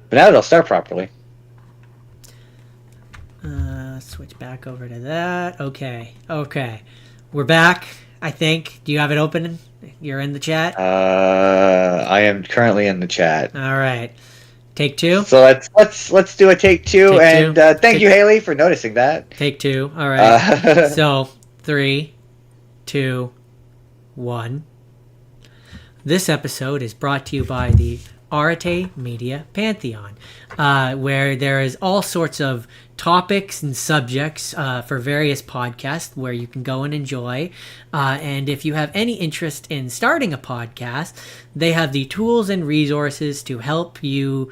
But now it'll start properly. Switch back over to that. Okay. We're back, I think. Do you have it open? You're in the chat? I am currently in the chat. All right. Take two? So let's do a take two. Take two. Thank you, Haley, for noticing that. Take two. All right. So, 3, 2, 1. This episode is brought to you by the Arte Media Pantheon, where there is all sorts of topics and subjects for various podcasts where you can go and enjoy. And if you have any interest in starting a podcast, they have the tools and resources to help you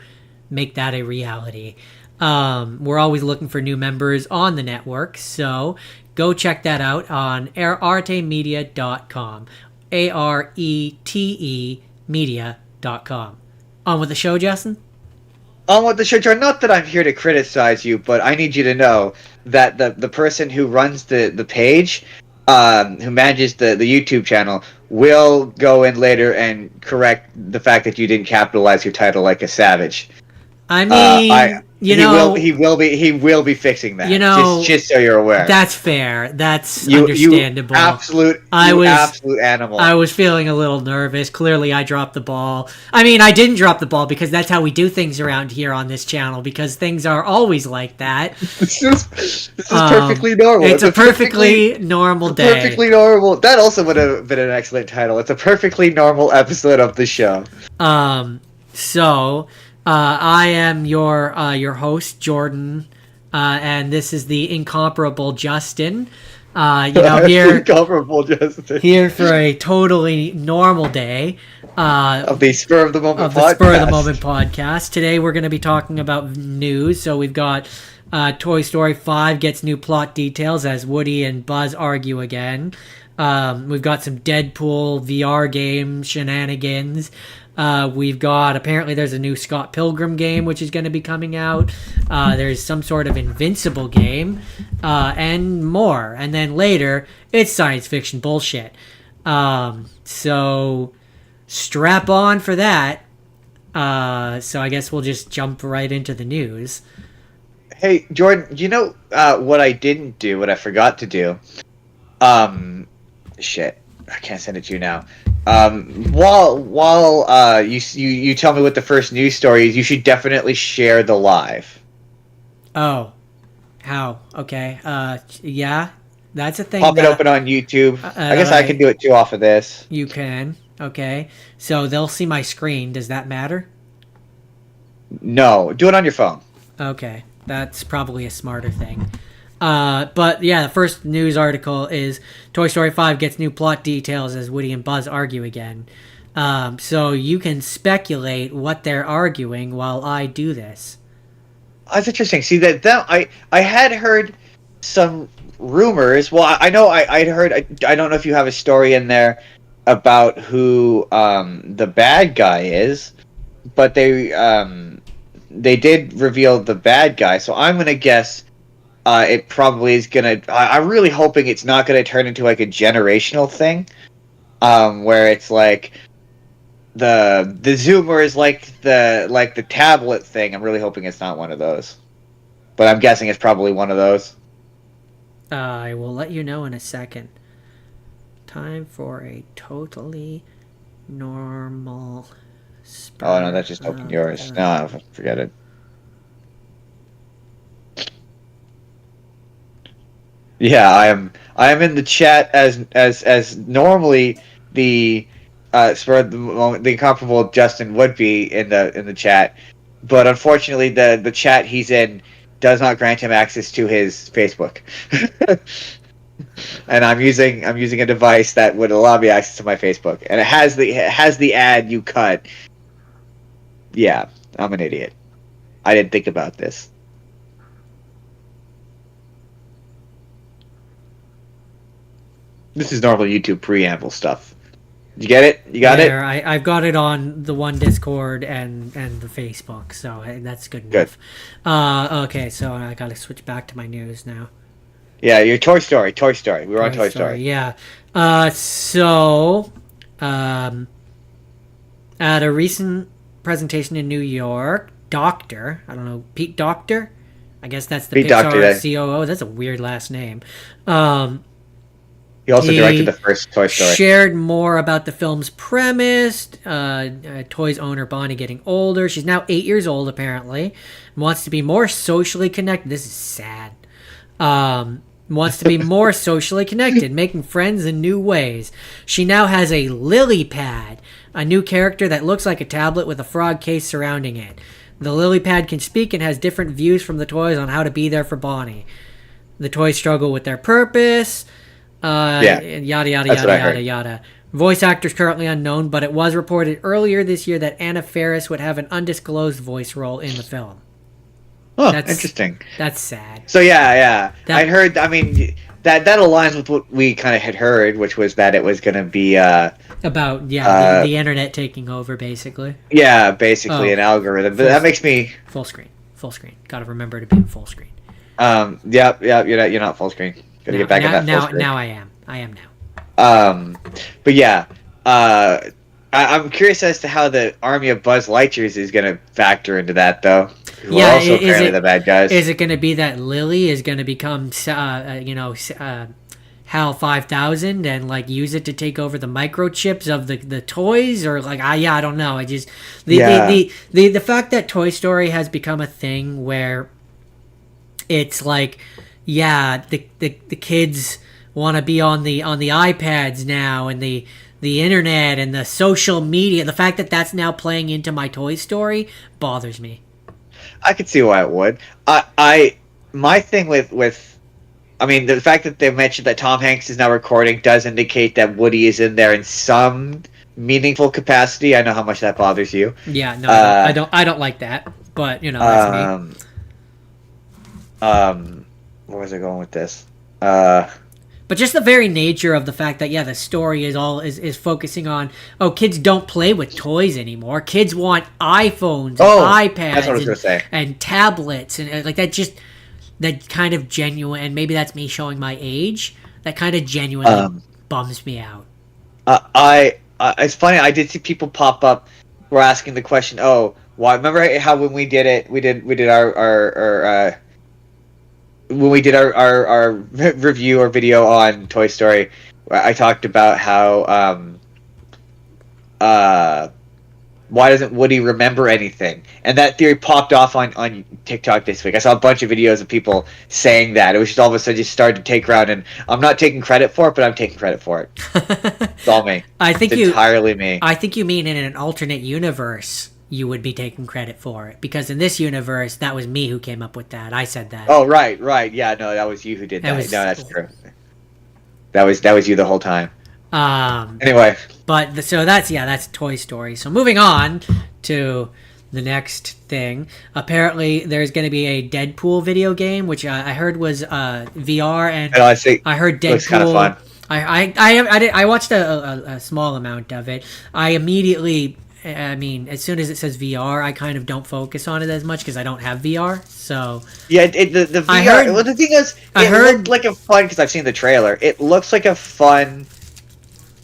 make that a reality. We're always looking for new members on the network, so go check that out on artemedia.com. ARETE media.com. On with the show, Justin? On with the show, Jordan. Not that I'm here to criticize you, but I need you to know that the person who runs the page, who manages the YouTube channel, will go in later and correct the fact that you didn't capitalize your title like a savage. I mean, he will be fixing that. Just so you're aware. That's fair. That's understandable. You absolute animal. I was feeling a little nervous. Clearly, I dropped the ball. I mean, I didn't drop the ball because that's how we do things around here on this channel. Because things are always like that. This is perfectly normal. It's a perfectly normal day. Perfectly normal. That also would have been an excellent title. It's a perfectly normal episode of the show. I am your host, Jordan, and this is the incomparable Justin. Incomparable Justin. Here for a totally normal day of the Spur of the Moment podcast. Today we're going to be talking about news. So we've got Toy Story 5 gets new plot details as Woody and Buzz argue again. We've got some Deadpool VR game shenanigans. We've got, apparently there's a new Scott Pilgrim game which is going to be coming out. There's some sort of Invincible game, and more. And then later, it's science fiction bullshit. So strap on for that. So I guess we'll just jump right into the news. Hey, Jordan, you know what I didn't do, what I forgot to do? Shit. I can't send it to you now. While you tell me what the first news story is, you should definitely share the live. Oh, how? Okay. Yeah, that's a thing. Pop it open on YouTube. I guess I can do it too off of this. You can. Okay. So they'll see my screen. Does that matter? No, do it on your phone. Okay, that's probably a smarter thing. But yeah, the first news article is Toy Story 5 gets new plot details as Woody and Buzz argue again. So you can speculate what they're arguing while I do this. That's interesting. See, I had heard some rumors. Well, I know I'd heard. I don't know if you have a story in there about who the bad guy is, but they did reveal the bad guy. So I'm gonna guess. It probably is gonna. I'm really hoping it's not gonna turn into like a generational thing, where it's like the zoomer is like the tablet thing. I'm really hoping it's not one of those, but I'm guessing it's probably one of those. I will let you know in a second. Time for a totally normal. Oh no, that just opened yours. No, forget it. Yeah, I am in the chat as normally the Spur of the Moment, the incomparable Justin would be in the chat, but unfortunately the chat he's in does not grant him access to his Facebook. And I'm using a device that would allow me access to my Facebook, and it has the ad you cut. Yeah, I'm an idiot. I didn't think about this. This is normal YouTube preamble stuff. Did you get it? You got it? I've got it on the one Discord and the Facebook, so that's good enough. Good. Okay, so I got to switch back to my news now. Yeah, your Toy Story. We were on Toy Story. Yeah. So, at a recent presentation in New York, Doctor. I don't know, Pete Doctor. I guess that's the Pete Pixar Docter, COO. That's a weird last name. He also directed the first Toy Story. Shared more about the film's premise. Toy's owner Bonnie getting older. She's now 8 years old apparently. Wants to be more socially connected. This is sad. Wants to be more socially connected, making friends in new ways. She now has a lily pad, a new character that looks like a tablet with a frog case surrounding it. The lily pad can speak and has different views from the toys on how to be there for Bonnie. The toys struggle with their purpose. Yada, yada, yada, yada. Voice actors currently unknown, but it was reported earlier this year that Anna Faris would have an undisclosed voice role in the film. Oh, interesting. That's sad. So I heard. I mean, that aligns with what we kind of had heard, which was that it was going to be about the internet taking over, basically. Yeah, basically an algorithm. But that makes me full screen. Got to remember to be in full screen. Yeah. You're not full screen. Gotta get back in that full screen. Now I am now. But yeah. I'm curious as to how the army of Buzz Lightyears is going to factor into that, though. Who are also apparently the bad guys. Is it going to be that Lily is going to become, HAL 5000 and like use it to take over the microchips of the toys, or like I don't know. I just the fact that Toy Story has become a thing where it's like the kids want to be on the iPads now, and the internet and the social media. The fact that that's now playing into my Toy Story bothers me. I could see why it would. My thing with I mean, the fact that they mentioned that Tom Hanks is now recording does indicate that Woody is in there in some meaningful capacity. I know how much that bothers you. Yeah, no, I don't like that. But that's me. Where was I going with this? But just the very nature of the fact that the story is focusing on kids don't play with toys anymore. Kids want iPhones, and iPads, that's what I was gonna say. And tablets, and like that kind of genuine. And maybe that's me showing my age. That kind of genuinely bums me out. It's funny. I did see people pop up were asking the question. Oh, why? Remember how when we did it, we did our when we did our review or video on Toy Story, I talked about how why doesn't Woody remember anything? And that theory popped off on TikTok this week. I saw a bunch of videos of people saying that. It was just all of a sudden just started to take around, and I'm not taking credit for it, but I'm taking credit for it. It's all me. It's entirely me. I think you mean in an alternate universe you would be taking credit for it, because in this universe that was me who came up with that. I said that. Oh, right. Yeah, no, that was you who did that. No, that's true. That was you the whole time. Anyway, but that's Toy Story. So moving on to the next thing. Apparently there's going to be a Deadpool video game, which I heard was VR, and I heard Deadpool looks kind of fun. I watched a small amount of it. I mean, as soon as it says VR, I kind of don't focus on it as much because I don't have VR. So yeah, the VR. The thing is, it looked like a fun, because I've seen the trailer. It looks like a fun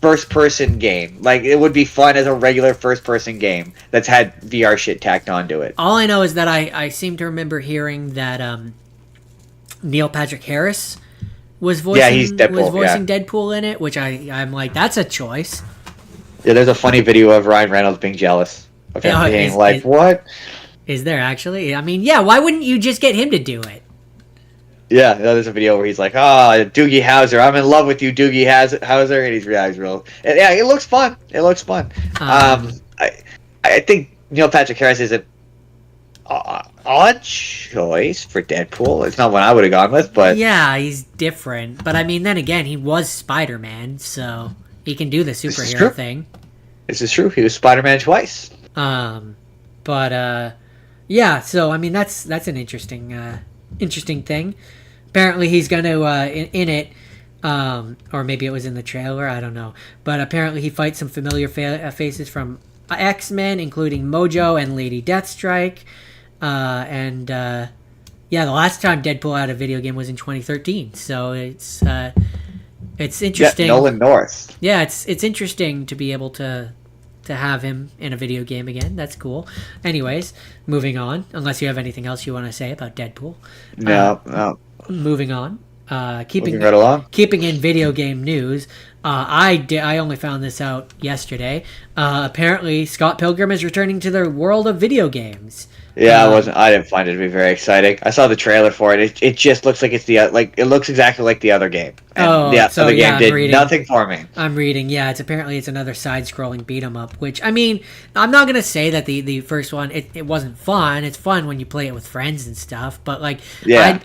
first-person game. Like it would be fun as a regular first-person game that's had VR shit tacked onto it. All I know is that I seem to remember hearing that Neil Patrick Harris was voicing Deadpool in it, which I'm like, that's a choice. Yeah, there's a funny video of Ryan Reynolds being jealous of him being like, what? Is there actually? I mean, yeah, why wouldn't you just get him to do it? Yeah, there's a video where he's like, Doogie Howser, I'm in love with you, Doogie Howser, and he's real. And yeah, it looks fun. I think Neil Patrick Harris is an odd choice for Deadpool. It's not what I would have gone with, but... Yeah, he's different. But I mean, then again, he was Spider-Man, so... He can do the superhero thing. This is true. He was Spider-Man twice. Yeah. So I mean, that's an interesting thing. Apparently, he's going to in it, or maybe it was in the trailer. I don't know. But apparently, he fights some familiar faces from X-Men, including Mojo and Lady Deathstrike. The last time Deadpool had a video game was in 2013. So it's interesting. Yeah, Nolan North. Yeah, it's interesting to be able to to have him in a video game again. That's cool. Anyways, moving on. Unless you have anything else you want to say about Deadpool. No. Moving on. Moving right along. Keeping in video game news. I only found this out yesterday. Apparently, Scott Pilgrim is returning to the world of video games. Yeah, I didn't find it to be very exciting. I saw the trailer for it. It just looks like it's it looks exactly like the other game. And the other game did nothing for me. I'm reading. Yeah, it's another side-scrolling beat 'em up. Which, I mean, I'm not gonna say that the first one it wasn't fun. It's fun when you play it with friends and stuff. But like, yeah.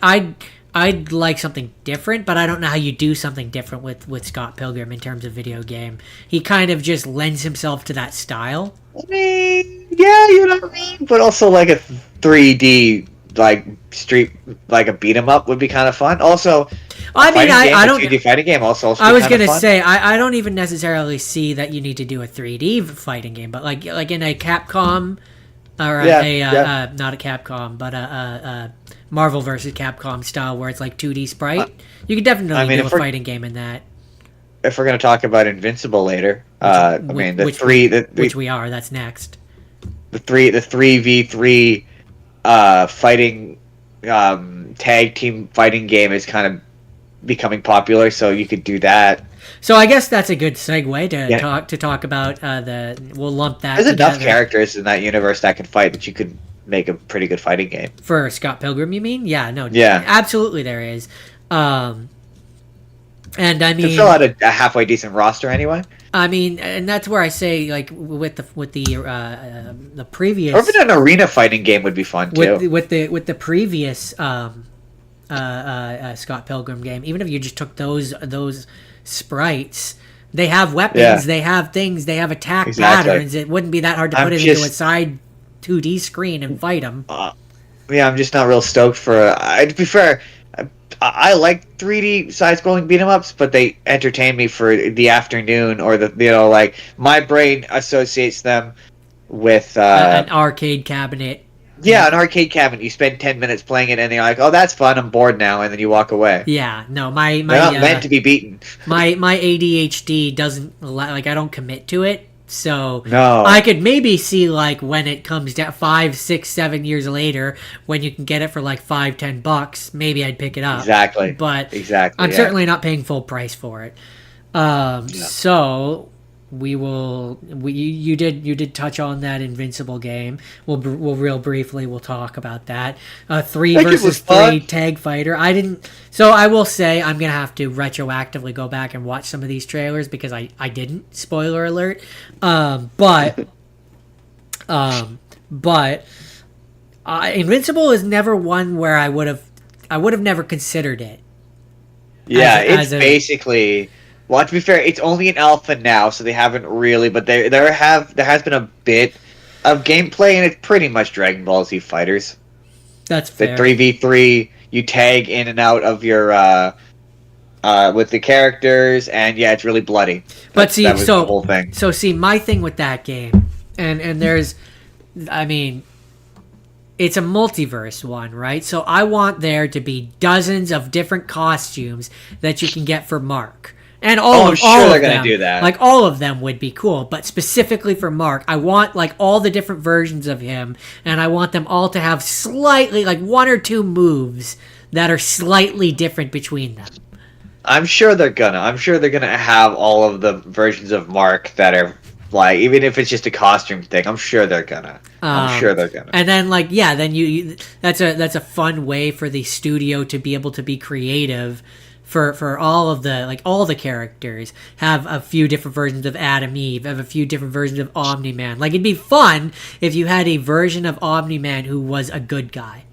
I'd like something different, but I don't know how you do something different with Scott Pilgrim in terms of video game. He kind of just lends himself to that style. I mean, yeah, you know what I mean? But also, like, a 3D, like, street, like, a beat-em up would be kind of fun. Also, I mean, I don't... 3D fighting game also I was going to say, I don't even necessarily see that you need to do a 3D fighting game, but, like in a Capcom... Or not a Capcom, but a Marvel versus Capcom style where it's like 2D sprite. You could definitely do a fighting game in that. If we're going to talk about Invincible later, which we are. That's next. The 3v3 fighting tag team fighting game is kind of becoming popular, so you could do that. So I guess that's a good segue to talk about we'll lump that. There's enough characters in that universe that can fight that you could make a pretty good fighting game. For Scott Pilgrim, you mean? Yeah, no. Yeah. Absolutely there is. And I mean, to fill out a halfway decent roster anyway. I mean, and that's where I say, like, with the previous, or even an arena fighting game would be fun too. With the previous Scott Pilgrim game, even if you just took those sprites, they have weapons, they have things, they have attack patterns. It wouldn't be that hard to put it into a side 2D screen and fight them. Yeah, I'm just not real stoked for. To be fair, I like 3D side-scrolling beat-em-ups, but they entertain me for the afternoon or like my brain associates them with an arcade cabinet. Yeah, an arcade cabinet. You spend 10 minutes playing it, and you're like, "Oh, that's fun. I'm bored now," and then you walk away. Yeah, no, my they're not meant to be beaten. My ADHD doesn't like. I don't commit to it, so no. I could maybe see like when it comes down 5, 6, 7 years later, when you can get it for like $5-10, maybe I'd pick it up. Exactly, but I'm certainly not paying full price for it. So. You did touch on that Invincible game. We'll real briefly we'll talk about that. 3 versus 3 tag fighter. So I will say I'm gonna have to retroactively go back and watch some of these trailers because I didn't. Spoiler alert. But Invincible is never one where I would have never considered it. Yeah, it's basically. Well, to be fair, it's only an alpha now, so they haven't really. But there has been a bit of gameplay, and it's pretty much Dragon Ball Z Fighters. That's fair. The 3v3, you tag in and out of your with the characters, and yeah, it's really bloody. But see, that was the whole thing. So see, my thing with that game, and there's, I mean, it's a multiverse one, right? So I want there to be dozens of different costumes that you can get for Mark. And all of they're them, gonna do that. Like all of them would be cool, but specifically for Mark, I want like all the different versions of him, and I want them all to have slightly like 1 or 2 moves that are slightly different between them. I'm sure they're gonna have all of the versions of Mark that are like, even if it's just a costume thing. I'm sure they're gonna. And then like then you that's a fun way for the studio to be able to be creative. For all of the characters, have a few different versions of Adam Eve, have a few different versions of Omni-Man. Like, it'd be fun if you had a version of Omni-Man who was a good guy.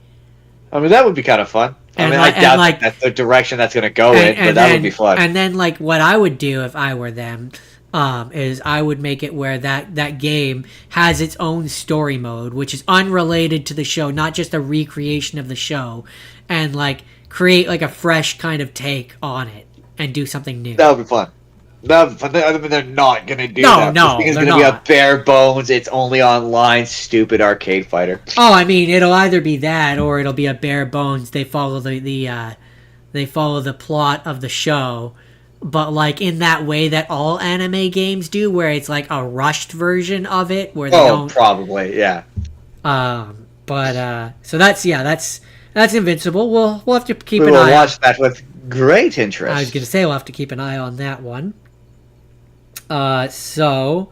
I mean, that would be kind of fun. I doubt that's the direction that's going to go but that would be fun. And then, like, what I would do if I were them is I would make it where that game has its own story mode, which is unrelated to the show, not just a recreation of the show, and, like, create like a fresh kind of take on it and do something new. That would be fun. I mean, they're not gonna do that. No, it's gonna be a bare bones. It's only online. Stupid arcade fighter. Oh, I mean, it'll either be that or it'll be a bare bones. They follow the plot of the show, but like in that way that all anime games do, where it's like a rushed version of it, where they don't. Probably, yeah. So that's Invincible. We'll have to keep We an will eye. watch that with great interest. I was gonna say we'll have to keep an eye on that one. So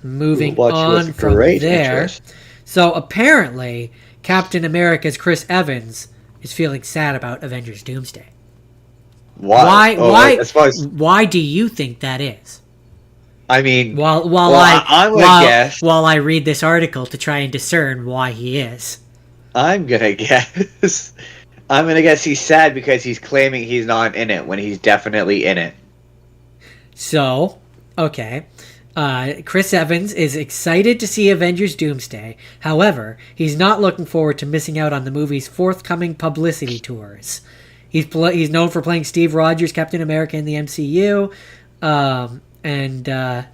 moving on from there. Interest. So apparently, Captain America's Chris Evans is feeling sad about Avengers Doomsday. Why? Why do you think that is? I mean, while I read this article to try and discern why he is. I'm gonna guess he's sad because he's claiming he's not in it when he's definitely in it. So, okay. Chris Evans is excited to see Avengers Doomsday. However, he's not looking forward to missing out on the movie's forthcoming publicity tours. He's known for playing Steve Rogers, Captain America in the MCU. I need to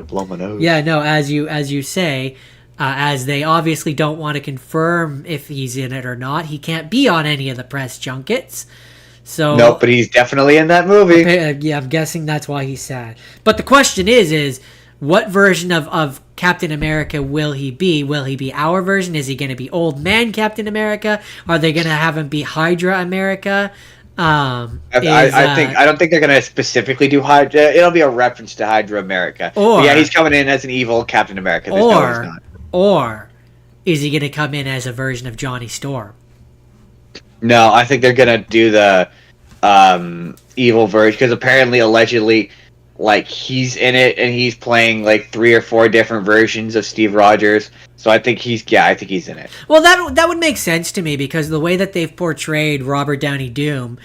blow my nose. Yeah, no, as you say, as they obviously don't want to confirm if he's in it or not, he can't be on any of the press junkets. So nope, but he's definitely in that movie. Yeah, I'm guessing that's why he's sad. But the question is what version of Captain America will he be? Will he be our version? Is he going to be old man Captain America? Are they going to have him be Hydra America? I don't think they're going to specifically do Hydra. It'll be a reference to Hydra America. Yeah, he's coming in as an evil Captain America. Or is he going to come in as a version of Johnny Storm? No, I think they're going to do the evil version because apparently, allegedly, like he's in it and he's playing like 3 or 4 different versions of Steve Rogers. So I think he's in it. Well, that would make sense to me because the way that they've portrayed Robert Downey Doom,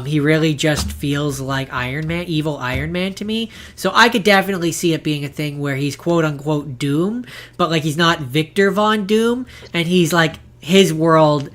he really just feels like Iron Man, evil Iron Man to me. So I could definitely see it being a thing where he's quote unquote Doom, but like he's not Victor Von Doom, and he's like his world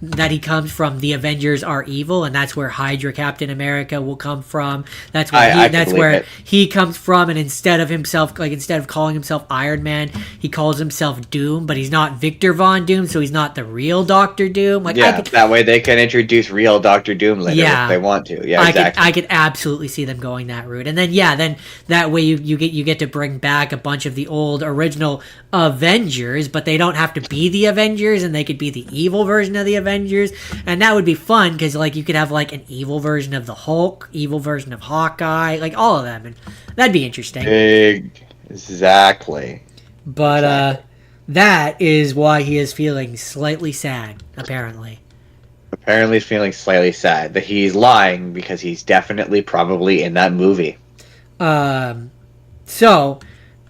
that he comes from, the Avengers are evil, and that's where Hydra Captain America will come from. That's where he comes from, and instead of calling himself Iron Man, he calls himself Doom, but he's not Victor Von Doom, so he's not the real Doctor Doom. That way they can introduce real Doctor Doom later if they want to. Yeah, exactly. I could absolutely see them going that route, and then that way you get to bring back a bunch of the old original Avengers, but they don't have to be the Avengers, and they could be the evil version of the Avengers, and that would be fun because like you could have like an evil version of the Hulk, evil version of Hawkeye, like all of them, and that'd be interesting. Exactly. But that is why he is feeling slightly sad, apparently. Apparently he's feeling slightly sad that he's lying because he's definitely probably in that movie. So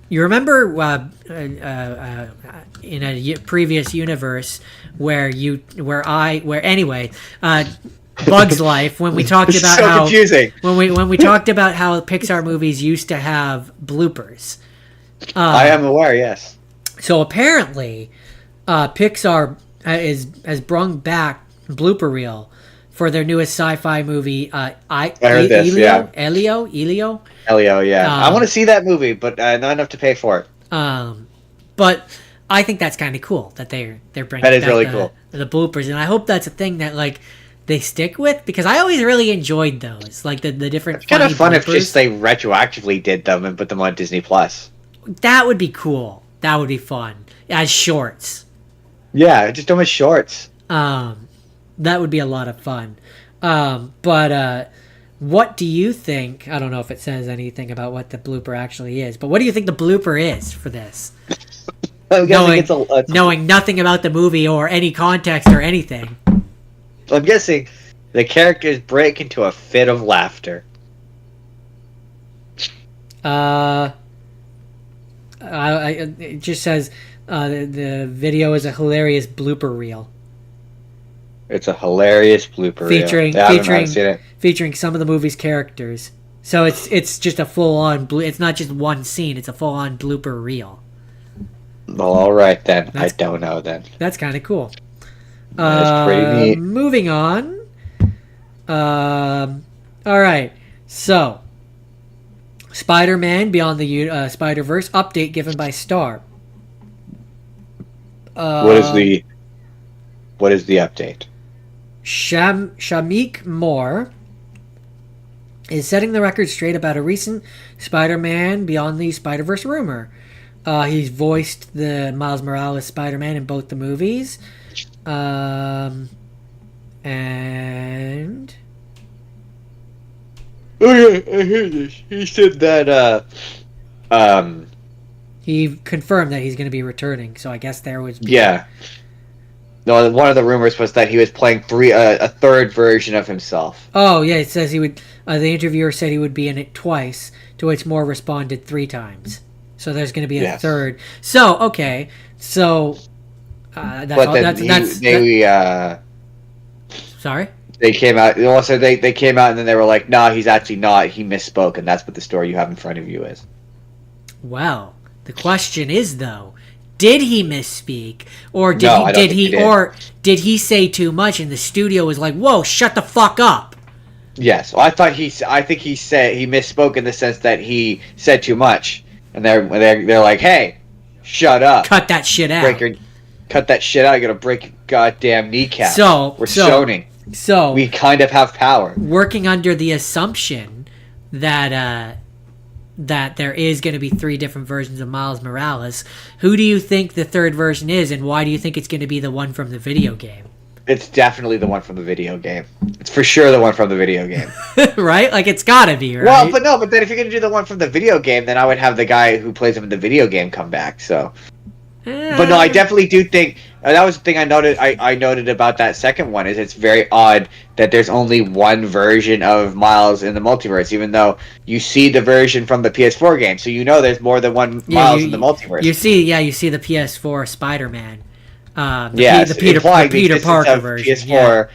you remember in a previous universe where Bug's Life, when we talked about so how confusing. when we talked about how Pixar movies used to have bloopers. I am aware, yes. So apparently, Pixar has brought back blooper reel for their newest sci-fi movie. I heard this. Elio. Elio, yeah. I want to see that movie, but not enough to pay for it. But I think that's kind of cool that they're bringing that is back really cool. The bloopers, and I hope that's a thing that like they stick with because I always really enjoyed those, like the different. It's kind of fun bloopers. If just they retroactively did them and put them on Disney Plus. That would be cool. That would be fun as shorts. Yeah, just do them as shorts. That would be a lot of fun. But what do you think? I don't know if it says anything about what the blooper actually is, but what do you think the blooper is for this? Knowing nothing about the movie or any context or anything. I'm guessing the characters break into a fit of laughter. It just says the video is a hilarious blooper reel. It's a hilarious blooper reel. Featuring some of the movie's characters. So it's just a full on it's not just one scene, it's a full on blooper reel. Well, all right then. I don't know then. That's kind of cool. That's pretty neat. Moving on. All right. So, Spider-Man Beyond the Spider-Verse update given by Star. What is the update? Shamik Moore is setting the record straight about a recent Spider-Man Beyond the Spider-Verse rumor. He's voiced the Miles Morales Spider-Man in both the movies. And... Oh yeah, I hear this. He said that, he confirmed that he's going to be returning, so I guess there was... Yeah. No, one of the rumors was that he was playing a third version of himself. Oh, yeah, it says he would... the interviewer said he would be in it twice, to which Moore responded 3 times. So there's going to be a third. So, okay. So, sorry? They came out... Also, they came out and then they were like, nah, he's actually not. He misspoke, and that's what the story you have in front of you is. Well, the question is, though... Did he misspeak, or did he say too much, and the studio was like, "Whoa, shut the fuck up"? Yes, well, I think he said he misspoke in the sense that he said too much, and they're like, "Hey, shut up! Cut that shit out! Cut that shit out! You're gonna break your goddamn kneecap." We're zoning. So we kind of have power. Working under the assumption that there is going to be 3 different versions of Miles Morales. Who do you think the third version is, and why do you think it's going to be the one from the video game? It's definitely the one from the video game. It's for sure the one from the video game. Right? Like, it's got to be, right? Well, but then if you're going to do the one from the video game, then I would have the guy who plays him in the video game come back, so... But no, I definitely do think that was the thing I noted. I noted about that second one is it's very odd that there's only one version of Miles in the multiverse, even though you see the version from the PS4 game, so you know there's more than one Miles in the multiverse. You see the PS4 Spider-Man. The Peter Parker version. PS4,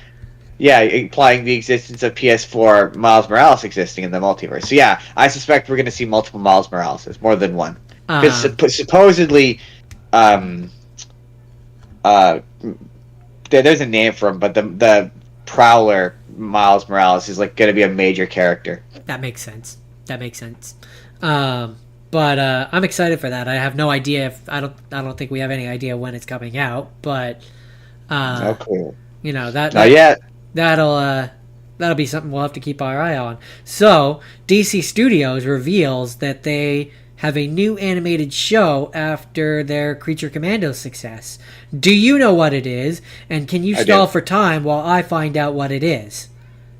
implying the existence of PS4 Miles Morales existing in the multiverse. So yeah, I suspect we're going to see multiple Miles Morales, more than one, because supposedly. There's a name for him, but the Prowler Miles Morales is like going to be a major character. That makes sense. But I'm excited for that. I have no idea if I don't think we have any idea when it's coming out, but no clue. You know that not yet. That'll be something we'll have to keep our eye on. So DC Studios reveals that they have a new animated show after their Creature Commando success. Do you know what it is? And can you stall for time while I find out what it is?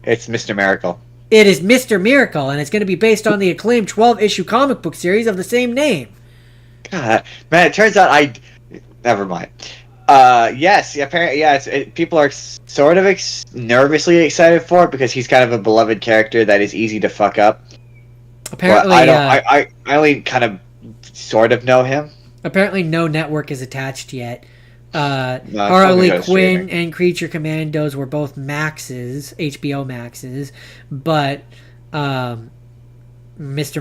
It's Mr. Miracle. It is Mr. Miracle, and it's going to be based on the acclaimed 12-issue comic book series of the same name. God, man, it turns out never mind. Yes, apparently, people are sort of nervously excited for it because he's kind of a beloved character that is easy to fuck up. Apparently, I only kind of sort of know him. Apparently, no network is attached yet. Harley Quinn and Creature Commandos were both Maxes, HBO Maxes, but Mr.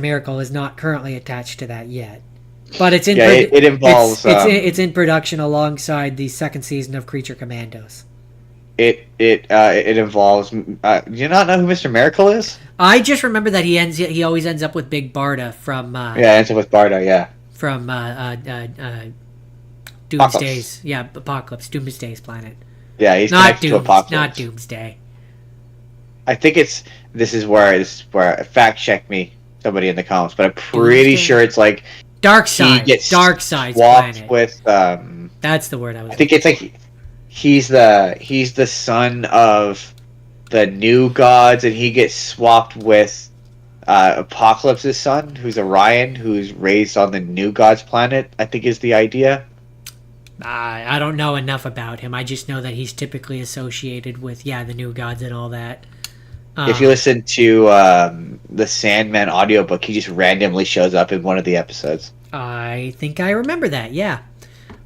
Miracle is not currently attached to that yet. But it's in it involves it's in production alongside the second season of Creature Commandos. It involves. Do you not know who Mr. Miracle is? I just remember that he always ends up with Big Barda from. Ends up with Barda. Yeah. From Doomsday's Apocalypse, Doomsday's planet. Yeah, he's not to Apocalypse. Not Doomsday. I think this is where fact check me, somebody in the comments, but I'm pretty sure it's like Darkseid's planet. With that's the word I was. I think it's like he's the son of the new gods, and he gets swapped with Apocalypse's son, who's Orion, who's raised on the new gods planet. I think is the idea. I don't know enough about him. I just know that he's typically associated with the new gods and all that. If you listen to the Sandman audiobook, he just randomly shows up in one of the episodes. I think I remember that, yeah.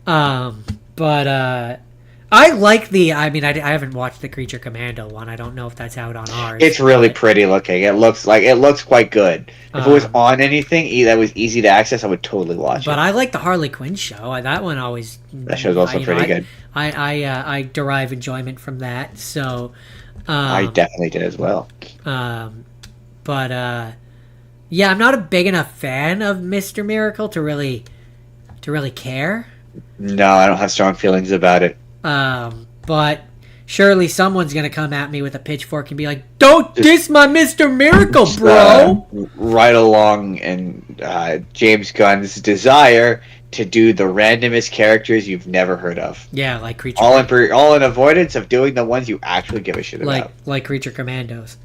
But I like I haven't watched the Creature Commando one. I don't know if that's out on ours. It's really pretty looking. It looks quite good. If it was on anything that was easy to access, I would totally watch it. But I like the Harley Quinn show. That one always. That show's also pretty good. I derive enjoyment from that. So. I definitely did as well. I'm not a big enough fan of Mr. Miracle to really care. No, I don't have strong feelings about it. But surely someone's gonna come at me with a pitchfork and be like, "Don't diss my Mr. Miracle, bro!" Right along in James Gunn's desire to do the randomest characters you've never heard of. Yeah, like Creature. All in avoidance of doing the ones you actually give a shit about. Like Creature Commandos.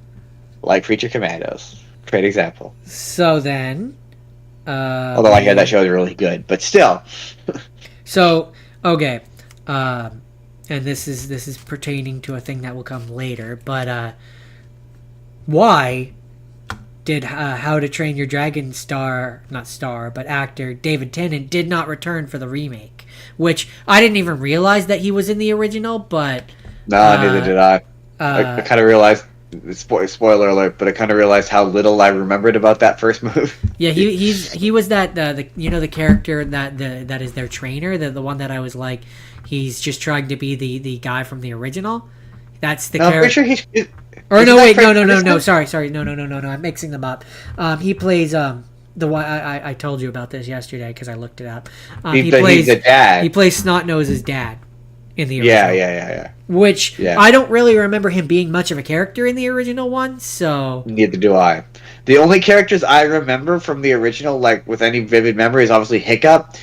Like Creature Commandos. Great example. So then, although I hear that show is really good, but still. So okay, and this is pertaining to a thing that will come later, but why did How to Train Your Dragon actor David Tennant did not return for the remake? Which I didn't even realize that he was in the original, but no, neither did I. I kind of realized. Spoiler alert! But I kind of realized how little I remembered about that first movie. Yeah, he was that the character that is their trainer, the one that I was like, he's just trying to be the guy from the original. That's the character. I'm pretty sure he's. Or no, wait, no. Sorry, no. I'm mixing them up. He plays the one I told you about this yesterday because I looked it up. He's the dad. He plays Snot-Nose's dad in the original. Yeah. Which I don't really remember him being much of a character in the original one, so neither do I. The only characters I remember from the original, like with any vivid memory, is obviously Hiccup,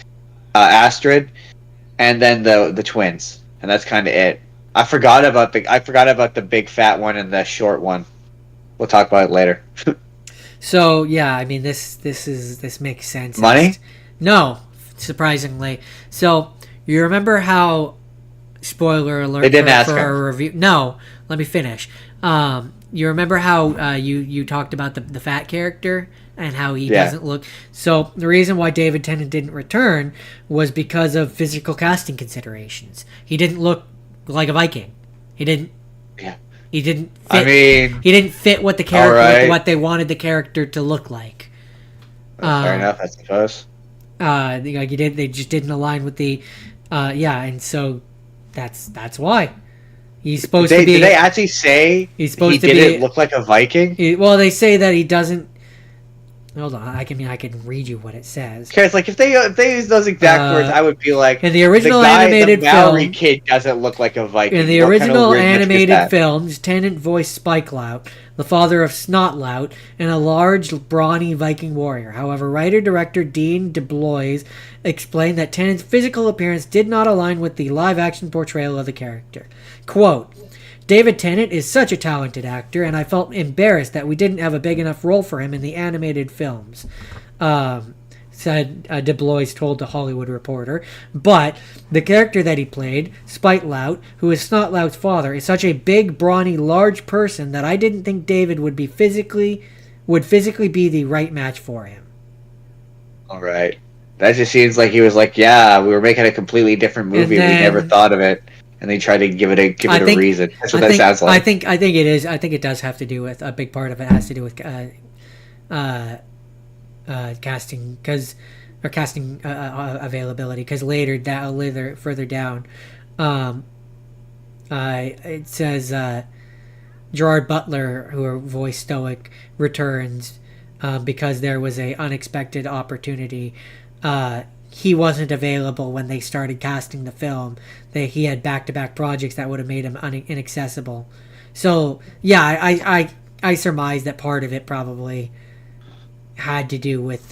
Astrid, and then the twins, and that's kind of it. I forgot about the big fat one and the short one. We'll talk about it later. So yeah, I mean this makes sense. Money? No, surprisingly. So you remember how? Spoiler alert! They didn't ask for him. Our review. No, let me finish. You remember how you talked about the fat character and how he doesn't look. So the reason why David Tennant didn't return was because of physical casting considerations. He didn't look like a Viking. He didn't. Yeah. He didn't. Fit, he didn't fit what the character, what they wanted the character to look like. Fair enough, I suppose. They just didn't align with the. And so. That's why he's supposed to be. Did they actually say he's supposed to didn't look like a Viking? Well, they say that he doesn't. Hold on, I can read you what it says. Because if they use those exact words, I would be like, in the original animated the Maori kid doesn't look like a Viking. In the original animated films, Tennant voiced Spikelout, the father of Snotlout, and a large, brawny Viking warrior. However, writer-director Dean DeBlois explained that Tennant's physical appearance did not align with the live-action portrayal of the character. Quote, David Tennant is such a talented actor, and I felt embarrassed that we didn't have a big enough role for him in the animated films, said DeBlois told The Hollywood Reporter. But the character that he played, Spikelout, who is Snotlout's father, is such a big, brawny, large person that I didn't think David would physically be the right match for him. All right. That just seems like he was like, yeah, we were making a completely different movie and we never thought of it. And they try to give it a reason. That's what that sounds like. I think it is. I think it does have to do with a big part of it has to do with casting availability. Because further down, it says Gerard Butler, who voiced Stoic, returns because there was a unexpected opportunity. He wasn't available when they started casting the film. He had back-to-back projects that would have made him inaccessible. So, yeah, I surmise that part of it probably had to do with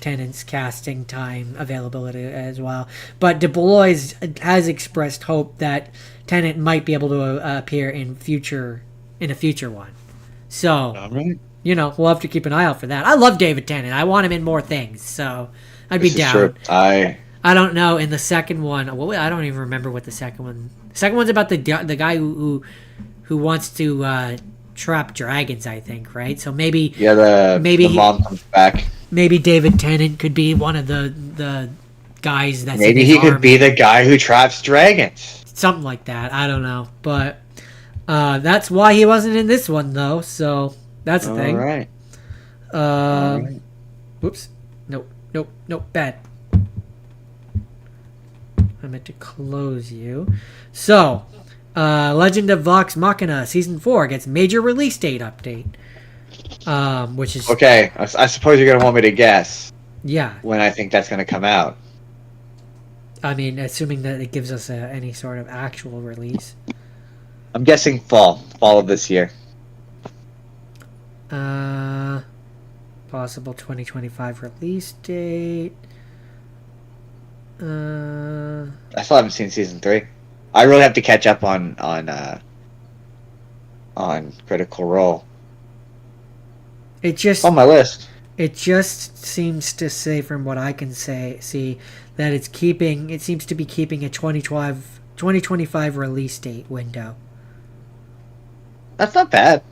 Tennant's casting time availability as well. But DeBlois has expressed hope that Tennant might be able to appear in a future one. So, we'll have to keep an eye out for that. I love David Tennant. I want him in more things, so I'd be down. True. I don't know. In the second one, I don't even remember what the second one. The second one's about the guy who wants to trap dragons. I think, right? So maybe the mom comes back. Maybe David Tennant could be one of the guys that's. Maybe he could be the guy who traps dragons. Something like that. I don't know, but that's why he wasn't in this one though. So that's the thing. All right. Whoops. Nope. Bad. I meant to close you. So, Legend of Vox Machina Season 4 gets major release date update. Which is... Okay, I suppose you're going to want me to guess. Yeah. When I think that's going to come out. I mean, assuming that it gives us any sort of actual release. I'm guessing fall of this year. Possible 2025 release date. I still haven't seen season 3. I really have to catch up on Critical Role. It just on my list. It just seems to say, from what I can see that it seems to be keeping a 2025 release date window. That's not bad,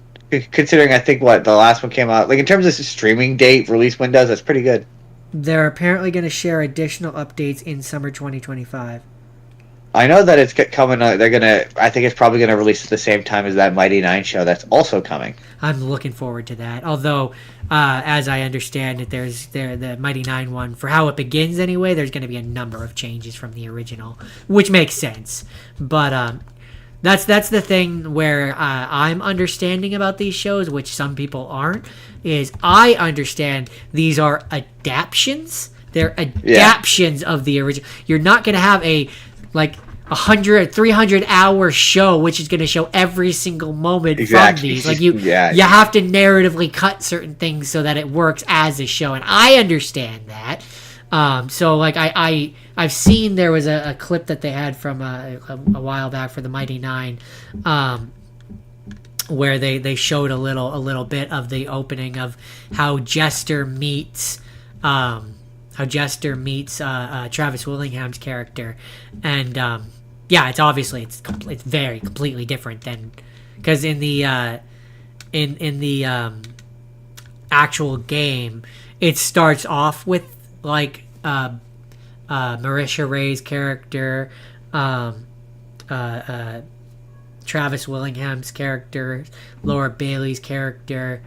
considering I think the last one came out. Like in terms of streaming date release windows, that's pretty good. They're apparently going to share additional updates in summer 2025. I know that it's coming. I think it's probably gonna release at the same time as that Mighty Nine show that's also coming. I'm looking forward to that. Although, as I understand it, the Mighty Nine one, for how it begins anyway, there's going to be a number of changes from the original, which makes sense. But that's the thing where I'm understanding about these shows, which some people aren't. Is I understand these are adaptions. They're adaptions of the original. You're not going to have a 300 hour show which is going to show every single moment from these. Like you have to narratively cut certain things so that it works as a show, and I understand that. So like I've seen there was a clip that they had from a while back for the Mighty Nine, where they showed a little bit of the opening of how Jester meets Travis Willingham's character, and it's obviously it's very completely different than, because in the actual game it starts off with like Marisha Ray's character, Travis Willingham's character, Laura Bailey's character,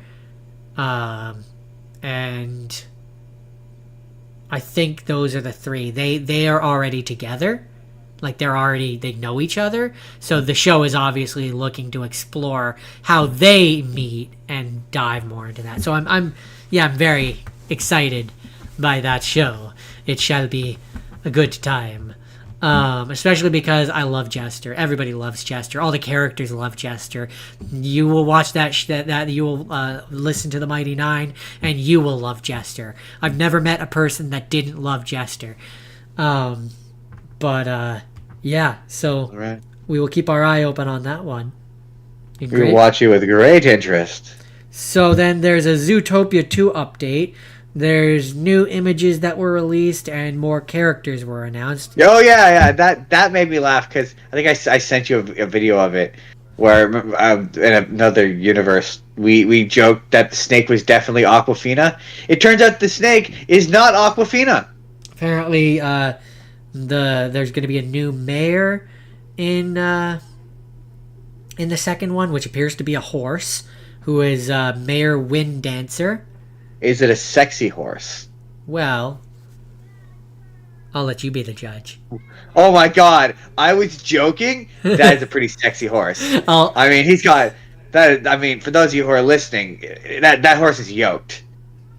and I think those are the three. They are already together. Like they know each other. So the show is obviously looking to explore how they meet and dive more into that. So I'm very excited by that show. It shall be a good time. Especially because I love Jester. Everybody loves Jester. All the characters love Jester. You will watch that you will listen to the Mighty Nine, and you will love Jester. I've never met a person that didn't love Jester. So right. We will keep our eye open on that one. We will watch you with great interest. So then there's a Zootopia 2 update. There's new images that were released and more characters were announced. Oh yeah, that made me laugh because I think I sent you a video of it where in another universe we joked that the snake was definitely Aquafina. It turns out the snake is not Aquafina. Apparently, there's going to be a new mayor in the second one, which appears to be a horse, who is Mayor Wind Dancer. Is it a sexy horse? Well, I'll let you be the judge. Oh my god, I was joking. That is a pretty sexy horse. I mean, he's got that. I mean, for those of you who are listening, that horse is yoked.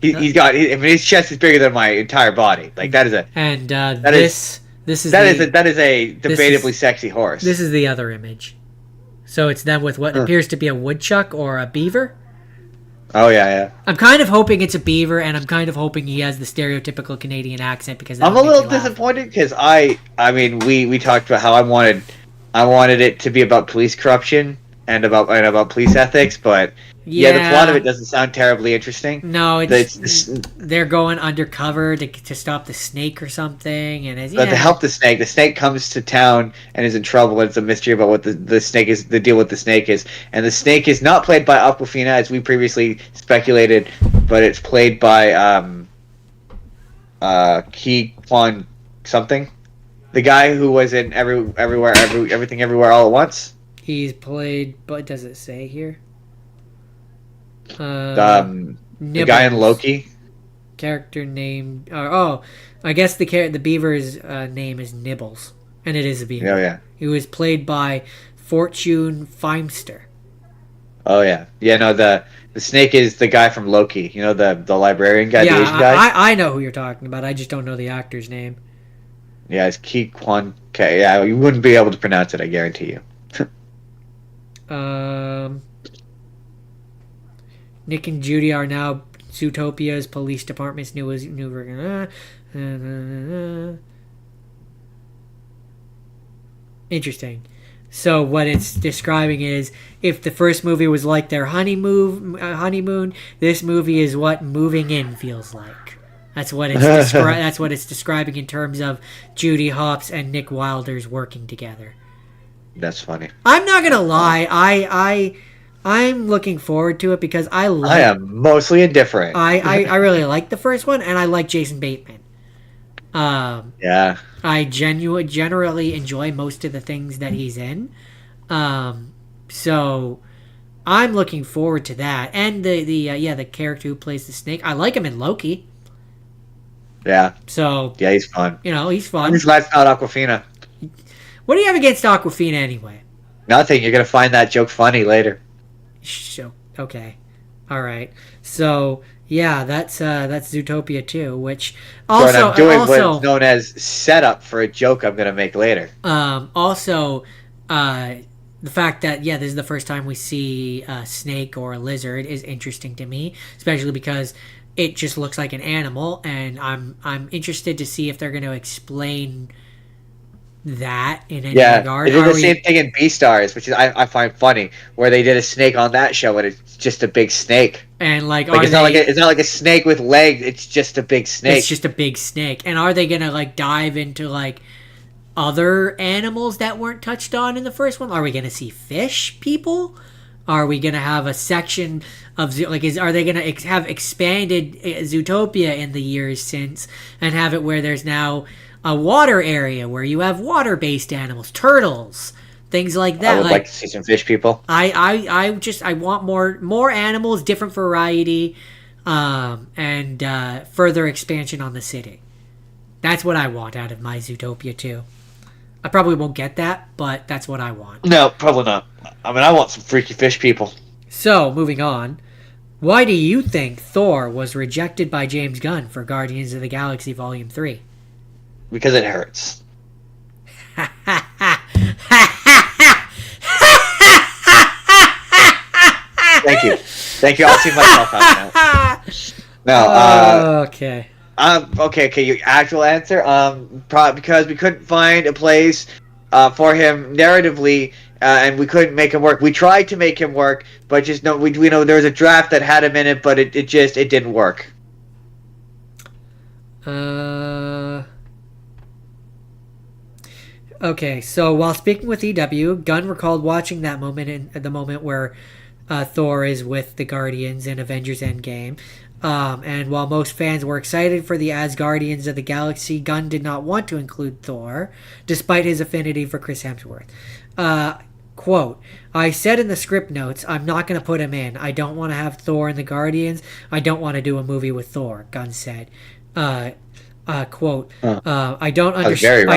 He's got. His chest is bigger than my entire body. Like that is a. And that is a debatably sexy horse. This is the other image. So it's them with what appears to be a woodchuck or a beaver. Oh yeah. I'm kind of hoping it's a beaver, and I'm kind of hoping he has the stereotypical Canadian accent, because I'm a little disappointed because I mean we talked about how I wanted it to be about police corruption and about police ethics, but the plot of it doesn't sound terribly interesting. No, they're going undercover to stop the snake or something, and to help the snake. The snake comes to town and is in trouble, and it's a mystery about what the snake is. The deal with the snake is, and the snake is not played by Aquafina as we previously speculated, but it's played by Ki Kwan something, the guy who was in Everything Everywhere All at Once. He's played, but does it say here? The guy in Loki. Character name. I guess the beaver's name is Nibbles, and it is a beaver. Oh yeah. He was played by Fortune Feimster. Oh yeah. No, the snake is the guy from Loki. You know, the librarian guy, the Asian guy. I know who you're talking about. I just don't know the actor's name. Yeah, it's Ki Kwan K. Yeah, you wouldn't be able to pronounce it, I guarantee you. Nick and Judy are now Zootopia's police department's new version. Interesting. So what it's describing is if the first movie was like their honeymoon, this movie is what moving in feels like. That's what it's that's what it's describing in terms of Judy Hopps and Nick Wilder's working together. That's funny. I'm not gonna lie. I'm looking forward to it because I am mostly indifferent. I really like the first one, and I like Jason Bateman. Yeah. I generally enjoy most of the things that he's in. So I'm looking forward to that. And the character who plays the snake, I like him in Loki. Yeah. So yeah, he's fun. He's fun. I'm just glad it's not Awkwafina. What do you have against Awkwafina anyway? Nothing. You're gonna find that joke funny later. Okay. All right. So yeah, that's Zootopia 2, which also I'm doing what's known as setup for a joke I'm gonna make later. The fact that this is the first time we see a snake or a lizard is interesting to me, especially because it just looks like an animal, and I'm interested to see if they're going to explain that in any regard. They did the same thing in Beastars, which is I find funny, where they did a snake on that show, and it's just a big snake. And it's not like a snake with legs; it's just a big snake. It's just a big snake. And are they gonna dive into other animals that weren't touched on in the first one? Are we gonna see fish people? Are we gonna have a section of are they gonna have expanded Zootopia in the years since and have it where there's now a water area where you have water-based animals, turtles, things like that? I would like to see some fish people. I want more animals, different variety, and further expansion on the city. That's what I want out of my Zootopia 2. I probably won't get that, but that's what I want. No, probably not. I mean, I want some freaky fish people. So, moving on. Why do you think Thor was rejected by James Gunn for Guardians of the Galaxy Volume 3? Because it hurts. Thank you. I'll see myself out now. No. Okay. Okay. Your actual answer. Because we couldn't find a place for him narratively, and we couldn't make him work. We tried to make him work, but just we know there was a draft that had him in it, but it didn't work. Okay, so while speaking with EW, Gunn recalled watching that moment at the moment where Thor is with the Guardians in Avengers Endgame. And while most fans were excited for the Asgardians of the Galaxy, Gunn did not want to include Thor, despite his affinity for Chris Hemsworth. Quote, I said in the script notes, I'm not going to put him in. I don't want to have Thor and the Guardians. I don't want to do a movie with Thor, Gunn said. Quote, I don't understand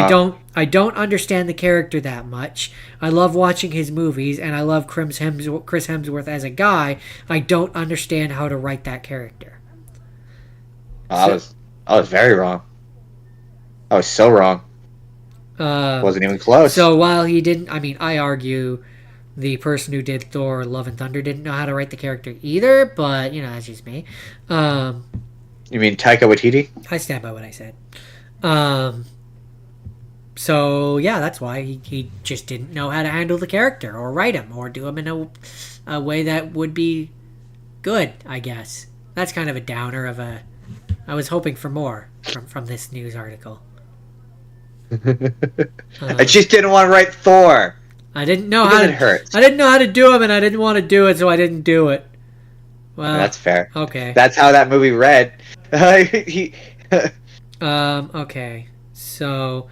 the character that much. I love watching his movies, and I love Chris Hemsworth as a guy. I don't understand how to write that character. I was very wrong. I was so wrong. Wasn't even close. So while he didn't, I argue the person who did Thor Love and Thunder didn't know how to write the character either, but, that's just me. You mean Taika Waititi? I stand by what I said. So, yeah, that's why he just didn't know how to handle the character or write him or do him in a way that would be good, I guess. That's kind of a downer of a... I was hoping for more from this news article. I just didn't want to write Thor. I didn't know how to do him, and I didn't want to do it, so I didn't do it. Well, that's fair. Okay. That's how that movie read. Okay. So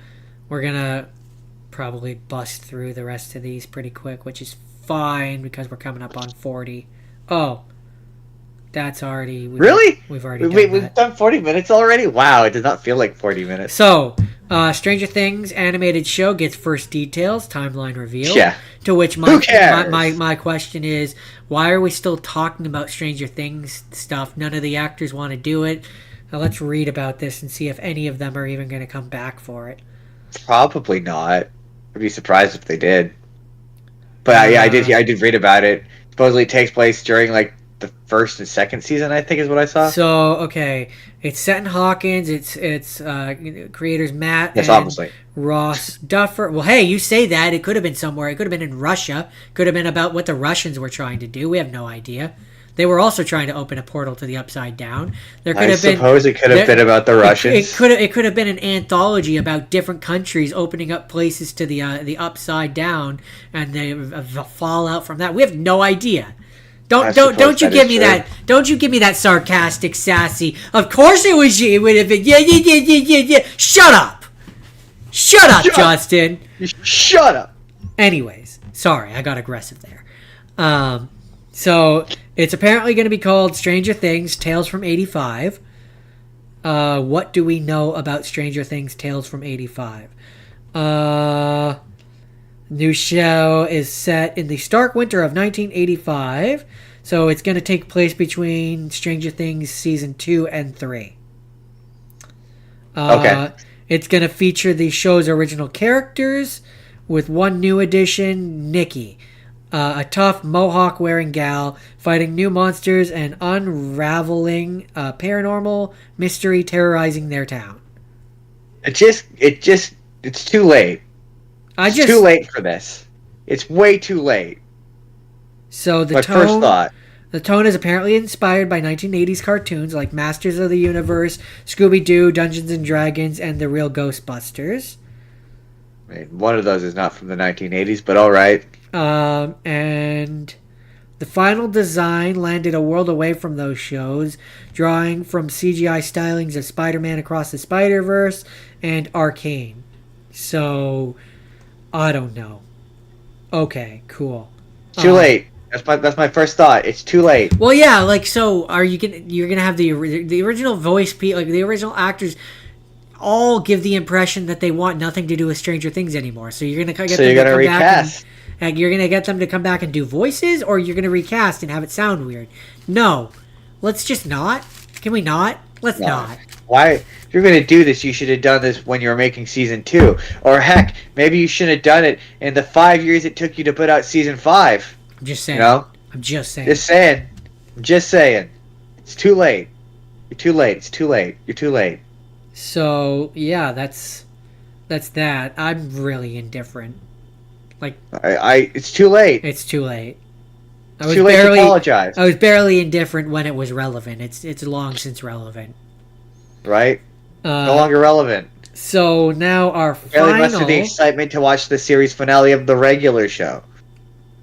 we're gonna probably bust through the rest of these pretty quick, which is fine because we're coming up on 40. Oh, that's already... Really? We've already done that. We've done 40 minutes already? Wow, it does not feel like 40 minutes. So, Stranger Things animated show gets first details, timeline revealed. Yeah. To which Who cares? my question is, why are we still talking about Stranger Things stuff? None of the actors want to do it. Now let's read about this and see if any of them are even going to come back for it. Probably not. I'd be surprised if they did. But yeah, I did read about it. Supposedly it takes place during like the first and second season, I think is what I saw. So okay, it's set in Hawkins. It's creators Matt Yes, and obviously. Ross Duffer. Well, hey, you say that it could have been somewhere. It could have been in Russia. Could have been about what the Russians were trying to do. We have no idea. They were also trying to open a portal to the Upside Down. There could have been. I suppose it could have been about the Russians. It could have been an anthology about different countries opening up places to the Upside Down and the fallout from that. We have no idea. Don't you give me that? Don't you give me that sarcastic, sassy? Of course it was you. It would have been yeah. Shut up, Justin. Shut up. Anyways, sorry, I got aggressive there. So it's apparently going to be called Stranger Things: Tales from '85. What do we know about Stranger Things: Tales from '85? New show is set in the stark winter of 1985, so it's going to take place between Stranger Things season 2 and 3. Okay. It's going to feature the show's original characters, with one new addition, Nikki, a tough mohawk-wearing gal fighting new monsters and unraveling a paranormal mystery terrorizing their town. It's too late. It's too late for this. It's way too late. So my first thought. The tone is apparently inspired by 1980s cartoons like Masters of the Universe, Scooby-Doo, Dungeons and Dragons, and The Real Ghostbusters. I mean, one of those is not from the 1980s, but all right. And the final design landed a world away from those shows, drawing from CGI stylings of Spider-Man Across the Spider-Verse and Arcane. So I don't know. Okay, cool. Too late. That's my first thought. It's too late. Well, yeah. Like, so are you're gonna have the original voice, like the original actors, all give the impression that they want nothing to do with Stranger Things anymore. So you're gonna get them to come recast. back and you're gonna get them to come back and do voices, or you're gonna recast and have it sound weird. No, let's just not. Can we not? Let's not. Why? If you're going to do this, you should have done this when you were making season 2. Or heck, maybe you should have done it in the 5 years it took you to put out season 5. I'm just saying. You know? I'm just saying. Just saying. It's too late. You're too late. It's too late. You're too late. So, yeah, that's that. I'm really indifferent. Like, it's too late. It's too late. It's too late to apologize. I was barely indifferent when it was relevant. It's long since relevant. Right? No longer relevant. So now our barely mustered the excitement to watch the series finale of the regular show.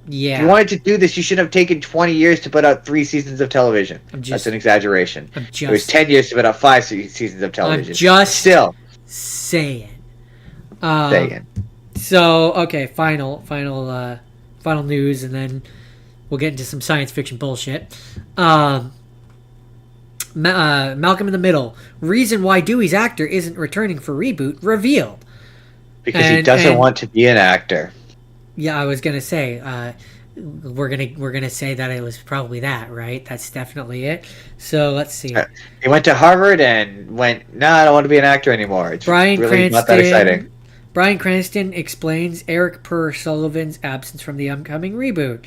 Yeah. If you wanted to do this, you should have taken 20 years to put out 3 seasons of television. That's an exaggeration. It was 10 years to put out 5 seasons of television. I'm just still saying. So, okay, final news, and then we'll get into some science fiction bullshit. Malcolm in the Middle. Reason why Dewey's actor isn't returning for reboot revealed. Because he doesn't want to be an actor. Yeah, I was gonna say. We're gonna say that it was probably that, right? That's definitely it. So let's see. He went to Harvard and went, "No, I don't want to be an actor anymore." It's really not that exciting. Bryan Cranston explains Eric Per Sullivan's absence from the upcoming reboot.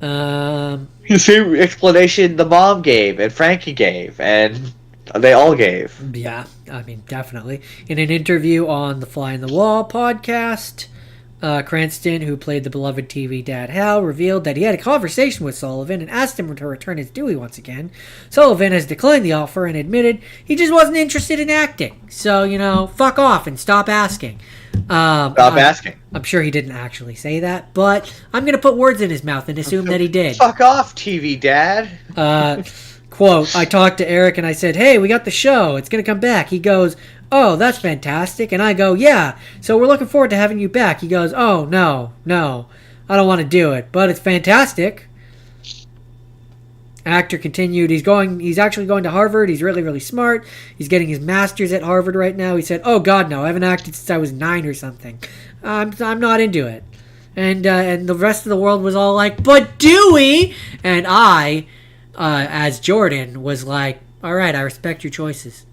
The same explanation the mom gave and Frankie gave and they all gave. Yeah, I mean, definitely. In an interview on the Fly on the Wall podcast, Cranston, who played the beloved TV dad Hal, revealed that he had a conversation with Sullivan and asked him to return as Dewey once again. Sullivan has declined the offer and admitted he just wasn't interested in acting. So, fuck off and stop asking. Stop asking. I'm sure he didn't actually say that, but I'm going to put words in his mouth and assume that he did. Fuck off, TV dad. Quote, I talked to Eric and I said, hey, we got the show. It's going to come back. He goes, oh, that's fantastic. And I go, yeah, so we're looking forward to having you back. He goes, oh, no, I don't want to do it, but it's fantastic. Actor continued, he's actually going to Harvard. He's really, really smart. He's getting his master's at Harvard right now. He said, oh, God, no, I haven't acted since I was 9 or something. I'm not into it. And the rest of the world was all like, but Dewey! And I, as Jordan, was like, all right, I respect your choices.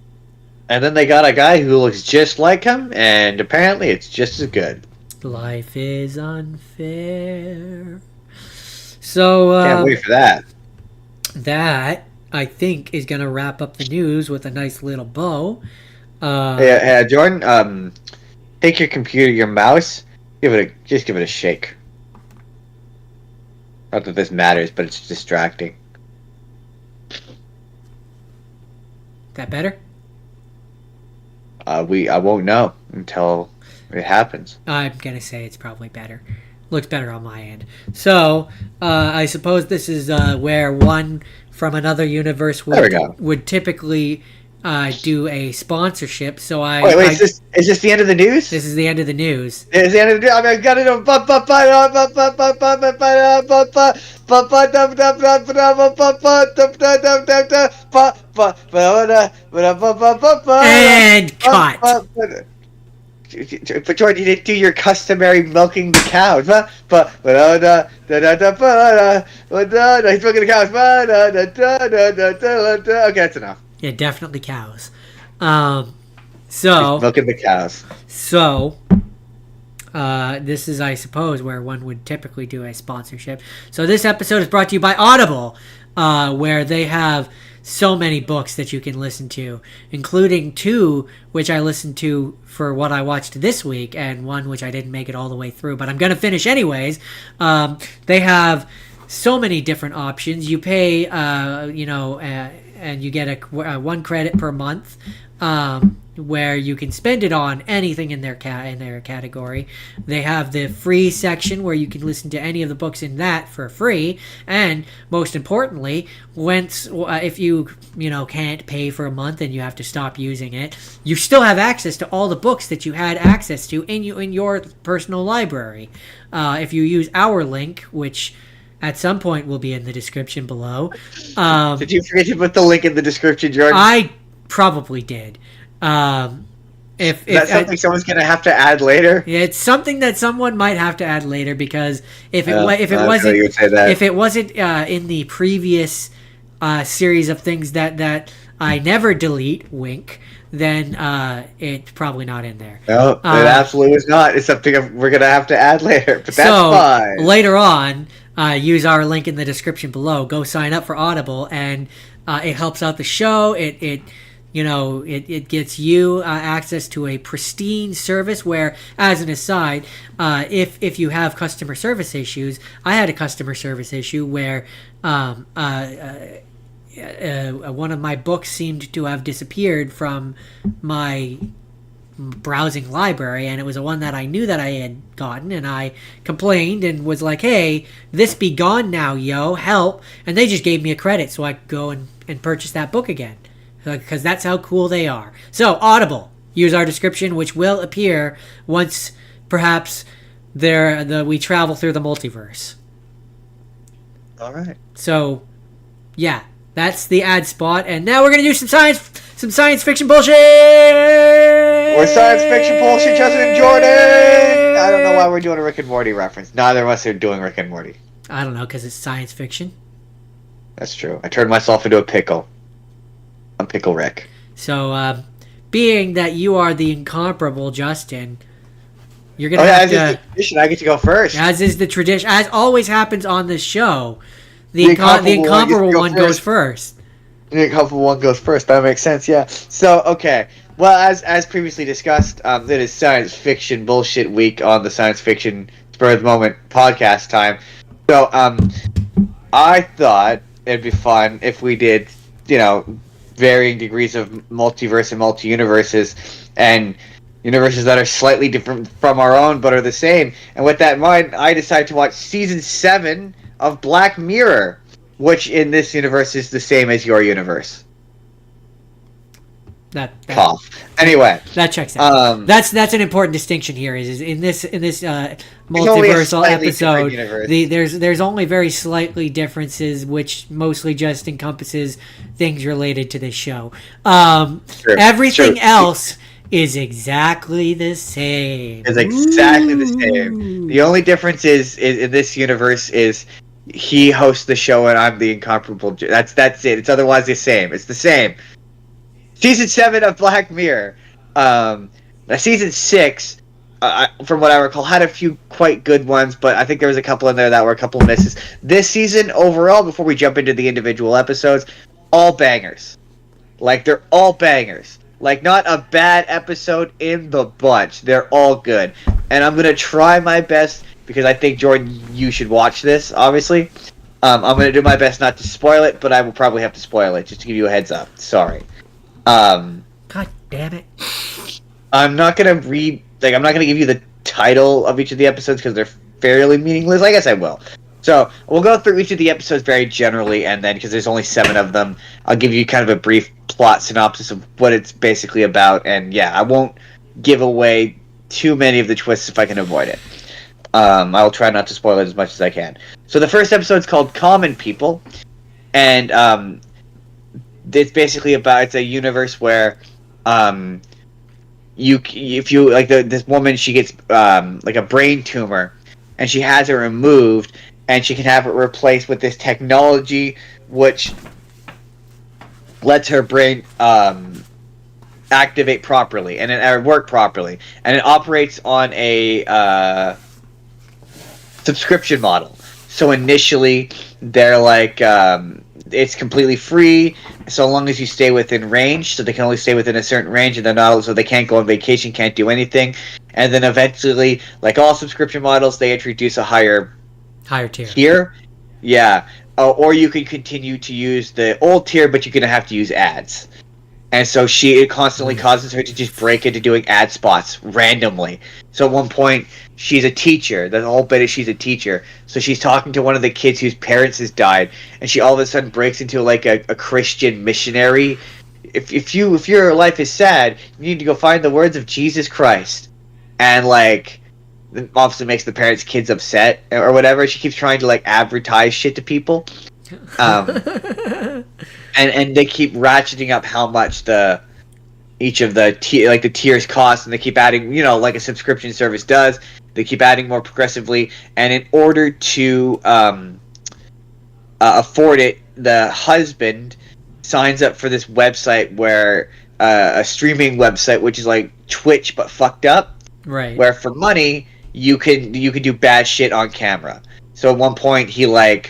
And then they got a guy who looks just like him, and apparently it's just as good. Life is unfair. So Can't wait for that. That I think is gonna wrap up the news with a nice little bow. Yeah, Jordan. Take your computer, your mouse, give it a shake. Not that this matters, but it's distracting. That better? I won't know until it happens. I'm gonna say it's probably better. Looks better on my end. So I suppose this is where one from another universe would typically do a sponsorship. So Wait, is this the end of the news? This is the end of the news. It's the end of the news. I mean, I gotta know. And cut. But Jordan, you didn't do your customary milking the cows. He's milking the cows. Okay, that's enough. Yeah, definitely cows. So milking the cows. So this is, I suppose, where one would typically do a sponsorship. So this episode is brought to you by Audible, where they have so many books that you can listen to, including 2 which I listened to for what I watched this week, and 1 which I didn't make it all the way through, but I'm going to finish anyways. They have so many different options. You pay, and you get a 1 credit per month, where you can spend it on anything in their category. They have the free section where you can listen to any of the books in that for free, and most importantly, if you can't pay for a month and you have to stop using it, you still have access to all the books that you had access to in your personal library. If you use our link, which at some point will be in the description below. Did you forget to put the link in the description, Jordan? I probably did. If that's something someone's gonna have to add later. Yeah, it's something that someone might have to add later, because if it wasn't in the previous series of things that I never delete, wink, then it's probably not in there. No, it absolutely is not. It's something we're gonna have to add later, but that's fine. Later on, use our link in the description below. Go sign up for Audible, and it helps out the show. It gets you access to a pristine service where, as an aside, if you have customer service issues, I had a customer service issue where one of my books seemed to have disappeared from my browsing library, and it was a one that I knew that I had gotten, and I complained and was like, hey, this be gone now, yo, help. And they just gave me a credit so I could go and purchase that book again, because that's how cool they are. So Audible, use our description, which will appear once perhaps we travel through the multiverse. All right. So yeah, that's the ad spot, and now we're gonna do some science fiction bullshit. Or science fiction bullshit, Justin and Jordan. I don't know why we're doing a Rick and Morty reference. Neither of us are doing Rick and Morty. I don't know, because it's science fiction. That's true. I turned myself into a pickle. I'm Pickle Rick. So, being that you are the incomparable Justin, you're gonna have to. As is the tradition, I get to go first. As is the tradition, as always happens on this show, the incomparable one goes first. The incomparable one goes first. That makes sense. Yeah. So okay. Well, as previously discussed, it is Science Fiction Bullshit Week on the Science Fiction Spur of the Moment podcast time. So I thought it'd be fun if we did, varying degrees of multiverse and multi-universes, and universes that are slightly different from our own but are the same. And with that in mind, I decided to watch season 7 of Black Mirror, which in this universe is the same as your universe. That cough. Anyway, that checks out. That's an important distinction here. Is in this multiversal episode, there's only very slightly differences, which mostly just encompasses things related to this show. Everything else is exactly the same. It's exactly the same. The only difference is in this universe is he hosts the show and I'm the incomparable. That's it. It's otherwise the same. It's the same. Season 7 of Black Mirror. Season 6 from what I recall, had a few quite good ones, but I think there was a couple in there that were a couple misses. This season, overall, before we jump into the individual episodes, all bangers. Like, they're all bangers. Like, not a bad episode in the bunch. They're all good. And I'm going to try my best, because I think, Jordan, you should watch this, obviously. I'm going to do my best not to spoil it, but I will probably have to spoil it, just to give you a heads up. Sorry. God damn it. I'm not going to I'm not going to give you the title of each of the episodes, because they're fairly meaningless. I guess I will. So, we'll go through each of the episodes very generally, and then, because there's only 7 of them, I'll give you kind of a brief plot synopsis of what it's basically about, and yeah, I won't give away too many of the twists if I can avoid it. I'll try not to spoil it as much as I can. So the first episode is called Common People, and it's basically about, it's a universe where this woman, she gets like a brain tumor, and she has it removed, and she can have it replaced with this technology which lets her brain activate properly and work properly, and it operates on a subscription model. So initially, they're like, it's completely free so long as you stay within range. So they can only stay within a certain range, and they're not, so they can't go on vacation, can't do anything. And then eventually, like all subscription models, they introduce a higher tier. Yeah. Or you can continue to use the old tier, but you're going to have to use ads. And so it constantly causes her to just break into doing ad spots randomly. So at one point, she's a teacher. The whole bit is she's a teacher. So she's talking to one of the kids whose parents has died, and she all of a sudden breaks into like a Christian missionary. If your life is sad, you need to go find the words of Jesus Christ. And like, it obviously makes the parents' kids upset or whatever. She keeps trying to like advertise shit to people. And they keep ratcheting up how much each of the tiers cost, and they keep adding, like a subscription service does. They keep adding more progressively, and in order to afford it, the husband signs up for this website where a streaming website, which is like Twitch but fucked up. Right. Where for money you can do bad shit on camera. So at one point he I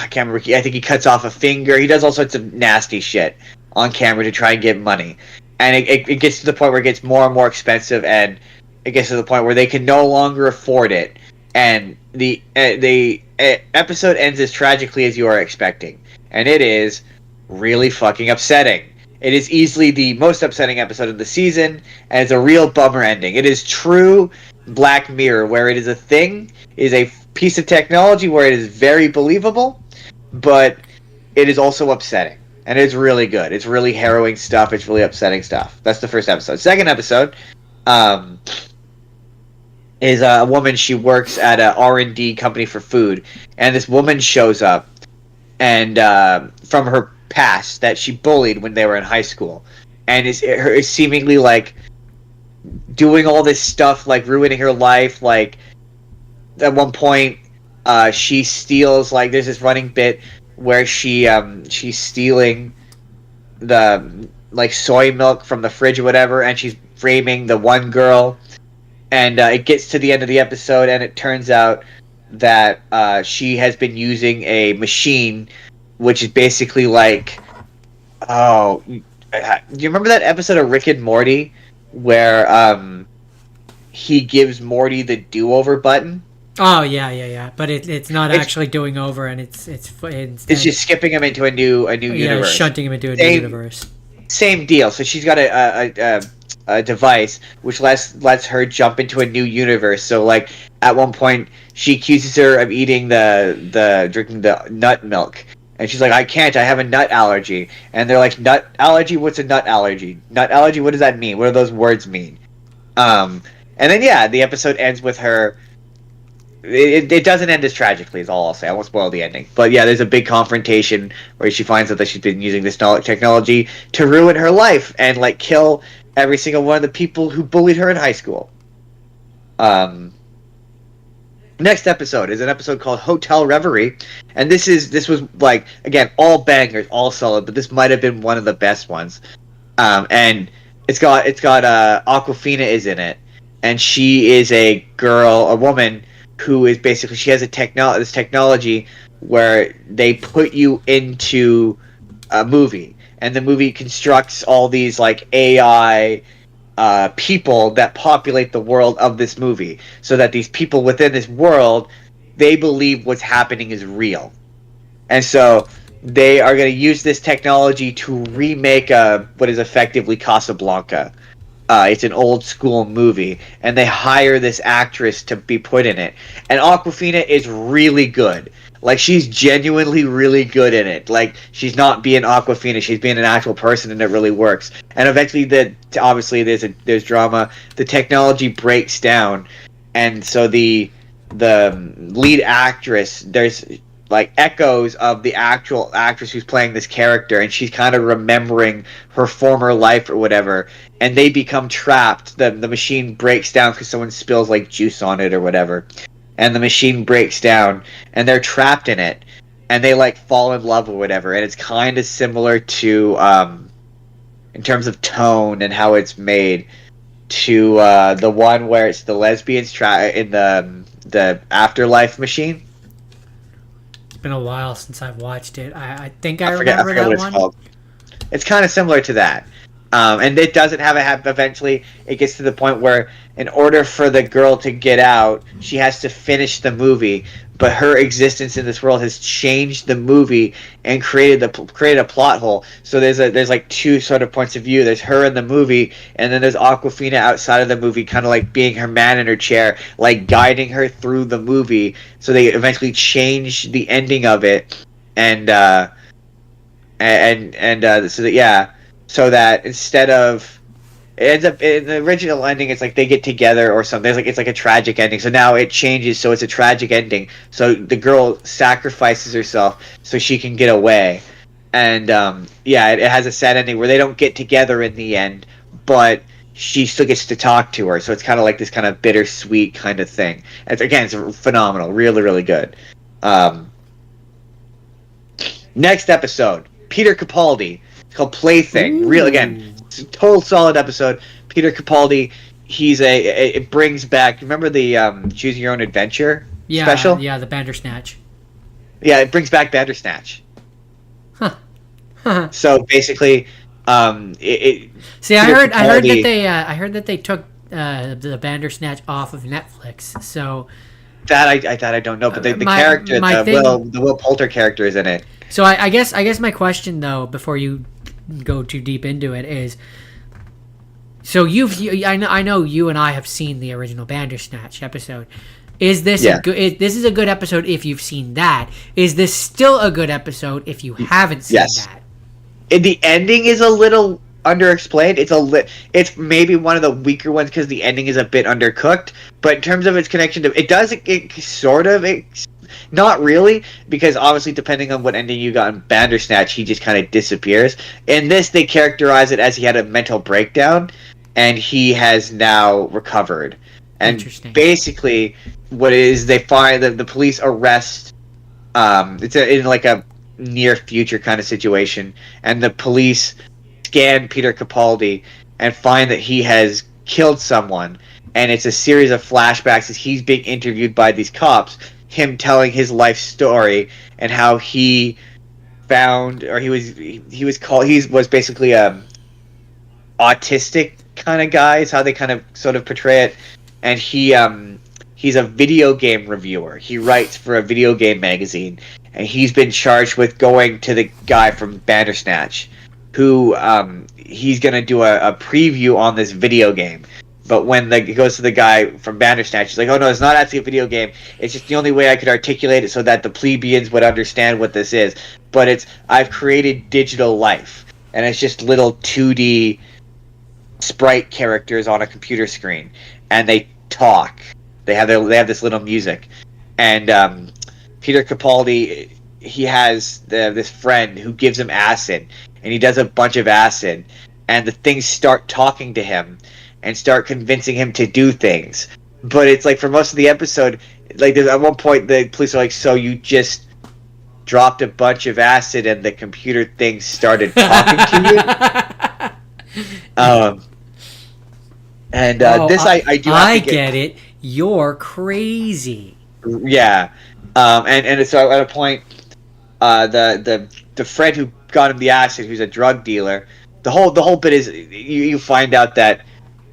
can't remember. I think he cuts off a finger. He does all sorts of nasty shit on camera to try and get money. And it gets to the point where it gets more and more expensive, and it gets to the point where they can no longer afford it. And the episode ends as tragically as you are expecting. And it is really fucking upsetting. It is easily the most upsetting episode of the season, and it's a real bummer ending. It is true Black Mirror, where it is a thing, is a piece of technology where it is very believable, but it is also upsetting. And it's really good. It's really harrowing stuff. It's really upsetting stuff. That's the first episode. Second episode is a woman. She works at a R&D company for food, and this woman shows up, and from her past that she bullied when they were in high school, and is seemingly like doing all this stuff, like ruining her life. Like at one point, she steals, like, there's this running bit where she's stealing the like soy milk from the fridge or whatever, and she's framing the one girl, and it gets to the end of the episode, and it turns out that she has been using a machine, which is basically like, do you remember that episode of Rick and Morty where he gives Morty the do-over button? Oh yeah. But it's not actually doing over, and it's just skipping him into a new universe. Shunting him into a new universe. Same deal. So she's got a device which lets her jump into a new universe. So like at one point she accuses her of eating drinking the nut milk, and she's like, I can't, I have a nut allergy. And they're like, nut allergy? What's a nut allergy? Nut allergy? What does that mean? What do those words mean? And then the episode ends with her. It doesn't end as tragically, is all I'll say. I won't spoil the ending. But yeah, there's a big confrontation where she finds out that she's been using this technology to ruin her life and like kill every single one of the people who bullied her in high school. Next episode is an episode called Hotel Reverie, and this was like, again, all bangers, all solid, but this might have been one of the best ones. And it's got Aquafina is in it. and she is a woman who is basically, she has this technology where they put you into a movie, and the movie constructs all these like AI people that populate the world of this movie, so that these people within this world, they believe what's happening is real, and so they are going to use this technology to remake what is effectively Casablanca. It's an old school movie, and they hire this actress to be put in it. And Aquafina is really good. Like, she's genuinely really good in it. Like, she's not being Aquafina; she's being an actual person, and it really works. And eventually, obviously there's drama. The technology breaks down, and so the lead actress, there's like echoes of the actual actress who's playing this character, and she's kind of remembering her former life or whatever, and they become trapped. The machine breaks down because someone spills like juice on it or whatever, and the machine breaks down and they're trapped in it, and they like fall in love or whatever. And it's kind of similar to in terms of tone and how it's made, to the one where it's the lesbians in the afterlife machine. Been a while since I've watched it. I think I remember that one. Called. It's kind of similar to that, and it doesn't have a eventually it gets to the point where in order for the girl to get out, she has to finish the movie, but her existence in this world has changed the movie and created a plot hole. So there's like two sort of points of view. There's her in the movie, and then there's Aquafina outside of the movie, kind of like being her man in her chair, like guiding her through the movie. So they eventually change the ending of it, so that instead of, it ends up in the original ending, it's like they get together or something. It's like a tragic ending. So now it changes, so it's a tragic ending. So the girl sacrifices herself so she can get away, and it has a sad ending where they don't get together in the end, but she still gets to talk to her. So it's kind of like this kind of bittersweet kind of thing. It's phenomenal, really, really good. Next episode, Peter Capaldi. It's called Plaything. Ooh. Real again, total solid episode. Peter Capaldi. It brings back. Remember the Choose Your Own Adventure special? Yeah, the Bandersnatch. Yeah, it brings back Bandersnatch. Huh. So basically, See, I heard that they took the Bandersnatch off of Netflix. So that I don't know, but the character, the Will Poulter character is in it. So I guess my question though, before you go too deep into it, is, so I know you and I have seen the original Bandersnatch episode. Is this this is a good episode if you've seen that? Is this still a good episode if you haven't seen that? The ending is a little underexplained. It's maybe one of the weaker ones because the ending is a bit undercooked. But in terms of its connection to not really, because obviously depending on what ending you got in Bandersnatch, he just kind of disappears. In this, they characterize it as he had a mental breakdown, and he has now recovered. And basically, what it is, they find that the police arrest. It's in like a near future kind of situation, and the police scan Peter Capaldi and find that he has killed someone. And it's a series of flashbacks as he's being interviewed by these cops, him telling his life story and how he found, or he was basically a autistic kind of guy, is how they kind of sort of portray it. And he's a video game reviewer. He writes for a video game magazine, and he's been charged with going to the guy from Bandersnatch, who he's going to do a preview on this video game. But when it goes to the guy from Bandersnatch, he's like, oh no, it's not actually a video game. It's just the only way I could articulate it so that the plebeians would understand what this is. But I've created digital life. And it's just little 2D sprite characters on a computer screen. And they talk. They have this little music. And Peter Capaldi, he has this friend who gives him acid. And he does a bunch of acid. And the things start talking to him and start convincing him to do things. But it's like, for most of the episode, like, at one point the police are like, so you just dropped a bunch of acid and the computer things started talking to you? And Oh, this I do have I to get it. You're crazy. yeah, and so at a point, the friend who got him the acid, who's a drug dealer, the whole bit is you find out that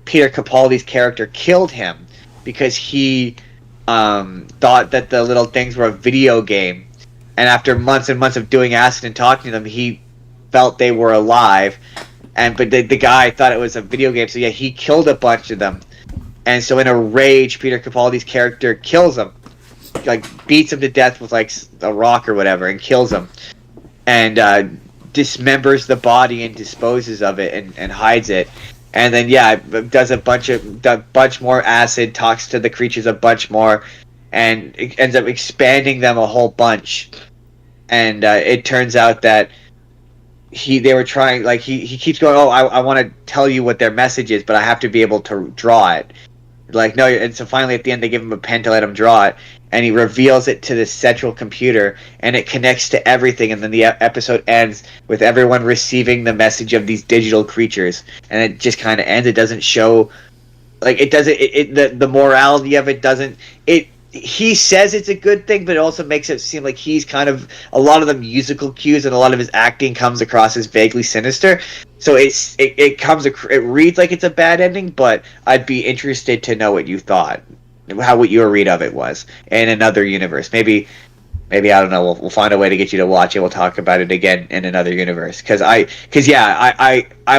Peter Capaldi's character killed him because he thought that the little things were a video game, and after months and months of doing acid and talking to them, he felt they were alive, but the guy thought it was a video game, so yeah, he killed a bunch of them, and so in a rage, Peter Capaldi's character kills him, like beats him to death with like a rock or whatever, and kills him, and dismembers the body and disposes of it and hides it. And then yeah, does a bunch more acid, talks to the creatures a bunch more, and it ends up expanding them a whole bunch. And it turns out that they were trying, like he keeps going, oh, I want to tell you what their message is, but I have to be able to draw it. Like no, and so finally at the end they give him a pen to let him draw it, and he reveals it to this central computer, and it connects to everything, and then the episode ends with everyone receiving the message of these digital creatures, and it just kind of ends. It doesn't show, like it doesn't. The morality of it doesn't. He says it's a good thing, but it also makes it seem like he's kind of, a lot of the musical cues and a lot of his acting comes across as vaguely sinister. So it reads like it's a bad ending, but I'd be interested to know what you thought, what your read of it was in another universe. Maybe I don't know. We'll find a way to get you to watch it. We'll talk about it again in another universe. Because I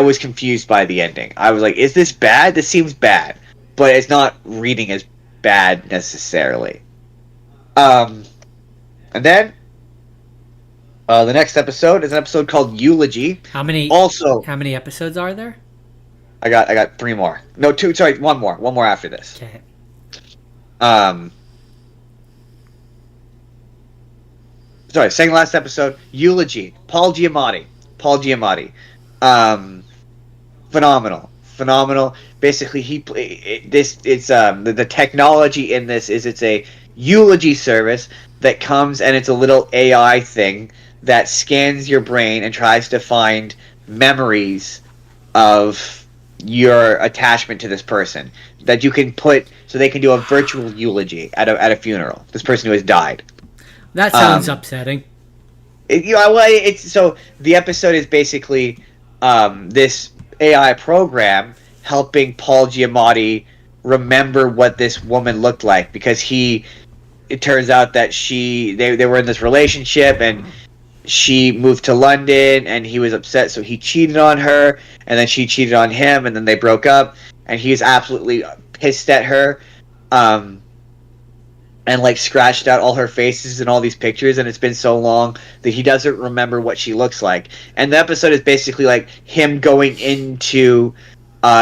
was confused by the ending. I was like, is this bad? This seems bad, but it's not reading as bad necessarily. And then the next episode is an episode called Eulogy. How many episodes are there? I got 3 more. No, 2. Sorry, 1 more. 1 more after this. Okay. Sorry, second last episode, Eulogy. Paul Giamatti. Phenomenal. Basically, the technology in this is it's a eulogy service that comes, and it's a little AI thing that scans your brain and tries to find memories of your attachment to this person that you can put, so they can do a virtual eulogy at a funeral. This person who has died. That sounds upsetting. So the episode is basically this AI program helping Paul Giamatti remember what this woman looked like, because it turns out that they were in this relationship, and she moved to London, and he was upset, so he cheated on her, and then she cheated on him, and then they broke up, and he's absolutely pissed at her, and like scratched out all her faces and all these pictures, and it's been so long that he doesn't remember what she looks like. And the episode is basically like him going into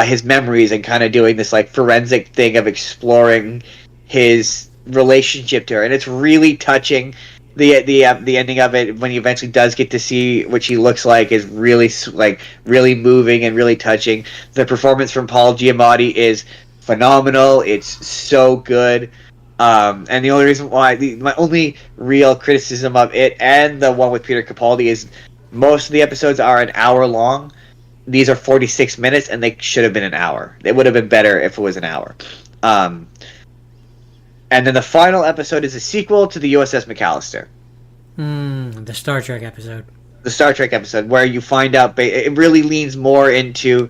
his memories and kind of doing this like forensic thing of exploring his relationship to her, and it's really touching. The ending of it, when he eventually does get to see what she looks like, is really moving and really touching. The performance from Paul Giamatti is phenomenal. It's so good. And the only reason why, my only real criticism of it and the one with Peter Capaldi is most of the episodes are an hour long. These are 46 minutes, and they should have been an hour. It would have been better if it was an hour. And then the final episode is a sequel to the USS McAllister. The Star Trek episode. The Star Trek episode, where you find out it really leans more into,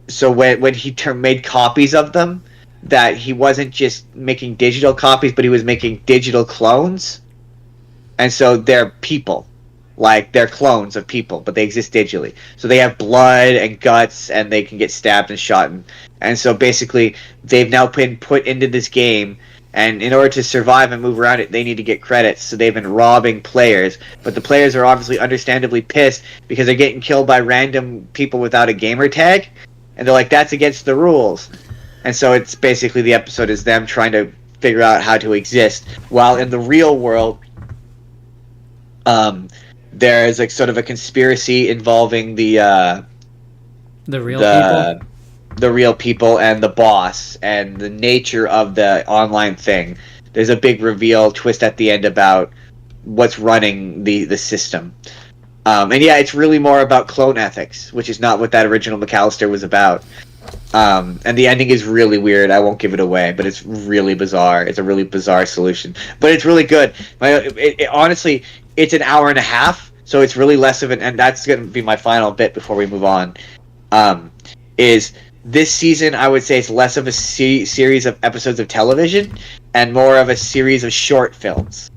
so when he made copies of them, that he wasn't just making digital copies, but he was making digital clones. And so they're people. Like, they're clones of people, but they exist digitally. So they have blood and guts, and they can get stabbed and shot. And so basically, they've now been put into this game, and in order to survive and move around it, they need to get credits. So they've been robbing players. But the players are obviously understandably pissed because they're getting killed by random people without a gamer tag. And they're like, that's against the rules. And so it's basically, the episode is them trying to figure out how to exist. While in the real world, there is like sort of a conspiracy involving the real people and the boss and the nature of the online thing. There's a big reveal twist at the end about what's running the system. And yeah, it's really more about clone ethics, which is not what that original McAllister was about. And the ending is really weird. I won't give it away, but it's really bizarre. It's a really bizarre solution, but it's really good. Honestly, it's an hour and a half, so it's really less of an. And that's going to be my final bit before we move on. Is this season? I would say it's less of a series of episodes of television and more of a series of short films.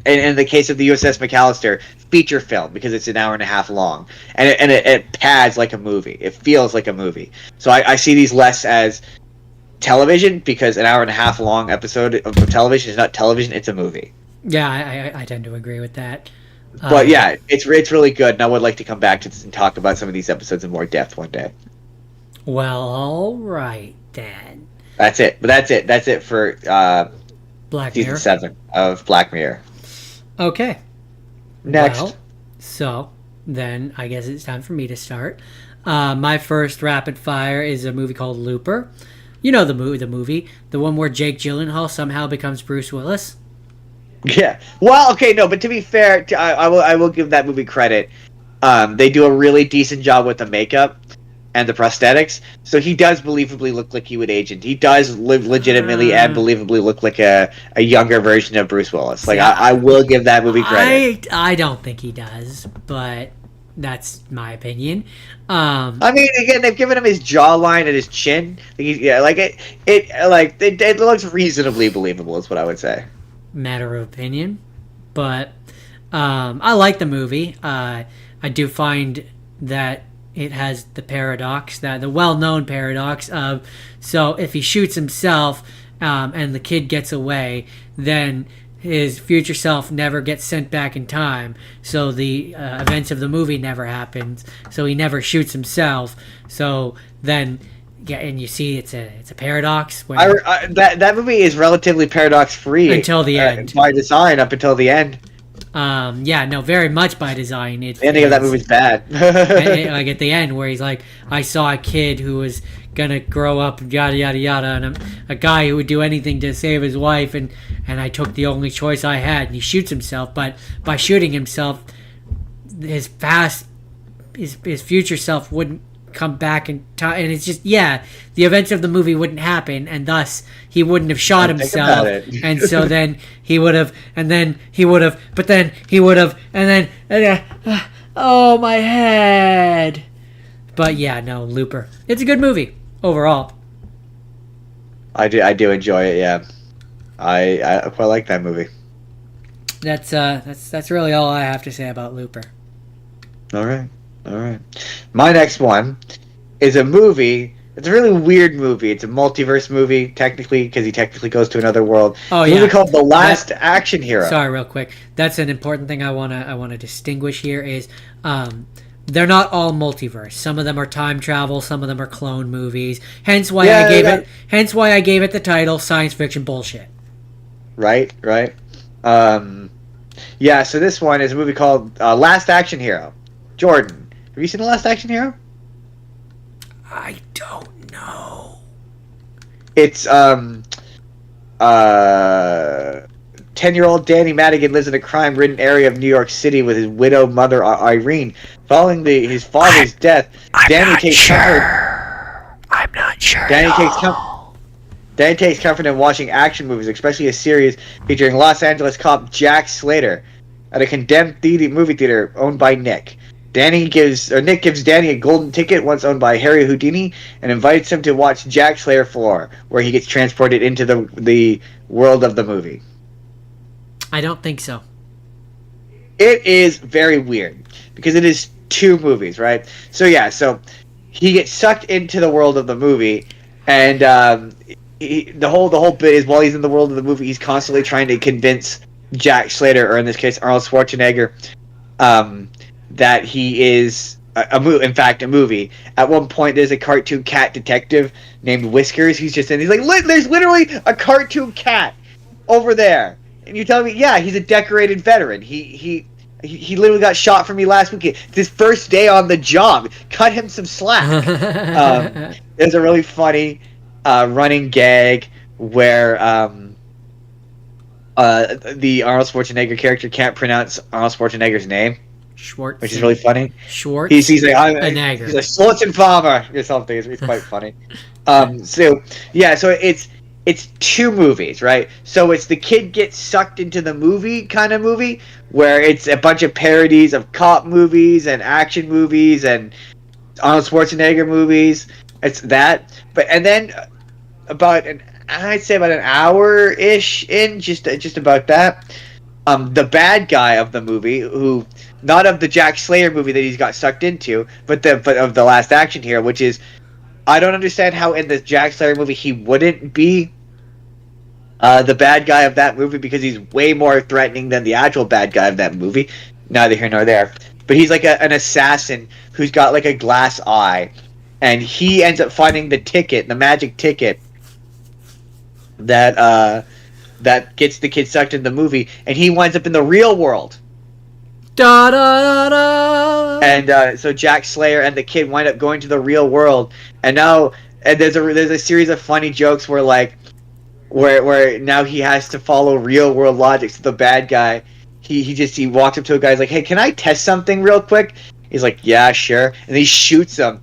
And in the case of the USS McAllister, feature film because it's an hour and a half long, and it pads like a movie. It feels like a movie. So I see these less as television because an hour and a half long episode of television is not television; it's a movie. Yeah, I tend to agree with that. But yeah, it's really good, and I would like to come back to this and talk about some of these episodes in more depth one day. Well, all right then. That's it. But that's it for Black season Mirror. 7 of Black Mirror. Okay. Next. Well, so then I guess it's time for me to start. My first rapid fire is a movie called Looper. You know the movie, the one where Jake Gyllenhaal somehow becomes Bruce Willis. Yeah. Well, okay, no, but to be fair, I will give that movie credit. They do a really decent job with the makeup and the prosthetics, so he does believably look like he would age. He does legitimately and believably look like a younger version of Bruce Willis. Like, yeah. I will give that movie credit. I don't think he does, but that's my opinion. I mean, again, they've given him his jawline and his chin. It looks reasonably believable, is what I would say. Matter of opinion, but I like the movie. I do find that it has the paradox, the well-known paradox of, so if he shoots himself and the kid gets away, then his future self never gets sent back in time, so the events of the movie never happens, so he never shoots himself. So then, yeah, and you see it's a paradox. Where that movie is relatively paradox-free until the end, by design, up until the end. Yeah, no, very much by design. The ending of that movie's bad. Like at the end, where he's like, I saw a kid who was gonna grow up, yada yada yada, and a guy who would do anything to save his wife, and I took the only choice I had, and he shoots himself. But by shooting himself, his future self wouldn't come back in time, and it's just, yeah, the events of the movie wouldn't happen, and thus he wouldn't have shot himself, and so then he would have, and then he would have, but then he would have, and then oh, my head. But yeah, no, Looper, it's a good movie overall. I do enjoy it. Yeah, I quite like that movie. That's really all I have to say about Looper. All right. My next one is a movie. It's a really weird movie. It's a multiverse movie, technically, because he technically goes to another world. Oh, it's a movie called The Last Action Hero. Sorry, real quick. That's an important thing I wanna distinguish here is they're not all multiverse. Some of them are time travel. Some of them are clone movies. Hence why I gave it the title science fiction bullshit. Right. Yeah. So this one is a movie called Last Action Hero. Jordan, have you seen The Last Action Hero? I don't know. It's 10-year-old Danny Madigan lives in a crime-ridden area of New York City with his widowed mother Irene. Following his father's death, Danny takes comfort. I'm not sure. Danny takes comfort in watching action movies, especially a series featuring Los Angeles cop Jack Slater at a condemned movie theater owned by Nick. Nick gives Danny a golden ticket once owned by Harry Houdini and invites him to watch Jack Slater 4, where he gets transported into the world of the movie. I don't think so. It is very weird because it is 2 movies, right? So he gets sucked into the world of the movie, and the whole bit is while he's in the world of the movie, he's constantly trying to convince Jack Slater, or in this case Arnold Schwarzenegger, that he is a movie. At one point, there's a cartoon cat detective named Whiskers. He's like, there's literally a cartoon cat over there, and you tell me, yeah, he's a decorated veteran. He literally got shot for me last week. It's his first day on the job. Cut him some slack. There's a really funny running gag where the Arnold Schwarzenegger character can't pronounce Arnold Schwarzenegger's name. which is really funny. He's like Schwarzenfarmer or something. It's quite funny. So it's two movies, right? So it's the kid gets sucked into the movie kind of movie where it's a bunch of parodies of cop movies and action movies and Arnold Schwarzenegger movies. It's that, and then I'd say about an hour-ish in, just about that. The bad guy of the movie, who not of the Jack Slayer movie that he's got sucked into, but of the Last Action Hero, which is, I don't understand how in the Jack Slayer movie he wouldn't be the bad guy of that movie, because he's way more threatening than the actual bad guy of that movie. Neither here nor there. But he's like an assassin who's got like a glass eye, and he ends up finding the magic ticket that gets the kid sucked into the movie, and he winds up in the real world. Da da da da. And so Jack Slayer and the kid wind up going to the real world, and there's a series of funny jokes where now he has to follow real world logic. So the bad guy, he walks up to a guy, he's like, "Hey, can I test something real quick?" He's like, "Yeah, sure," and he shoots him,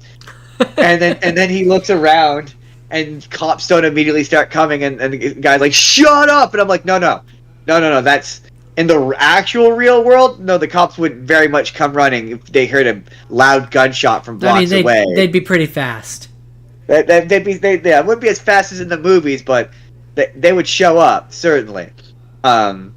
and then he looks around. And cops don't immediately start coming, and the guy's like, "Shut up!" And I'm like, no. That's in the actual real world. No, the cops would very much come running if they heard a loud gunshot from blocks away. They'd be pretty fast. They wouldn't be as fast as in the movies, but they would show up certainly. And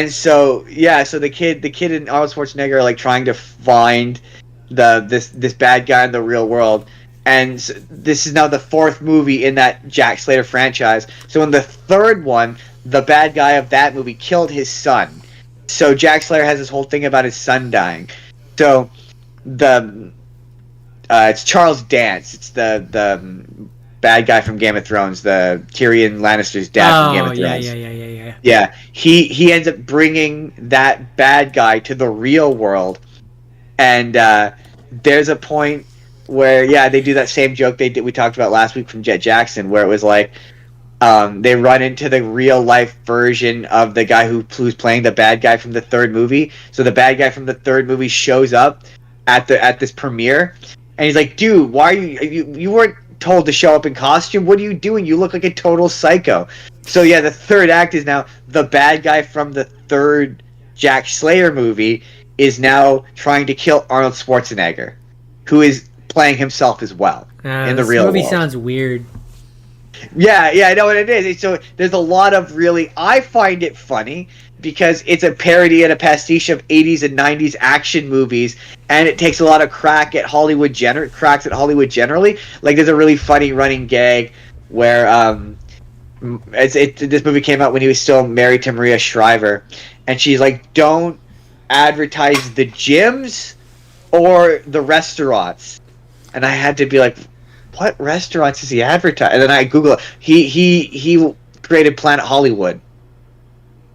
so the kid and Arnold Schwarzenegger are like trying to find this bad guy in the real world. And this is now the fourth movie in that Jack Slater franchise. So in the third one, the bad guy of that movie killed his son. So Jack Slater has this whole thing about his son dying. So it's Charles Dance. It's the bad guy from Game of Thrones, the Tyrion Lannister's dad from Game of Thrones. Yeah. He ends up bringing that bad guy to the real world, and there's a point where they do that same joke we talked about last week from Jet Jackson, where it was like they run into the real life version of the guy who's playing the bad guy from the third movie. So the bad guy from the third movie shows up at this premiere, and he's like, "Dude, why are you weren't told to show up in costume? What are you doing? You look like a total psycho." So the third act is now the bad guy from the third Jack Slayer movie is now trying to kill Arnold Schwarzenegger, who is playing himself as well in the real world. This movie sounds weird. Yeah, I know what it is. So there's a lot of I find it funny because it's a parody and a pastiche of 80s and 90s action movies, and it takes a lot of cracks at Hollywood generally. Like there's a really funny running gag where this movie came out when he was still married to Maria Shriver, and she's like, "Don't advertise the gyms or the restaurants." And I had to be like, "What restaurants is he advertising?" And then I Google it. He created Planet Hollywood.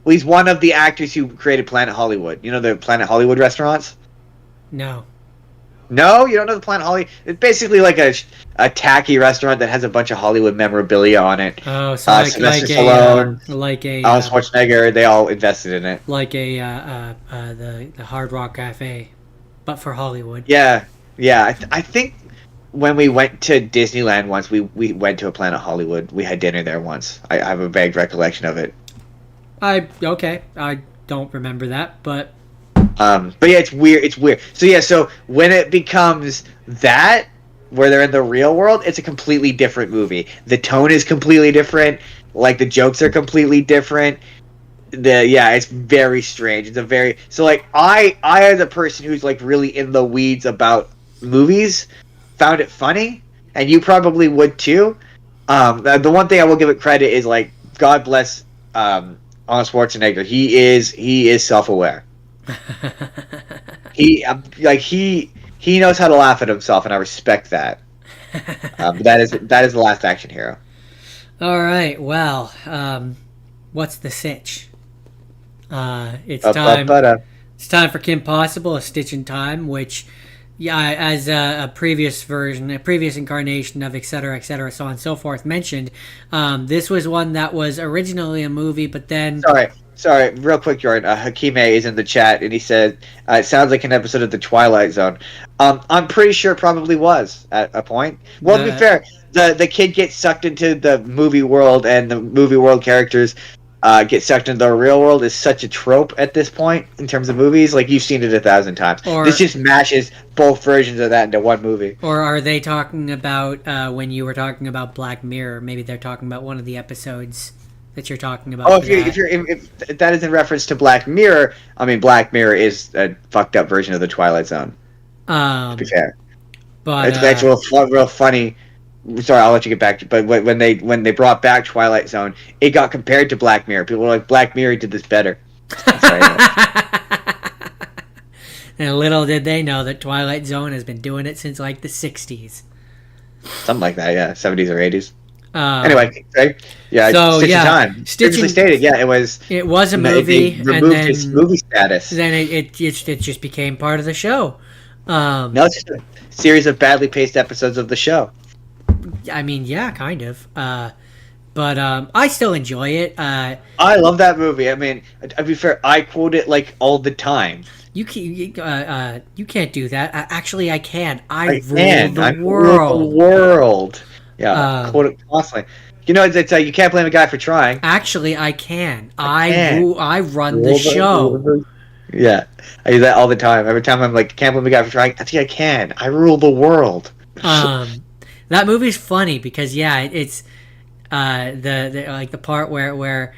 Well, he's one of the actors who created Planet Hollywood. You know the Planet Hollywood restaurants? No, you don't know the Planet Hollywood? It's basically like a tacky restaurant that has a bunch of Hollywood memorabilia on it. Oh, so like Arnold Schwarzenegger, they all invested in it. Like the Hard Rock Cafe, but for Hollywood. Yeah. I think when we went to Disneyland once, we went to a Planet Hollywood. We had dinner there once. I have a vague recollection of it. I don't remember that, but it's weird. So when it becomes that, where they're in the real world, it's a completely different movie. The tone is completely different. Like the jokes are completely different. It's very strange. I as a person who's like really in the weeds about movies found it funny, and you probably would too. The one thing I will give it credit is like, God bless Arnold Schwarzenegger. He is self-aware. he knows how to laugh at himself, and I respect that. That is the Last Action Hero. All right. Well, what's the sitch? It's time. It's time for Kim Possible, A Stitch in Time, which, as a previous version, a previous incarnation of etc., so on and so forth mentioned, this was one that was originally a movie, but then... Sorry, real quick, Jordan. Hakime is in the chat, and he said it sounds like an episode of The Twilight Zone. I'm pretty sure it probably was at a point. Well, to be fair, the kid gets sucked into the movie world, and the movie world characters get sucked into the real world is such a trope at this point in terms of movies. Like, you've seen it 1,000 times. This just mashes both versions of that into one movie. Or are they talking about when you were talking about Black Mirror? Maybe they're talking about one of the episodes that you're talking about. Oh, if that is in reference to Black Mirror, I mean, Black Mirror is a fucked up version of the Twilight Zone. To be fair, but it's real funny. Sorry, I'll let you get back to. But when they brought back Twilight Zone, it got compared to Black Mirror. People were like, Black Mirror did this better. And little did they know that Twilight Zone has been doing it since like the 60s. Something like that, yeah, 70s or 80s. Anyway, right? Yeah, so, Stitch in Time. Previously stated, yeah, it was a movie. They removed its movie status. Then it just became part of the show. No, it's just a series of badly paced episodes of the show. I mean, yeah, kind of. But I still enjoy it. I love that movie. I mean, to be fair, I quote it like all the time. You can't do that. Actually, I can. I rule the world. Rule the world. Yeah, quote it constantly. You know, it's you can't blame a guy for trying. Actually, I can. I run the show. Yeah, I do that all the time. Every time I'm like, can't blame a guy for trying. I think I can. I rule the world. That movie's funny because it's the like the part where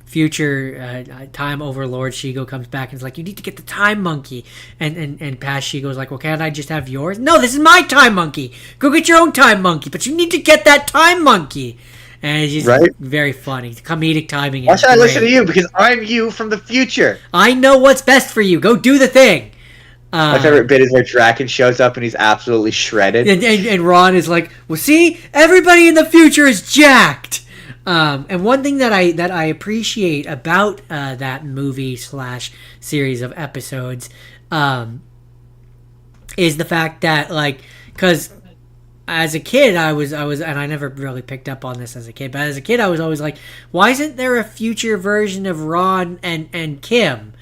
future time overlord Shigo comes back and is like, you need to get the time monkey, and past Shigo's like, well, can't I just have yours? No, this is my time monkey. Go get your own time monkey, but you need to get that time monkey. And it's just very funny. Comedic timing. Why should I listen to you? Because I'm you from the future. I know what's best for you. Go do the thing. My favorite bit is where Draken shows up and he's absolutely shredded. And Ron is like, well, see, everybody in the future is jacked. And one thing that I appreciate about that movie / series of episodes is the fact that, like, because as a kid I was and I never really picked up on this as a kid, but as a kid I was always like, why isn't there a future version of Ron and Kim?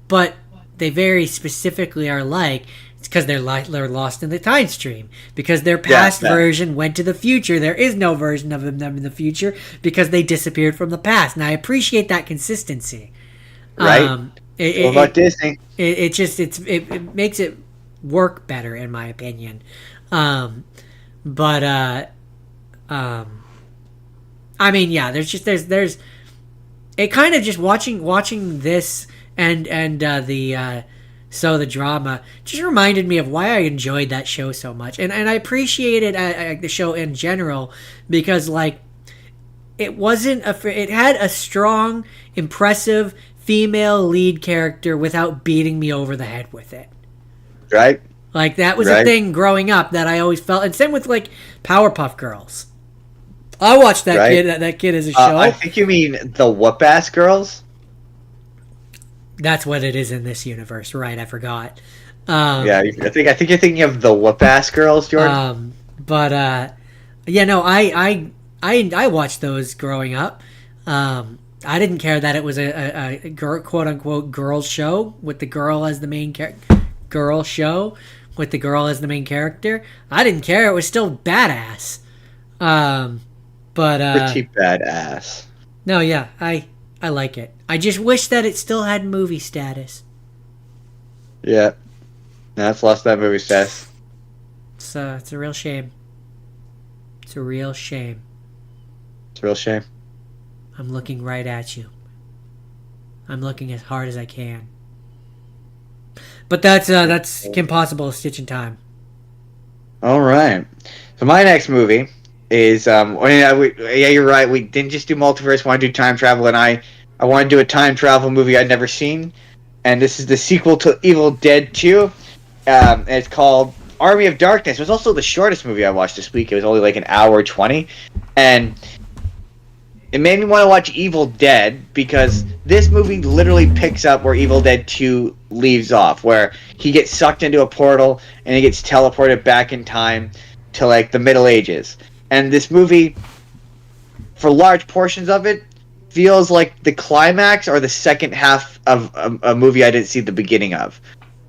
But they very specifically are like, it's because they're lost in the time stream. Because their past version went to the future. There is no version of them in the future because they disappeared from the past. And I appreciate that consistency. Right. What about Disney? It makes it work better, in my opinion. I mean, yeah, there's it kind of just watching this and the drama just reminded me of why I enjoyed that show so much, and I appreciated the show in general because, like, it had a strong, impressive female lead character without beating me over the head with it. Right. Like, that was a thing growing up that I always felt, and same with like Powerpuff Girls. I watched that kid as a show. I think you mean the Whoop-Ass Girls. That's what it is in this universe, right? I forgot. I think you're thinking of the Whoop-Ass Girls, Jordan. I watched those growing up. I didn't care that it was a quote unquote girl show with the girl as the main girl show with the girl as the main character. I didn't care. It was still badass. Pretty badass. No, yeah, I like it. I just wish that it still had movie status. Yeah. No, it's lost that movie status. It's a real shame. It's a real shame. It's a real shame. I'm looking right at you. I'm looking as hard as I can. But that's Kim Possible, Stitch in Time. All right. So my next movie is you're right. We didn't just do multiverse. We want to do time travel, and I want to do a time travel movie I'd never seen, and this is the sequel to Evil Dead 2. And it's called Army of Darkness. It was also the shortest movie I watched this week. It was only like an hour 20, and it made me want to watch Evil Dead because this movie literally picks up where Evil Dead 2 leaves off, where he gets sucked into a portal and he gets teleported back in time to like the Middle Ages. And this movie, for large portions of it, feels like the climax or the second half of a movie I didn't see the beginning of.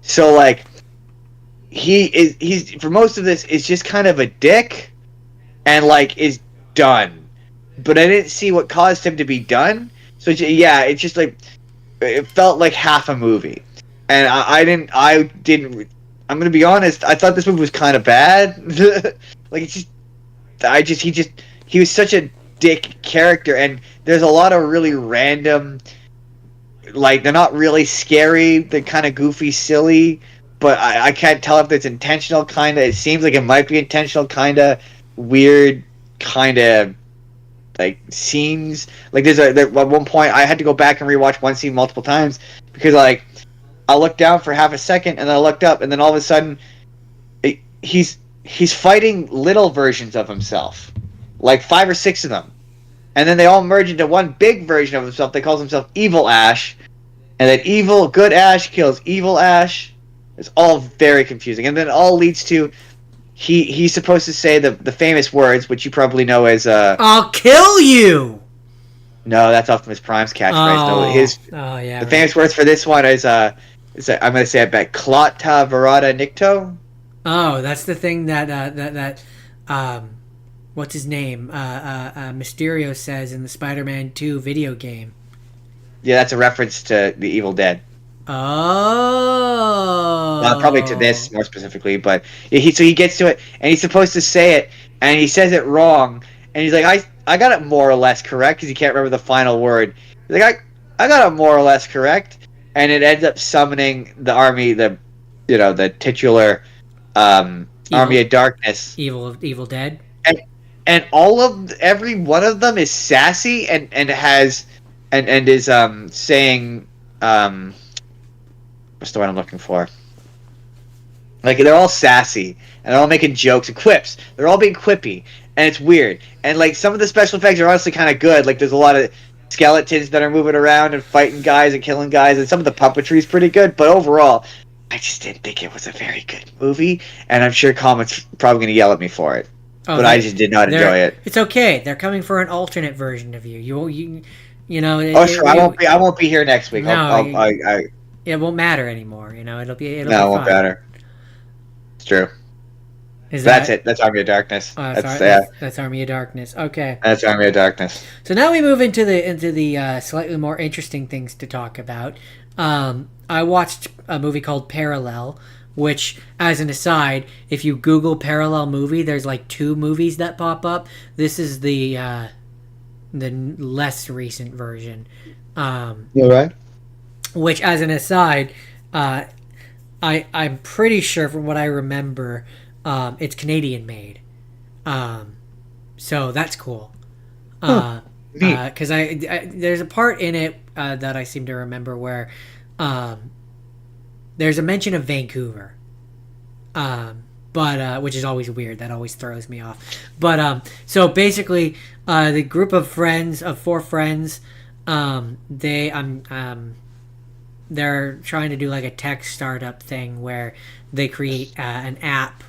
So like he's for most of this is just kind of a dick and like is done. But I didn't see what caused him to be done. So yeah, it's just like it felt like half a movie. And I didn't I'm gonna be honest, I thought this movie was kind of bad. Like he was such a dick character, and there's a lot of really random, like they're not really scary, they're kind of goofy, silly, but I can't tell if it's intentional. Kind of, it seems like it might be intentional. Kind of weird, kind of like scenes. Like at one point I had to go back and rewatch one scene multiple times because like I looked down for half a second and then I looked up and then all of a sudden he's fighting little versions of himself, like 5 or 6 of them, and then they all merge into one big version of himself. They calls himself Evil Ash, and then good Ash kills Evil Ash. It's all very confusing, and then it all leads to he's supposed to say the famous words, which you probably know as "I'll kill you." No, that's Optimus Prime's catchphrase. The famous words for this one is I'm going to say it back. Klata Verada Nikto. Oh, that's the thing that what's his name? Mysterio says in the Spider-Man 2 video game. Yeah, that's a reference to the Evil Dead. Oh. Probably to this more specifically, but so he gets to it, and he's supposed to say it, and he says it wrong, and he's like, I got it more or less correct, because he can't remember the final word. He's like, I got it more or less correct, and it ends up summoning the army, the titular Army of Darkness, Evil Dead, and every one of them is sassy and is saying what's the word I'm looking for? Like they're all sassy and they're all making jokes and quips. They're all being quippy, and it's weird. And like some of the special effects are honestly kind of good. Like there's a lot of skeletons that are moving around and fighting guys and killing guys, and some of the puppetry is pretty good. But overall, I just didn't think it was a very good movie, and I'm sure comments probably going to yell at me for it. But I just did not enjoy it. It's okay. They're coming for an alternate version of you. You know. Sure. I won't be here next week. No, it won't matter anymore. It'll be. It won't matter. It's true. That's it. That's Army of Darkness. Oh, that's Army of Darkness. Okay. That's Army of Darkness. So now we move into the slightly more interesting things to talk about. I watched a movie called Parallel, which, as an aside, if you Google Parallel movie, there's like 2 movies that pop up. This is the less recent version. You're right. Which, as an aside, I'm pretty sure from what I remember, it's Canadian made. So that's cool. Because there's a part in it that I seem to remember where there's a mention of Vancouver. But which is always weird. That always throws me off. But so basically, the group of 4 friends, they're trying to do like a tech startup thing where they create an app,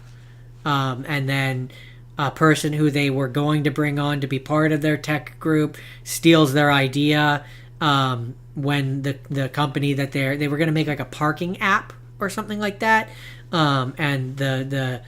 and then a person who they were going to bring on to be part of their tech group steals their idea when the company that they were going to make like a parking app or something like that, and the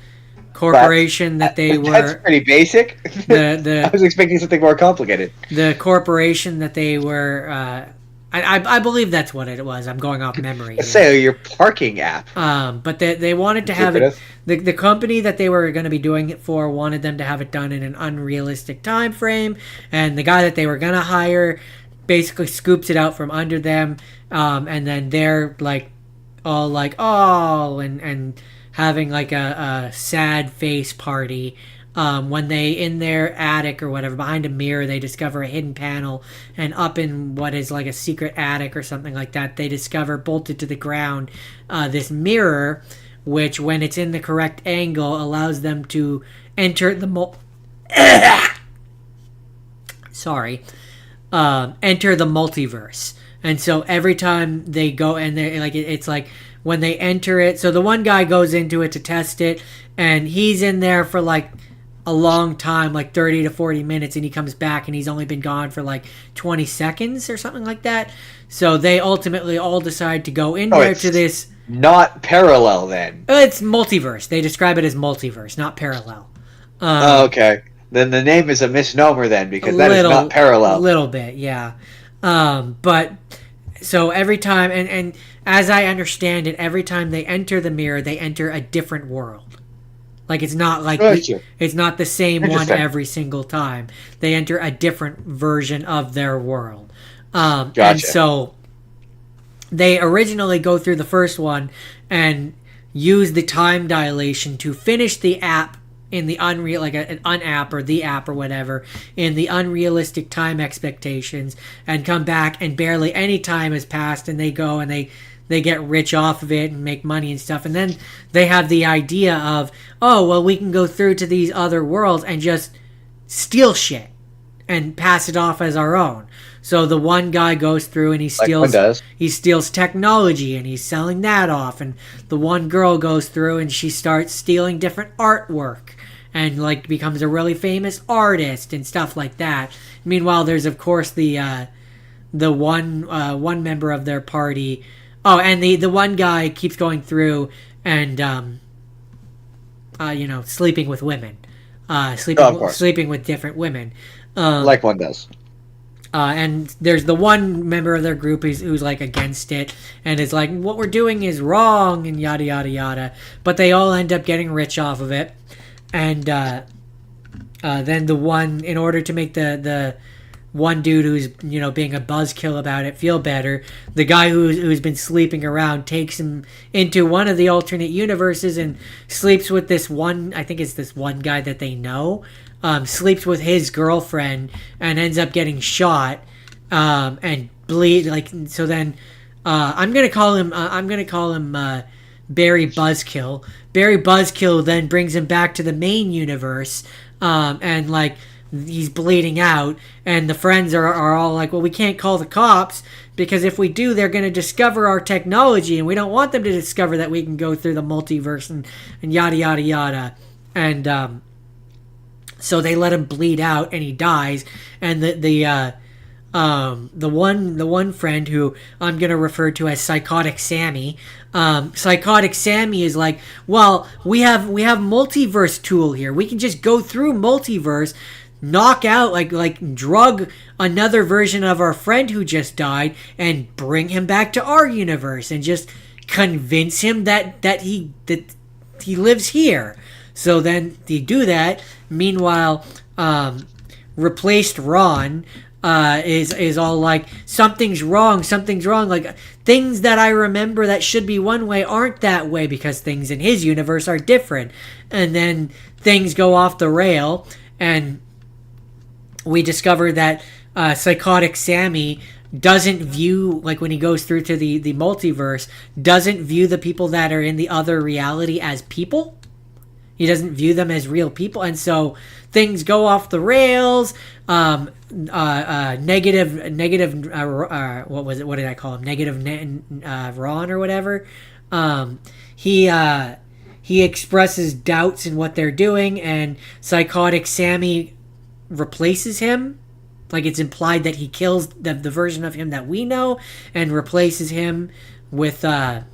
corporation that they were... That's pretty basic. I was expecting something more complicated. The corporation that they were... I believe that's what it was. I'm going off memory. Say your parking app. But they wanted to have it. The company that they were going to be doing it for wanted them to have it done in an unrealistic time frame, and the guy that they were going to hire basically scoops it out from under them, and then they're like all like and having like a sad face party. When they, in their attic or whatever, behind a mirror, they discover a hidden panel, and up in what is like a secret attic or something like that, they discover bolted to the ground this mirror, which when it's in the correct angle allows them to enter the enter the multiverse. And so every time they go, and they like it's like when they enter it, so the one guy goes into it to test it, and he's in there for like a long time, like 30 to 40 minutes, and he comes back and he's only been gone for like 20 seconds or something like that. So they ultimately all decide to go in there to this. Not parallel then. It's multiverse. They describe it as multiverse, not parallel. Okay. Then the name is a misnomer then, because that is not parallel. A little bit, yeah. But so every time, and as I understand it, every time they enter the mirror, they enter a different world. Like it's not like it's not the same one every single time. They enter a different version of their world. Gotcha. And so they originally go through the first one and use the time dilation to finish the app in the an unapp or the app or whatever, in the unrealistic time expectations, and come back and barely any time has passed, and they go and they get rich off of it and make money and stuff. And then they have the idea of, oh, well, we can go through to these other worlds and just steal shit and pass it off as our own. So the one guy goes through and he steals technology and he's selling that off. And the one girl goes through and she starts stealing different artwork and like becomes a really famous artist and stuff like that. Meanwhile, there's of course the one member of their party. Oh, and the one guy keeps going through and sleeping with women, sleeping with different women, like one does. And there's the one member of their group who's like against it and is like, what we're doing is wrong and yada yada yada. But they all end up getting rich off of it, and then the one, in order to make the one dude who's being a buzzkill about it feel better, the guy who's been sleeping around takes him into one of the alternate universes and sleeps with this one, I think it's this one guy that they know, sleeps with his girlfriend and ends up getting shot and bleed. Like, so then I'm gonna call him Barry Buzzkill. Barry Buzzkill then brings him back to the main universe, and like he's bleeding out, and the friends are all like, well, we can't call the cops because if we do, they're going to discover our technology, and we don't want them to discover that we can go through the multiverse and yada yada yada. And so they let him bleed out and he dies, and the one friend who I'm going to refer to as Psychotic Sammy, Psychotic Sammy is like, well, we have multiverse tool here. We can just go through multiverse, knock out, like drug another version of our friend who just died and bring him back to our universe and just convince him that he lives here. So then they do that. Meanwhile, replaced Ron is all like, something's wrong, like things that I remember that should be one way aren't that way because things in his universe are different. And then things go off the rail, and we discover that Psychotic Sammy doesn't view, like when he goes through to the multiverse, doesn't view the people that are in the other reality as people. He doesn't view them as real people, and so things go off the rails. Negative. What was it? What did I call him? Ron or whatever. He expresses doubts in what they're doing, and Psychotic Sammy replaces him. Like, it's implied that he kills the version of him that we know and replaces him with a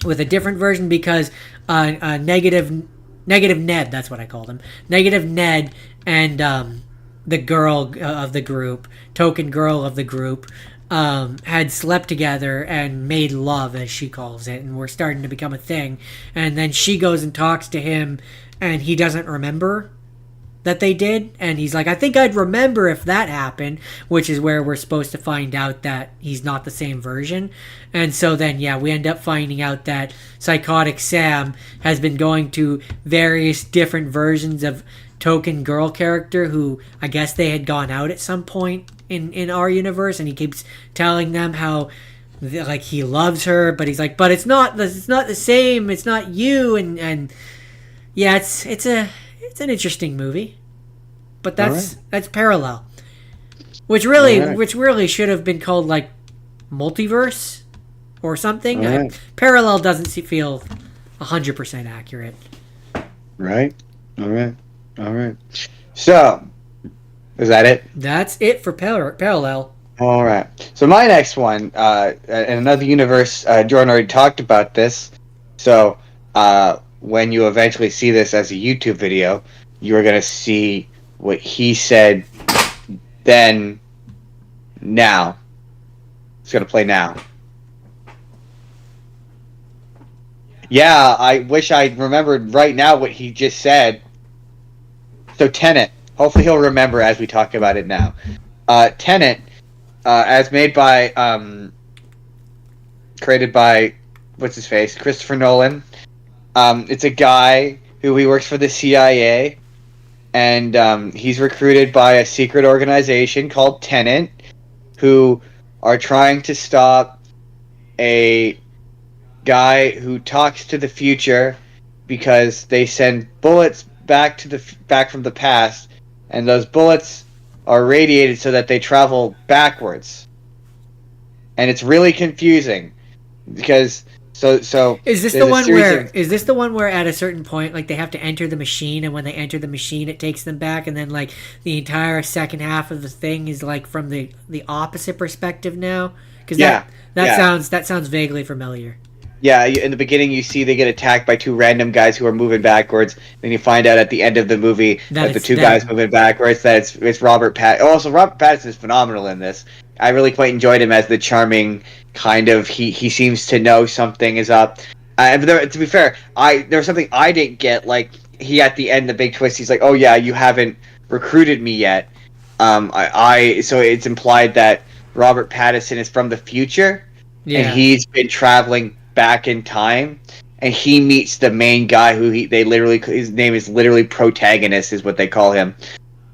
different version because Negative Ned, that's what I called him. Negative Ned and the girl of the group, token girl of the group, had slept together and made love, as she calls it, and were starting to become a thing. And then she goes and talks to him, and he doesn't remember that they did, and he's like, I think I'd remember if that happened, which is where we're supposed to find out that he's not the same version. And so then, yeah, we end up finding out that Psychotic Sam has been going to various different versions of token girl character who I guess they had gone out at some point in our universe, and he keeps telling them how like he loves her, but he's like, but it's not the same, it's not you. And yeah, it's an interesting movie, but that's parallel, which really should have been called like multiverse or something. Right. Parallel doesn't feel 100% accurate. Right. All right. All right. So, is that it? That's it for parallel. All right. So my next one, in another universe, Jordan already talked about this. So, when you eventually see this as a YouTube video, you are gonna see what he said then. Now, it's gonna play now. Yeah, I wish I remembered right now what he just said. So Tenet. Hopefully he'll remember as we talk about it now. Tenet, as made by, created by, what's his face, Christopher Nolan. It's a guy who he works for the CIA, and he's recruited by a secret organization called Tenet, who are trying to stop a guy who talks to the future because they send bullets back from the past, and those bullets are radiated so that they travel backwards, and it's really confusing because Is this the one where is this the one where at a certain point, like, they have to enter the machine, and when they enter the machine it takes them back, and then, like, the entire second half of the thing is, like, from the opposite perspective now? Because that sounds vaguely familiar. Yeah, in the beginning you see they get attacked by two random guys who are moving backwards. Then you find out at the end of the movie that the two guys moving backwards, that it's Robert Pattinson. Oh, so Robert Pattinson is phenomenal in this. I really quite enjoyed him as the charming kind of, he seems to know something is up. To be fair, there was something I didn't get, like, he at the end, the big twist, he's like, oh yeah, you haven't recruited me yet. So it's implied that Robert Pattinson is from the future, and he's been traveling back in time, and he meets the main guy who his name is literally Protagonist is what they call him.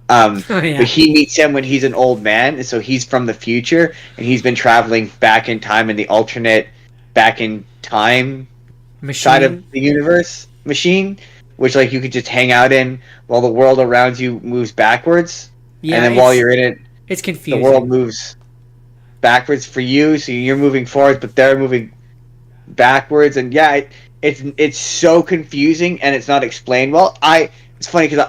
But he meets him when he's an old man, and so he's from the future, and he's been traveling back in time in the alternate back in time side of the universe machine, which, like, you could just hang out in while the world around you moves backwards, and then while you're in it, it's confusing. The world moves backwards for you, so you're moving forward, but they're moving backwards, and it's so confusing, and it's not explained well. It's funny because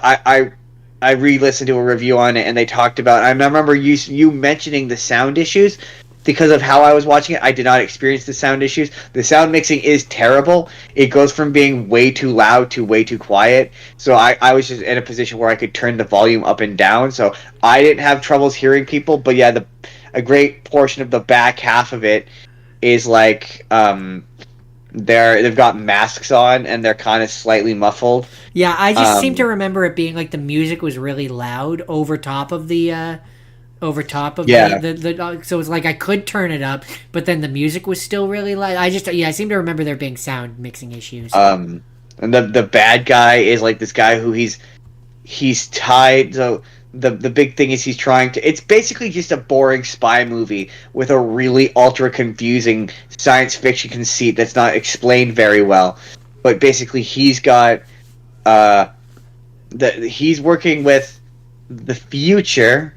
I re-listened to a review on it, and they talked about. I remember you mentioning the sound issues because of how I was watching it. I did not experience the sound issues. The sound mixing is terrible. It goes from being way too loud to way too quiet. So I was just in a position where I could turn the volume up and down. So I didn't have troubles hearing people. But yeah, a great portion of the back half of it is like they've got masks on and they're kind of slightly muffled. Yeah, I just seem to remember it being like the music was really loud over top of the so it's like I could turn it up, but then the music was still really loud. I seem to remember there being sound mixing issues. And the bad guy is like this guy who he's tied. So the big thing is he's trying to. It's basically just a boring spy movie with a really ultra confusing science fiction conceit that's not explained very well. But basically, he's got he's working with the future,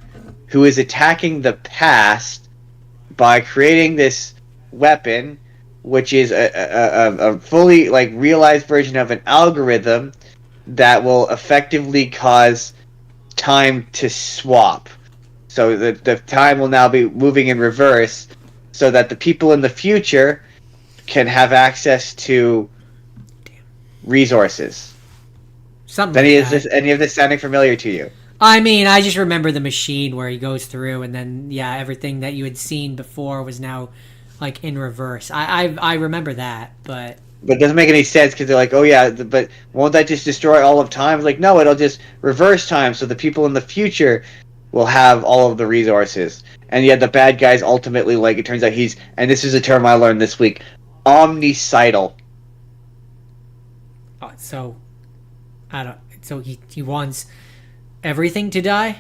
who is attacking the past by creating this weapon, which is a fully, like, realized version of an algorithm that will effectively cause time to swap. So the time will now be moving in reverse, so that the people in the future can have access to resources. Any of this sounding familiar to you? I mean, I just remember the machine where he goes through, and then everything that you had seen before was now, like, in reverse. I remember that, but it doesn't make any sense because they're like, oh yeah, but won't that just destroy all of time? Like, no, it'll just reverse time, so the people in the future will have all of the resources. And yet the bad guys ultimately, like, it turns out and this is a term I learned this week, omnicidal. So he wants everything to die?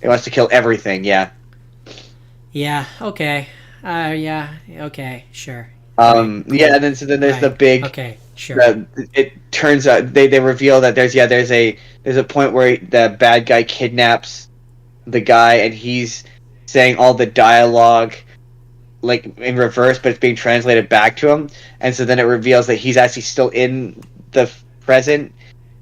He wants to kill everything, yeah. Yeah, okay. Okay, sure. And then there's the big. Okay, sure. It turns out they reveal that there's a point where the bad guy kidnaps the guy, and he's saying all the dialogue, like, in reverse, but it's being translated back to him, and so then it reveals that he's actually still in the present,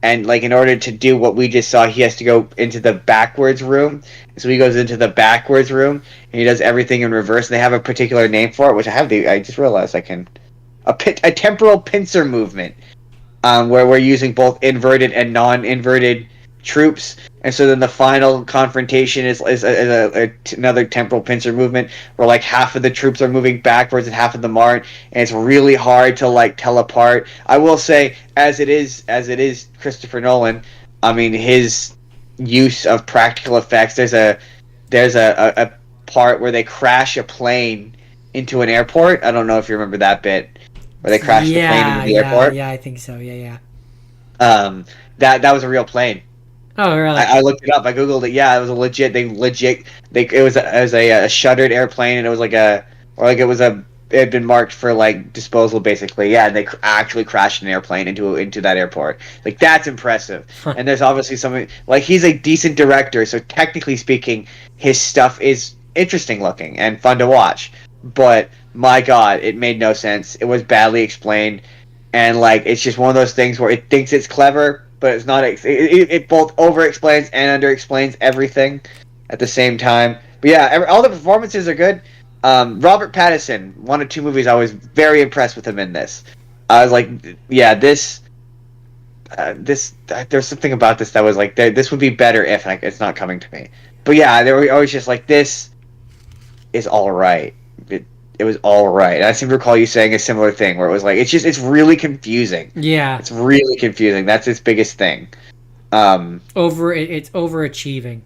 and like in order to do what we just saw, he has to go into the backwards room. So he goes into the backwards room and he does everything in reverse. And they have a particular name for it, which I just realized I can a temporal pincer movement, where we're using both inverted and non-inverted troops. And so then the final confrontation is another temporal pincer movement where like half of the troops are moving backwards and half of them aren't, and it's really hard to like tell apart. I will say, as it is Christopher Nolan, I mean his use of practical effects. There's a part where they crash a plane into an airport. I don't know if you remember that bit where they crashed the plane into the airport. Yeah, I think so. Yeah. That was a real plane. Oh, really? I looked it up. I googled it. Yeah, it was a legit. It was a shuttered airplane, and it had been marked for like disposal, basically. Yeah, and they actually crashed an airplane into that airport. Like that's impressive. And there's obviously something like he's a decent director, so technically speaking, his stuff is interesting looking and fun to watch. But my God, it made no sense. It was badly explained, and like it's just one of those things where it thinks it's clever. But it's not. It both over-explains and under-explains everything at the same time. But yeah, all the performances are good. Robert Pattinson, one of two movies I was very impressed with him in this. I was like, yeah, there's something about this that was like, this would be better if, like, it's not coming to me. But yeah, they were always just like, this is all right. It was all right. And I seem to recall you saying a similar thing where it was like, it's really confusing. Yeah. It's really confusing. That's its biggest thing. It's overachieving.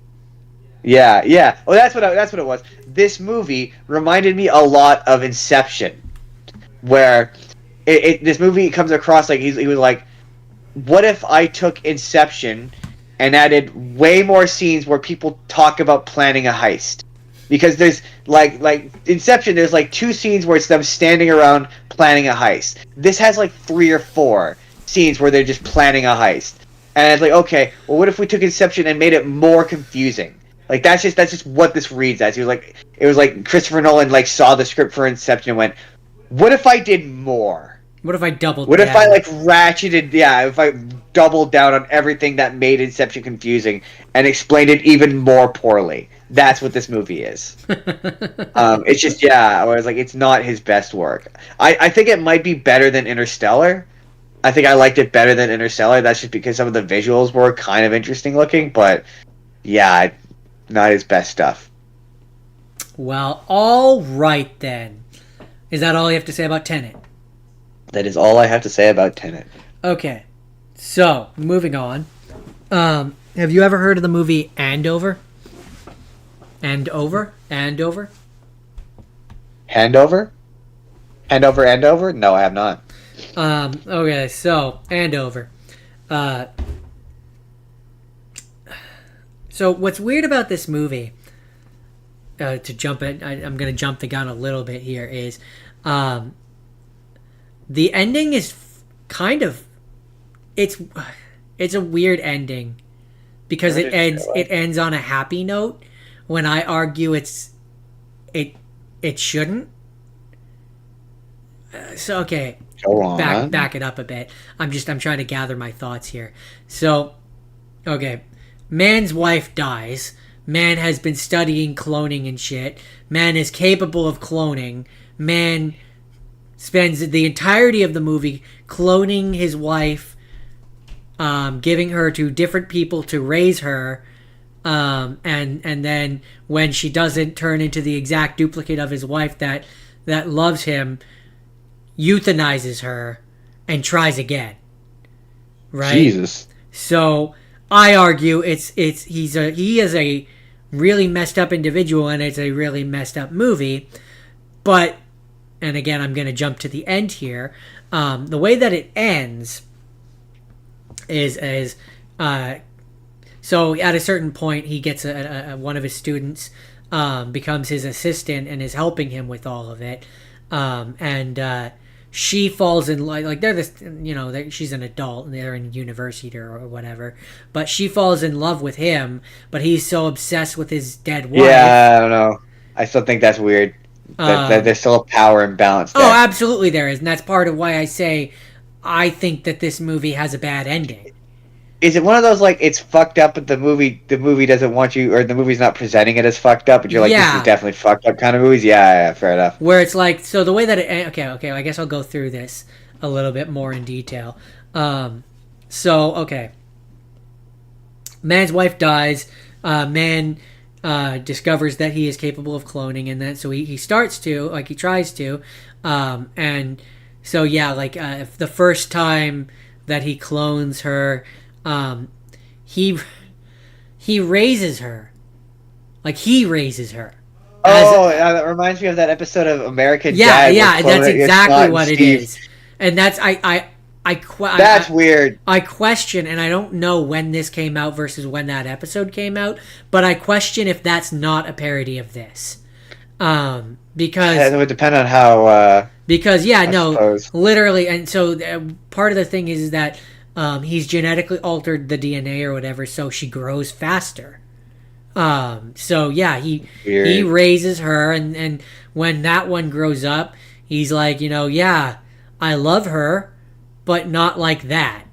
Yeah. Well, that's what it was. This movie reminded me a lot of Inception, where this movie comes across like he was like, what if I took Inception and added way more scenes where people talk about planning a heist? Because there's like Inception, there's like 2 scenes where it's them standing around planning a heist. This has like 3 or 4 scenes where they're just planning a heist. And it's like, okay, well, what if we took Inception and made it more confusing? Like that's just what this reads as. It was like Christopher Nolan like saw the script for Inception and went, what if I did more? What if I doubled? What if I like ratcheted? Yeah, if I doubled down on everything that made Inception confusing and explained it even more poorly. That's what this movie is. It's just I was like, it's not his best work. I think it might be better than Interstellar. I think I liked it better than Interstellar. That's just because some of the visuals were kind of interesting looking, but yeah, not his best stuff. Well, all right then. Is that all you have to say about Tenet? That is all I have to say about Tenet. Okay, so moving on. Have you ever heard of the movie Andover? Andover? Handover? No, I have not. Okay, so Andover. So what's weird about this movie, I'm going to jump the gun a little bit here, is the ending is kind of, it's a weird ending because it ends on a happy note when I argue it shouldn't. So okay, go on. Back it up a bit. I'm trying to gather my thoughts here. So, okay, man's wife dies. Man has been studying cloning and shit. Man is capable of cloning. Man spends the entirety of the movie cloning his wife, giving her to different people to raise her, and then when she doesn't turn into the exact duplicate of his wife that loves him, euthanizes her and tries again. Right? Jesus. So I argue he is a really messed up individual and it's a really messed up movie. But, and again, I'm going to jump to the end here. The way that it ends is so at a certain point he gets one of his students becomes his assistant and is helping him with all of it. And she falls in like they're this, she's an adult and they're in university or whatever, but she falls in love with him, but he's so obsessed with his dead wife. Yeah, I don't know. I still think that's weird. There's still a power imbalance there. Oh, absolutely there is, and that's part of why I say I think that this movie has a bad ending. Is it one of those like it's fucked up, but the movie doesn't want you, or the movie's not presenting it as fucked up, but you're like, this Yeah. is definitely fucked up kind of movies? Yeah, fair enough. Where it's like, so the way that okay, I guess I'll go through this a little bit more in detail. Okay, man's wife dies. Man discovers that he is capable of cloning, and then so he starts to, like, he tries to, and so yeah, like, if the first time that he clones her, he raises her, like, he raises her. That reminds me of that episode of American Dad. Yeah, that's exactly what it is, and that's That's weird. I question, and I don't know when this came out versus when that episode came out, but I question if that's not a parody of this, because it would depend on how. Because suppose. literally, and so part of the thing is that he's genetically altered the DNA or whatever, so she grows faster. So yeah, he raises her, and when that one grows up, he's like, yeah, I love her, but not like that.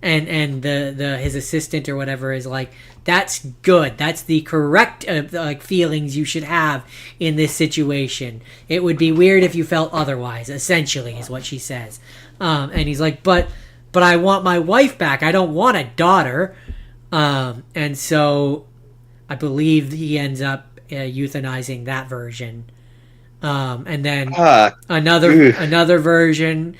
And the his assistant or whatever is like, that's good. That's the correct like feelings you should have in this situation. It would be weird if you felt otherwise. Essentially, is what she says. And he's like, but I want my wife back. I don't want a daughter. And so I believe he ends up euthanizing that version. And then another version.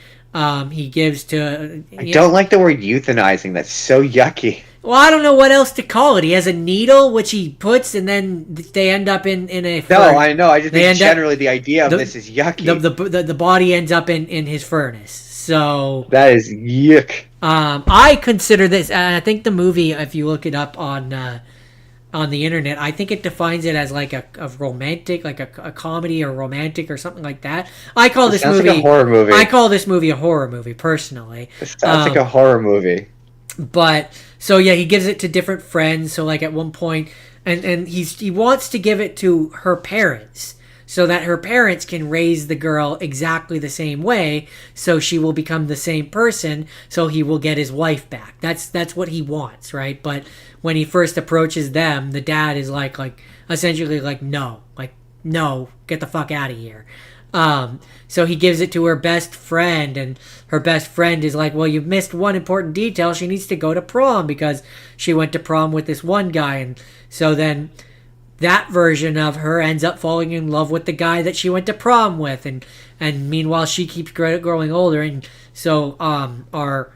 He gives to. I don't like the word euthanizing. That's so yucky. Well, I don't know what else to call it. He has a needle which he puts, and then they end up in a. No, I know. I just think generally the idea of this is yucky. The body ends up in his furnace. So that is yuck. I consider this. I think the movie, if you look it up on the internet, I think it defines it as like a romantic, like a comedy or romantic or something like that. I call this movie like a horror movie. I call this movie a horror movie personally. It sounds like a horror movie. But so yeah, he gives it to different friends. So like at one point, and he wants to give it to her parents, so that her parents can raise the girl exactly the same way, so she will become the same person, so he will get his wife back. That's what he wants, right? But when he first approaches them, the dad is like essentially like, no, get the fuck out of here. So he gives it to her best friend, and her best friend is like, well, you've missed one important detail. She needs to go to prom because she went to prom with this one guy. And so then that version of her ends up falling in love with the guy that she went to prom with. And meanwhile, she keeps growing older. And so our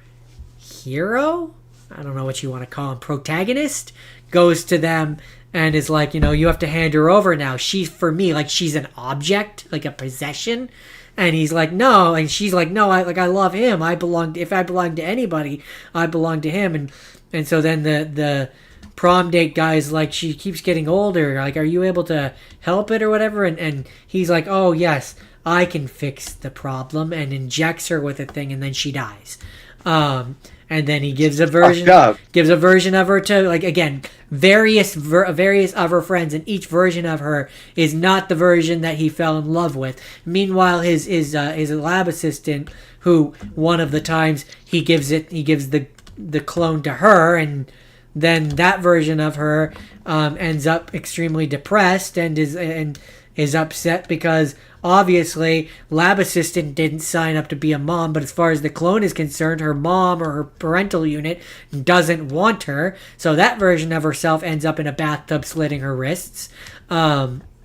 hero, I don't know what you want to call him, protagonist, goes to them and is like, you have to hand her over now. She's, for me, like, she's an object, like a possession. And he's like, no. And she's like, no, I love him. If I belong to anybody, I belong to him. And so then the prom date guy is like, she keeps getting older. Like, are you able to help it or whatever? And he's like, oh, yes, I can fix the problem, and injects her with a thing, and then she dies. And then he gives a version of her to, like, again, various of her friends, and each version of her is not the version that he fell in love with. Meanwhile, his lab assistant, who one of the times he gives the clone to her, and then that version of her ends up extremely depressed and is upset because obviously lab assistant didn't sign up to be a mom, but as far as the clone is concerned, her mom or her parental unit doesn't want her, so that version of herself ends up in a bathtub slitting her wrists.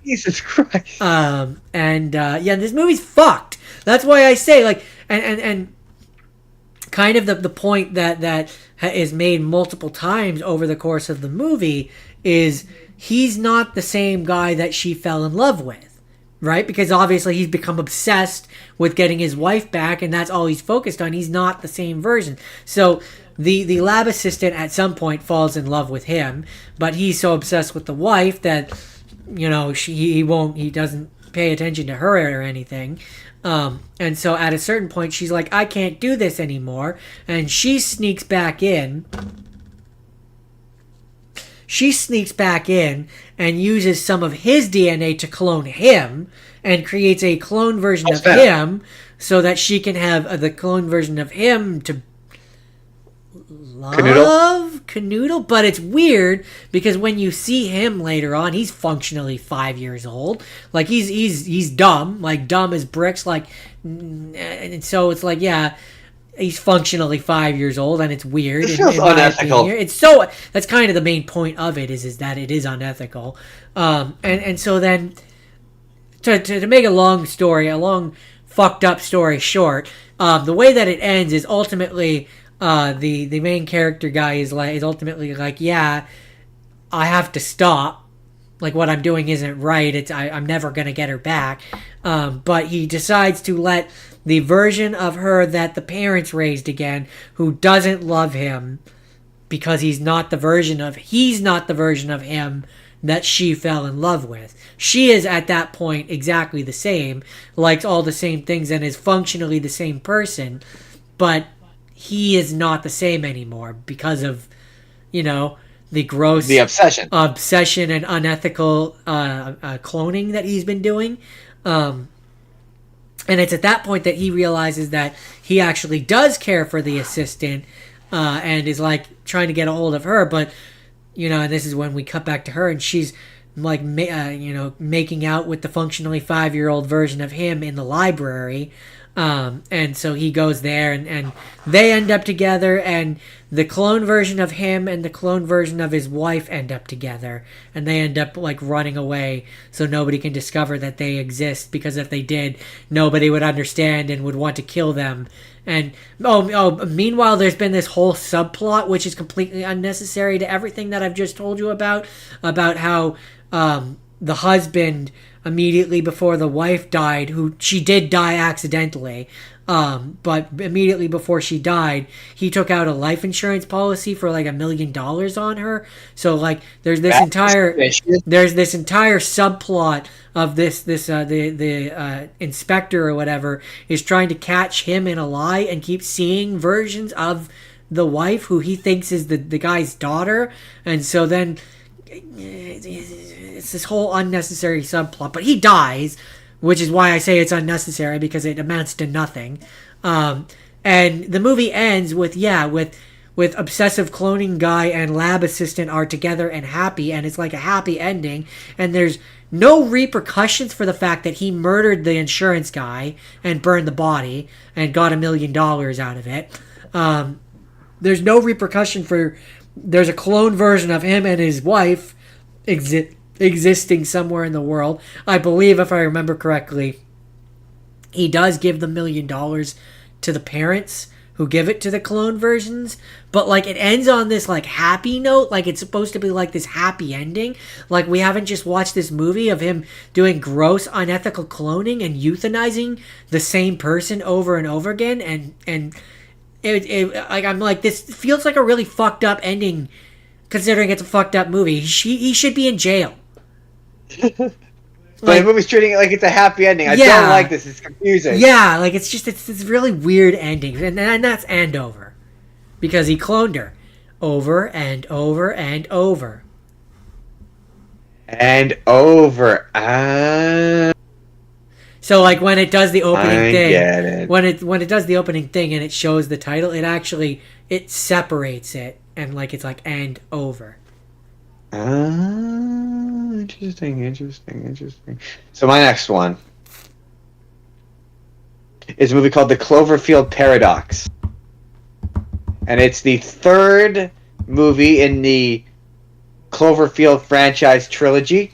Jesus Christ. This movie's fucked. That's why I say, like, and kind of the point that is made multiple times over the course of the movie is he's not the same guy that she fell in love with. Right? Because obviously he's become obsessed with getting his wife back, and that's all he's focused on. He's not the same version. So the lab assistant at some point falls in love with him, but he's so obsessed with the wife that, he doesn't pay attention to her or anything. And so at a certain point, she's like, I can't do this anymore. And she sneaks back in. And uses some of his DNA to clone him, and creates a clone version of him, so that she can have the clone version of him to love Canoodle, but it's weird because when you see him later on, he's functionally 5 years old. Like he's dumb, like dumb as bricks. Like, and so it's like, yeah, he's functionally 5 years old, and it's weird. It feels unethical. It's so that's kind of the main point of it is that it is unethical. And so then to make a long fucked up story short, the way that it ends is ultimately. The main character guy is ultimately like, yeah, I have to stop. Like what I'm doing isn't right. I'm never gonna get her back. But he decides to let the version of her that the parents raised again, who doesn't love him, because he's not the version of him that she fell in love with. She is at that point exactly the same, likes all the same things, and is functionally the same person, but he is not the same anymore because of, the obsession and unethical cloning that he's been doing. And it's at that point that he realizes that he actually does care for the assistant, and is like trying to get a hold of her. But, and this is when we cut back to her, and she's like, making out with the functionally 5-year-old version of him in the library. And so he goes there, and they end up together, and the clone version of him and the clone version of his wife end up together, and they end up like running away so nobody can discover that they exist, because if they did, nobody would understand and would want to kill them. And meanwhile, there's been this whole subplot which is completely unnecessary to everything that I've just told you about how the husband, immediately before the wife died, who she did die accidentally, but immediately before she died, he took out a life insurance policy for like $1 million on her. So like there's this entire subplot of the inspector or whatever is trying to catch him in a lie and keep seeing versions of the wife who he thinks is the guy's daughter. And so then it's this whole unnecessary subplot, but he dies, which is why I say it's unnecessary, because it amounts to nothing. And the movie ends with obsessive cloning guy and lab assistant are together and happy, and it's like a happy ending, and there's no repercussions for the fact that he murdered the insurance guy and burned the body and got $1 million out of it. There's no repercussion there's a clone version of him and his wife existing somewhere in the world. I believe, if I remember correctly, he does give the $1 million to the parents who give it to the clone versions, but like it ends on this like happy note, like it's supposed to be like this happy ending. Like we haven't just watched this movie of him doing gross unethical cloning and euthanizing the same person over and over again, and like I'm like, this feels like a really fucked up ending, considering it's a fucked up movie. He should be in jail. But the movie's treating it like it's a happy ending. I don't like this. It's confusing. Yeah, like it's this really weird ending, and that's Andover, because he cloned her over and over and over and over. So like when it does the opening thing, when it does the opening thing and it shows the title, it separates it, and like it's like and over. Interesting. So my next one is a movie called The Cloverfield Paradox, and it's the third movie in the Cloverfield franchise trilogy.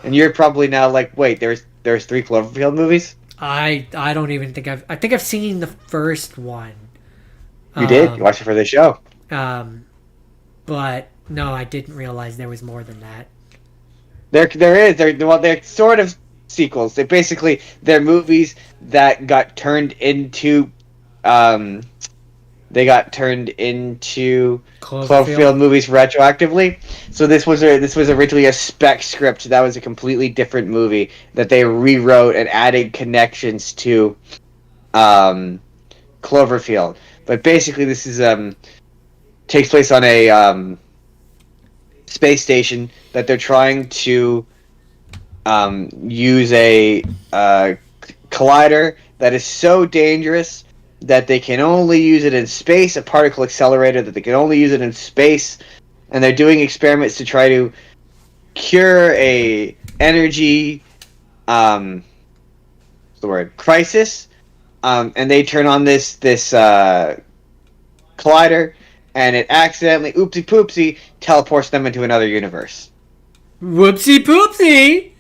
And you're probably now like, wait, there's 3 Cloverfield movies? I don't even think I've seen the first one. You did? You watched it for the show. But no, I didn't realize there was more than that. There is. They're sort of sequels. They're movies that got turned into Cloverfield movies retroactively. So this was originally a spec script that was a completely different movie that they rewrote and added connections to Cloverfield. But basically, this is takes place on a space station that they're trying to use a collider that is so dangerous that they can only use it in space, a particle accelerator that they can only use it in space, and they're doing experiments to try to cure a energy what's the word, crisis, and they turn on this collider, and it accidentally oopsie poopsie teleports them into another universe. Whoopsie poopsie.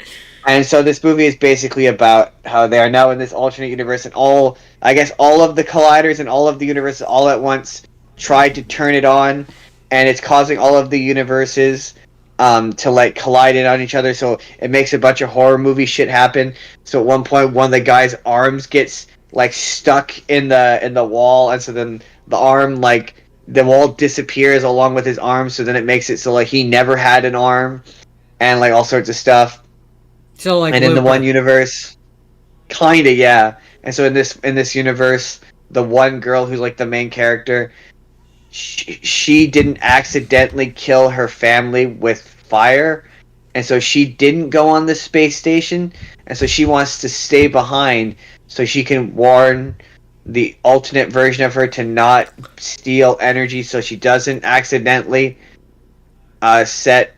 And so this movie is basically about how they are now in this alternate universe, and all of the colliders and all of the universes all at once tried to turn it on, and it's causing all of the universes to like collide in on each other. So it makes a bunch of horror movie shit happen. So at one point, one of the guy's arms gets like stuck in the wall, and so then the arm, like, the wall disappears along with his arm. So then it makes it so like he never had an arm, and like all sorts of stuff. So like, and Blooper. In the one universe, kinda, yeah. And so in this universe, the one girl who's like the main character, she didn't accidentally kill her family with fire, and so she didn't go on the space station, and so she wants to stay behind so she can warn the alternate version of her to not steal energy, so she doesn't accidentally set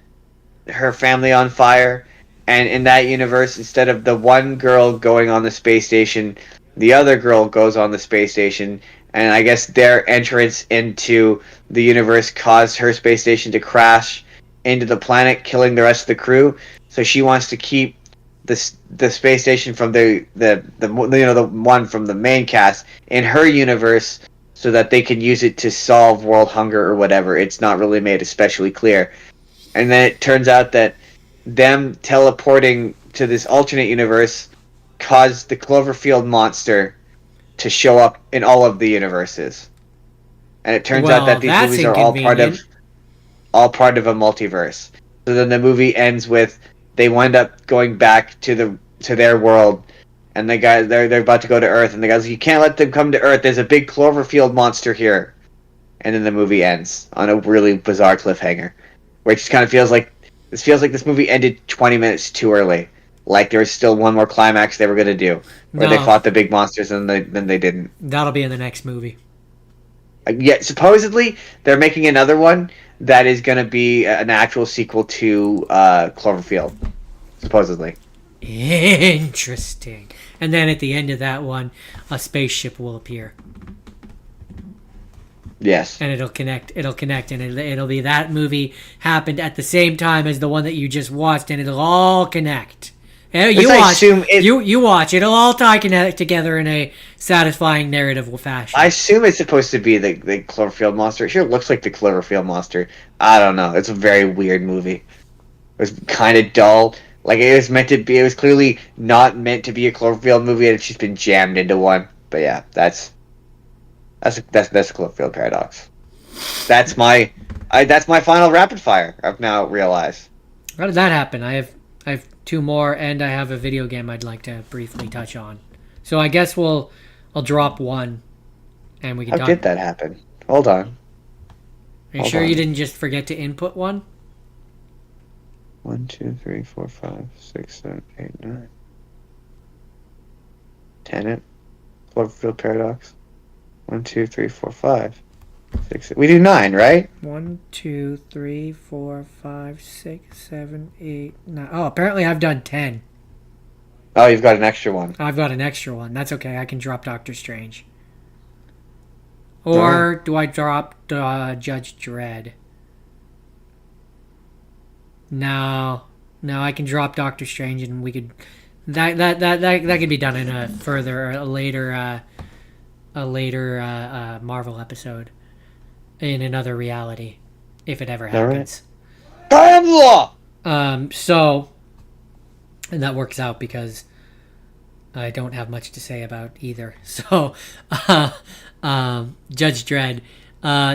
her family on fire. And in that universe, instead of the one girl going on the space station, the other girl goes on the space station. And I guess their entrance into the universe caused her space station to crash into the planet, killing the rest of the crew. So she wants to keep the space station from the one from the main cast in her universe, so that they can use it to solve world hunger or whatever. It's not really made especially clear. And then it turns out that them teleporting to this alternate universe caused the Cloverfield monster to show up in all of the universes. And it turns out that these movies are all part of a multiverse. So then the movie ends with they wind up going back to their world, and the guy they're about to go to Earth, and the guy's like, you can't let them come to Earth, there's a big Cloverfield monster here. And then the movie ends on a really bizarre cliffhanger, where it just kind of feels like this movie ended 20 minutes too early. Like there was still one more climax they were going to do, where they fought the big monsters, and then they didn't. That'll be in the next movie. Yeah, supposedly they're making another one that is going to be an actual sequel to Cloverfield. Supposedly. Interesting. And then at the end of that one, a spaceship will appear. Yes. And it'll connect, and it'll be that movie happened at the same time as the one that you just watched, and it'll all connect. You watch, it'll all connect together in a satisfying narrative fashion. I assume it's supposed to be the Cloverfield monster. It sure looks like the Cloverfield monster. I don't know. It's a very weird movie. It was kind of dull. Like, it was meant to be. It was clearly not meant to be a Cloverfield movie, and it's just been jammed into one. But yeah, that's a Cloverfield paradox. That's my final rapid fire. I've now realized. How did that happen? I have two more, and I have a video game I'd like to briefly touch on. So I guess I'll drop one, and we can. How did that happen? Hold on. Are you sure you didn't just forget to input one? 1, 2, 3, 4, 5, 6, 7, 8, 9. Tennant, Cloverfield paradox. 1, 2, 3, 4, 5, 6. We do 9, right? 1, 2, 3, 4, 5, 6, 7, 8, 9. Oh, apparently I've done 10. Oh, you've got an extra one. I've got an extra one. That's okay. I can drop Doctor Strange. Or do I drop Judge Dredd? No, I can drop Doctor Strange, and we could that could be done in a later Marvel episode in another reality, if it ever happens. So, and that works out because I don't have much to say about either. So, Judge Dredd.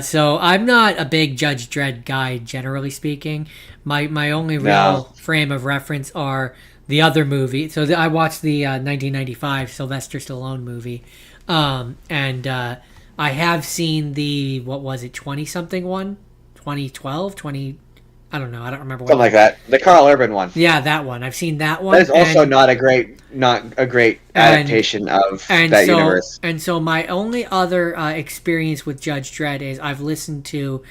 So I'm not a big Judge Dredd guy, generally speaking. My only real frame of reference are the other movie. So I watched the 1995 Sylvester Stallone movie, and I have seen the 20-something one, 2012, I don't know. I don't remember what. Something like that. The Carl Urban one. Yeah, that one. I've seen that one. That is also not a great adaptation of that universe. And so my only other experience with Judge Dredd is I've listened to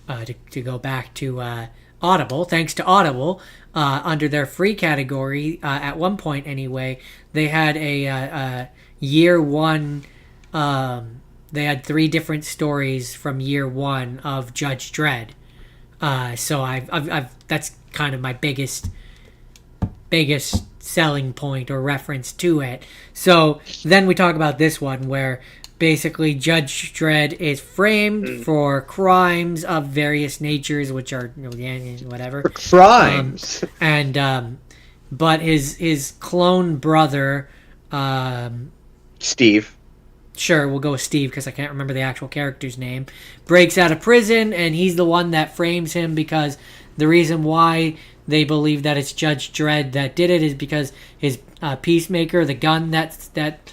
go back to Audible. Thanks to Audible, under their free category, at one point anyway, they had a year one. They had 3 different stories from year 1 of Judge Dredd. So I've that's kind of my biggest selling point or reference to it. So then we talk about this one where basically Judge Dredd is framed for crimes of various natures, which are whatever for crimes. But his clone brother, Steve. Sure, we'll go with Steve because I can't remember the actual character's name, breaks out of prison, and he's the one that frames him because the reason why they believe that it's Judge Dredd that did it is because his Peacemaker, the gun that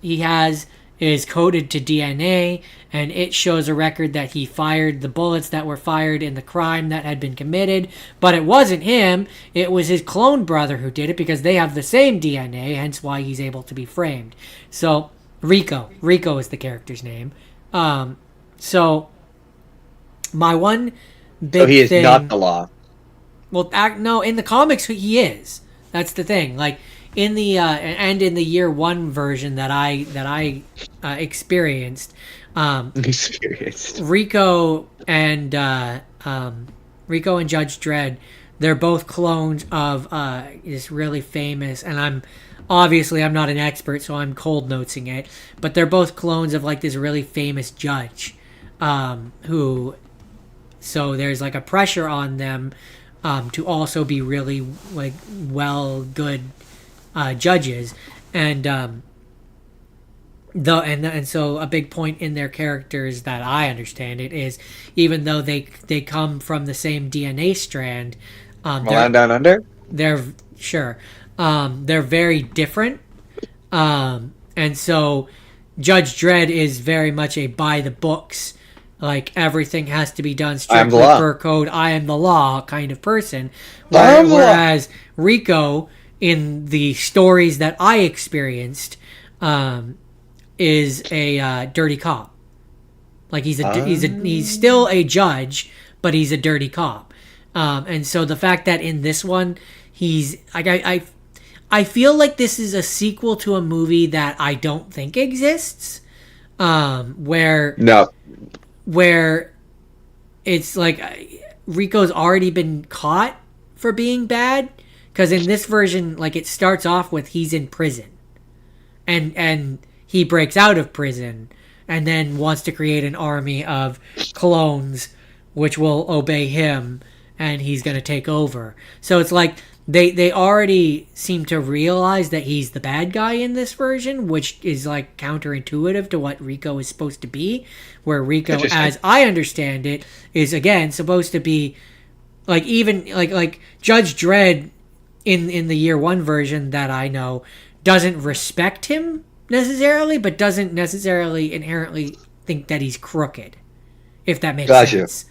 he has, is coded to DNA, and it shows a record that he fired the bullets that were fired in the crime that had been committed, but it wasn't him, it was his clone brother who did it because they have the same DNA, hence why he's able to be framed. So Rico is the character's name. So my one big so he is thing, not the law. Well, no, in the comics he is. That's the thing. Like in the and in the year 1 version that I experienced, Rico and Judge Dredd, they're both clones of this really famous, and I'm not an expert, so I'm cold noting it, but they're both clones of like this really famous judge, so there's like a pressure on them to also be really like good judges, and so a big point in their characters that I understand it is even though they come from the same DNA strand, Milan Down Under, they're very different, and so Judge Dredd is very much a by the books, like everything has to be done strictly per code, I am the law kind of person, whereas Rico, in the stories that I experienced, is a dirty cop. Like he's still a judge, but he's a dirty cop, and so the fact that in this one he's I feel like this is a sequel to a movie that I don't think exists, where it's like Rico's already been caught for being bad, because in this version, like, it starts off with he's in prison, and he breaks out of prison and then wants to create an army of clones which will obey him, and he's going to take over. So it's like they already seem to realize that he's the bad guy in this version, which is like counterintuitive to what Rico is supposed to be, where Rico, as I understand it, is again supposed to be like, even like Judge Dredd in the year 1 version that I know doesn't respect him necessarily, but doesn't necessarily inherently think that he's crooked, if that makes sense.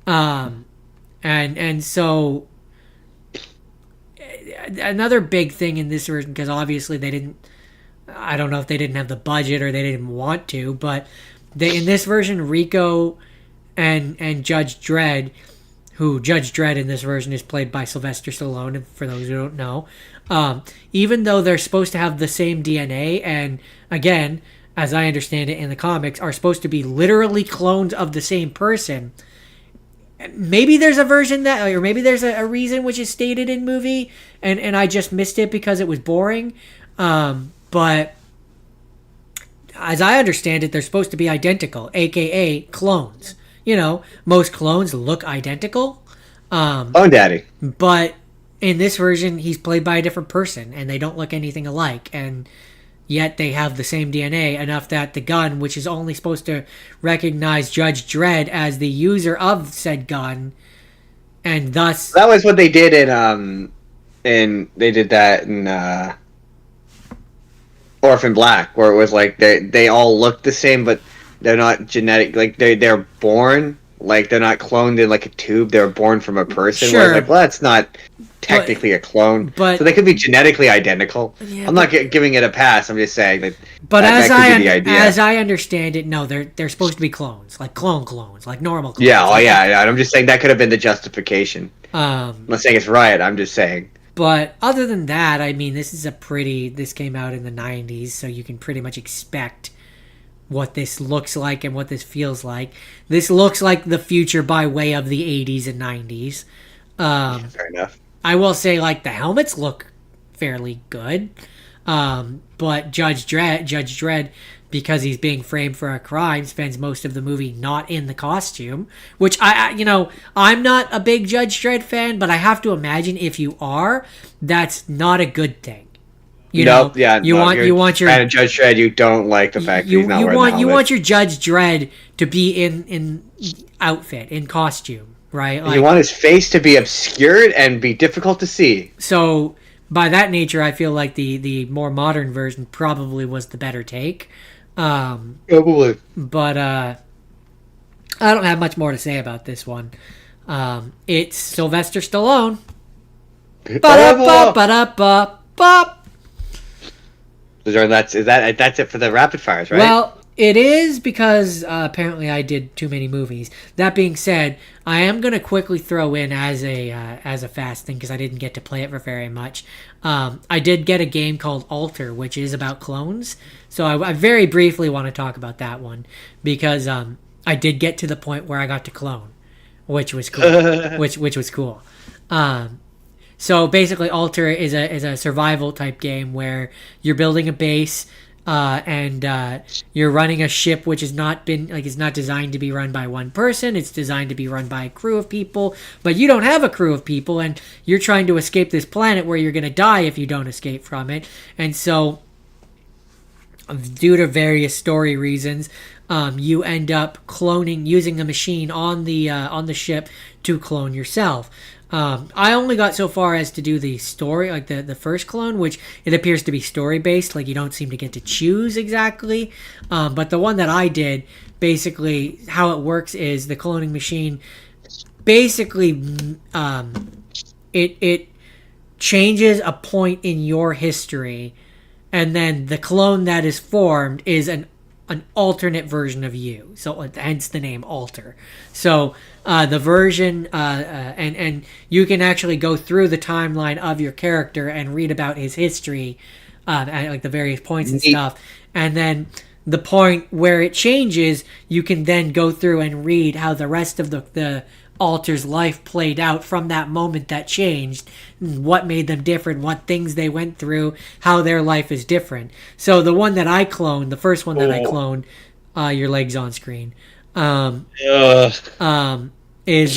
And so another big thing in this version, because obviously I don't know if they didn't have the budget or they didn't want to, but in this version, Rico and Judge Dredd, who Judge Dredd in this version is played by Sylvester Stallone, for those who don't know, even though they're supposed to have the same DNA, and again, as I understand it in the comics, are supposed to be literally clones of the same person. Maybe there's a version that, or maybe there's a reason which is stated in movie, and I just missed it because it was boring. But as I understand it, they're supposed to be identical, aka clones. You know, most clones look identical. Oh, daddy. But in this version, he's played by a different person, and they don't look anything alike, and yet they have the same DNA enough that the gun, which is only supposed to recognize Judge Dredd as the user of said gun, and thus that was what they did in Orphan Black, where it was like they all look the same, but they're not genetic. Like they're born like they're not cloned in like a tube. They're born from a person. Sure. Where it's like, well, that's not technically a clone. But so they could be genetically identical. Yeah, I'm not giving it a pass. I'm just saying that. But that could be the idea. as I understand it, no, they're supposed to be clones, like clones, like normal clones. Yeah, I'm just saying that could have been the justification. I'm not saying it's right. I'm just saying. But other than that, I mean, this came out in the 90s, so you can pretty much expect what this looks like and what this feels like. This looks like the future by way of the 80s and 90s. Fair enough. I will say, like, the helmets look fairly good. But Judge Dredd, because he's being framed for a crime, spends most of the movie not in the costume, which I'm not a big Judge Dredd fan, but I have to imagine if you are, that's not a good thing. You want your fan of Judge Dredd. You don't like the fact that he's not wearing the helmet. You want your Judge Dredd to be in outfit, in costume, right? Like, you want his face to be obscured and be difficult to see. So by that nature, I feel like the more modern version probably was the better take. Probably. But I don't have much more to say about this one. It's Sylvester Stallone. Ba-da-ba-ba-da-ba-ba. That's it for the rapid fires, right? Well, it is because apparently I did too many movies. That being said, I am going to quickly throw in as a fast thing because I didn't get to play it for very much. I did get a game called Alter, which is about clones. So I very briefly want to talk about that one because I did get to the point where I got to clone, which was cool. which was cool. So basically, Alter is a survival type game where you're building a base. And you're running a ship which is not designed to be run by one person. It's designed to be run by a crew of people, but you don't have a crew of people, and you're trying to escape this planet where you're going to die if you don't escape from it. And so, due to various story reasons, you end up using the machine on the ship to clone yourself. I only got so far as to do the story, like the first clone, which it appears to be story-based, like you don't seem to get to choose exactly. But the one that I did, basically, how it works is the cloning machine, basically, it changes a point in your history, and then the clone that is formed is an alternate version of you, so hence the name Alter. So the version and you can actually go through the timeline of your character and read about his history at like the various points and stuff, and then the point where it changes, you can then go through and read how the rest of the Alter's life played out from that moment that changed, what made them different, what things they went through, how their life is different. So the one that I cloned, the first one that I cloned, your leg's on screen, is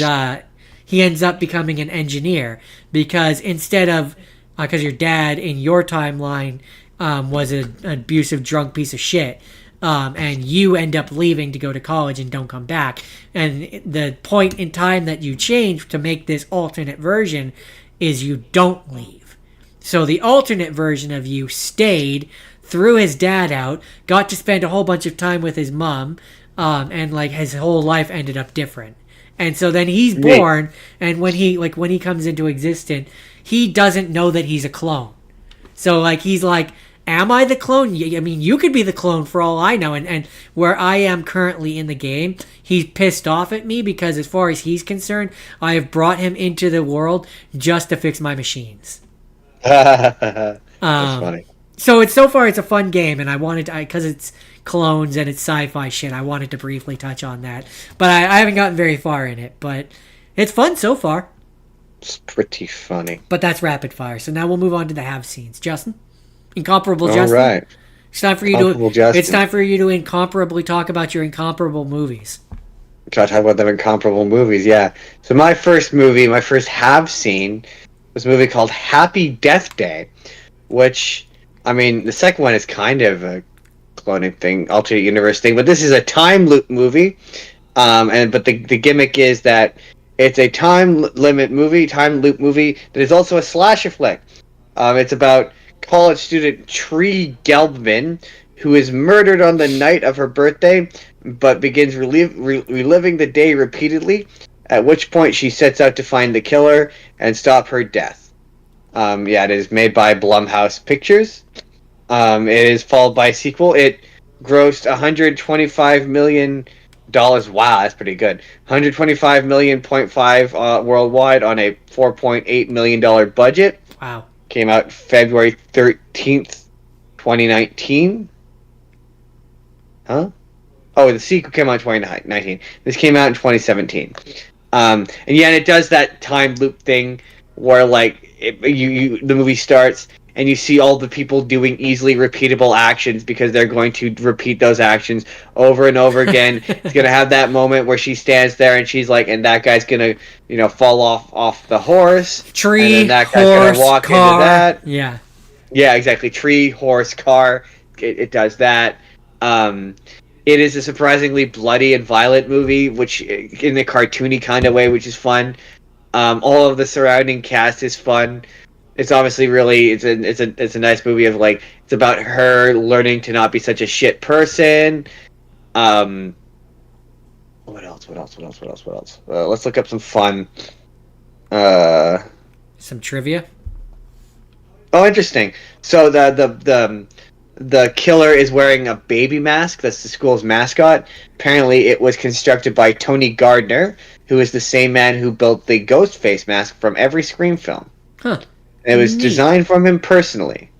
he ends up becoming an engineer because instead of because your dad in your timeline was an abusive drunk piece of shit. And you end up leaving to go to college and don't come back. And the point in time that you change to make this alternate version is you don't leave. So the alternate version of you stayed, threw his dad out, got to spend a whole bunch of time with his mom, and like his whole life ended up different. And so then he's born, and when he comes into existence, he doesn't know that he's a clone. So like he's like, am I the clone? I mean, you could be the clone for all I know. And where I am currently in the game, he's pissed off at me because as far as he's concerned, I have brought him into the world just to fix my machines. That's funny. So so far it's a fun game, and I wanted to, because it's clones and it's sci-fi shit, I wanted to briefly touch on that. But I haven't gotten very far in it, but it's fun so far. It's pretty funny. But that's rapid fire. So now we'll move on to the have scenes. Justin? Incomparable Justin. All right. It's time for you to incomparably talk about your incomparable movies. Try to talk about them incomparable movies, yeah. So my first have seen was a movie called Happy Death Day, which, I mean, the second one is kind of a cloning thing, alternate universe thing, but this is a time loop movie. But the gimmick is that it's a time loop movie that is also a slasher flick. It's about college student Tree Gelbman, who is murdered on the night of her birthday, but begins reliving the day repeatedly, at which point she sets out to find the killer and stop her death. It is made by Blumhouse Pictures. It is followed by a sequel. It grossed $125 million. Wow, that's pretty good. 125 million point five worldwide on a $4.8 million budget. Wow. Came out February 13th, 2019. Huh? Oh, the sequel came out in 2019. This came out in 2017. And it does that time loop thing where the movie starts and you see all the people doing easily repeatable actions because they're going to repeat those actions over and over again. It's going to have that moment where she stands there and she's like, and that guy's going to, fall off the horse. Tree, and then that guy's going to walk car. into that. Yeah. Yeah, exactly. Tree, horse, car. It does that. It is a surprisingly bloody and violent movie, which in a cartoony kind of way, which is fun. All of the surrounding cast is fun. It's obviously really it's a nice movie of it's about her learning to not be such a shit person. What else? Let's look up some fun. Some trivia. Oh, interesting. So the killer is wearing a baby mask. That's the school's mascot. Apparently, it was constructed by Tony Gardner, who is the same man who built the ghost face mask from every Scream film. Huh. It was designed from him personally.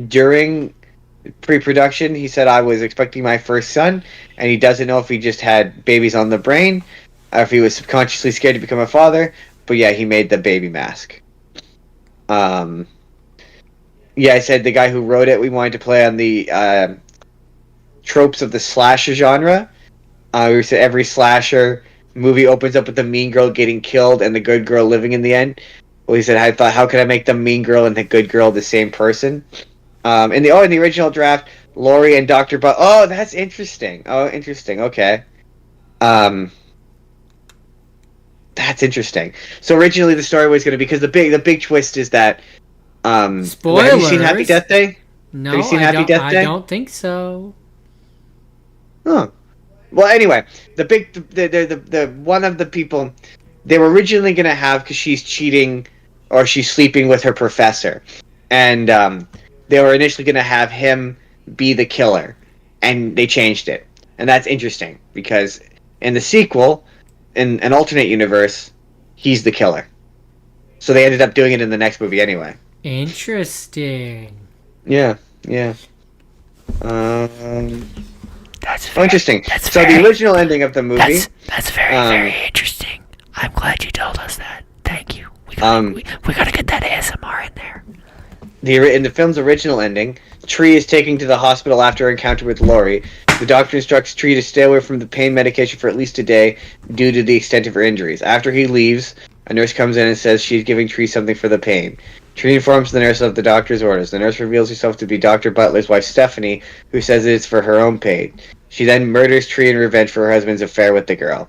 During pre-production, he said, I was expecting my first son, and he doesn't know if he just had babies on the brain, or if he was subconsciously scared to become a father. But yeah, he made the baby mask. I said the guy who wrote it, we wanted to play on the tropes of the slasher genre. We said every slasher movie opens up with the mean girl getting killed and the good girl living in the end. Well, he said, I thought, how could I make the mean girl and the good girl the same person? In the original draft, Laurie and Dr. Oh, that's interesting. Oh, interesting. Okay. That's interesting. So originally the story was going to be, because the big twist is that spoilers. Have you seen Happy Death Day? No, have you seen Happy Death Day? I don't think so. Huh. Well, anyway, the one of the people they were originally going to have, because she's cheating or she's sleeping with her professor, and they were initially going to have him be the killer, and they changed it, and that's interesting because in the sequel, in an alternate universe, he's the killer. So they ended up doing it in the next movie anyway. Interesting. Yeah. That's very, interesting. That's so very, the original ending of the movie. That's very interesting. I'm glad you told us that. Thank you. We gotta get that ASMR in there. In the film's original ending, Tree is taken to the hospital after her encounter with Laurie. The doctor instructs Tree to stay away from the pain medication for at least a day due to the extent of her injuries. After he leaves, a nurse comes in and says she's giving Tree something for the pain. Tree informs the nurse of the doctor's orders. The nurse reveals herself to be Dr. Butler's wife, Stephanie, who says it's for her own pain. She then murders Tree in revenge for her husband's affair with the girl.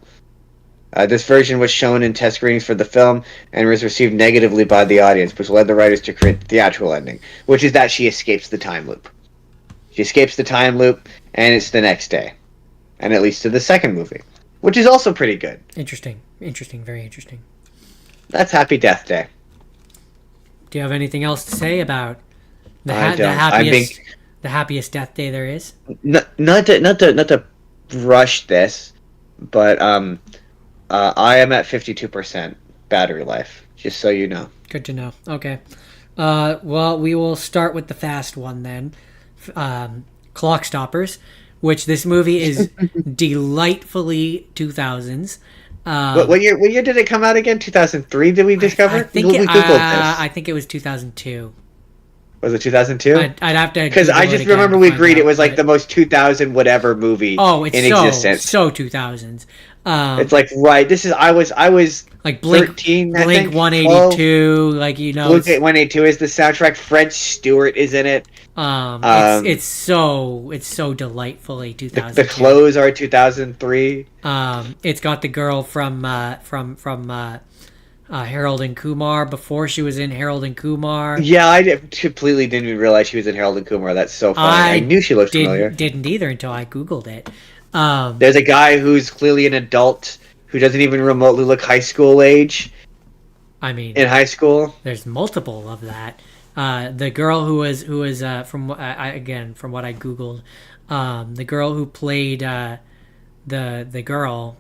This version was shown in test screenings for the film and was received negatively by the audience, which led the writers to create the theatrical ending, which is that she escapes the time loop. She escapes the time loop, and it's the next day. And it leads to the second movie, which is also pretty good. Interesting, very interesting. That's Happy Death Day. Do you have anything else to say about the happiest death day there is? Not to rush this, but I am at 52% battery life, just so you know. Good to know. Okay. Well, we will start with the fast one then. Clock Stoppers, which this movie is delightfully 2000s. What year did it come out again? 2003, did we discover? I think we Googled this. I think it was 2002. Was it 2002? I'd have to, because I just remember we agreed it was like the most 2000 whatever movie in existence. So 2000s. It's like, right, this is I was like Blink 13, Blink 182, like, you know, Blink 182 is the soundtrack. Fred Stewart is in it. It's so delightfully 2000. The clothes are 2003. It's got the girl from Harold and Kumar before she was in Harold and Kumar. Yeah, completely didn't even realize she was in Harold and Kumar. That's so funny. I knew she looked familiar. Didn't either until I googled it. There's a guy who's clearly an adult who doesn't even remotely look high school age. I mean, in high school, there's multiple of that. The girl who was from what I googled, the girl who played the girl,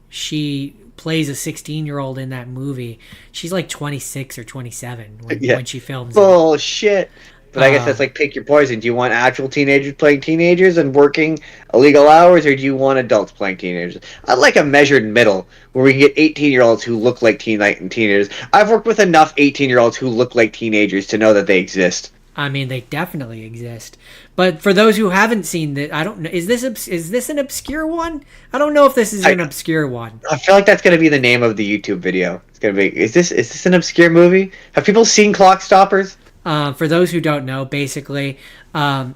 she plays a 16-year-old in that movie. She's like 26 or 27 when she films. Bullshit. But I guess that's like pick your poison. Do you want actual teenagers playing teenagers and working illegal hours, or do you want adults playing teenagers? I like a measured middle where we can get 18-year-olds who look like teenagers. I've worked with enough 18-year-olds who look like teenagers to know that they exist. I mean, they definitely exist. But for those who haven't seen that, I don't know. Is this an obscure one? I don't know if this is an obscure one. I feel like that's going to be the name of the YouTube video. It's going to be, is this an obscure movie? Have people seen Clock Stoppers? For those who don't know, basically, kid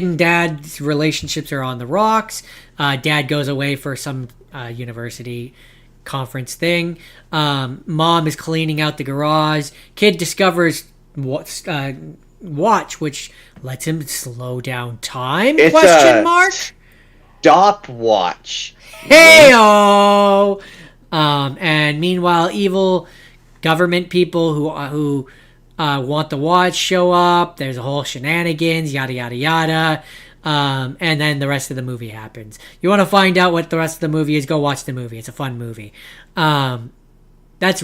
and dad's relationships are on the rocks. Dad goes away for some university conference thing. Mom is cleaning out the garage. Kid discovers watch, which lets him slow down time? It's question mark. Stopwatch. Heyo. And meanwhile, evil government people who want the watch show up. There's a whole shenanigans, yada yada yada. And then the rest of the movie happens. You want to find out what the rest of the movie is? Go watch the movie. It's a fun movie. That's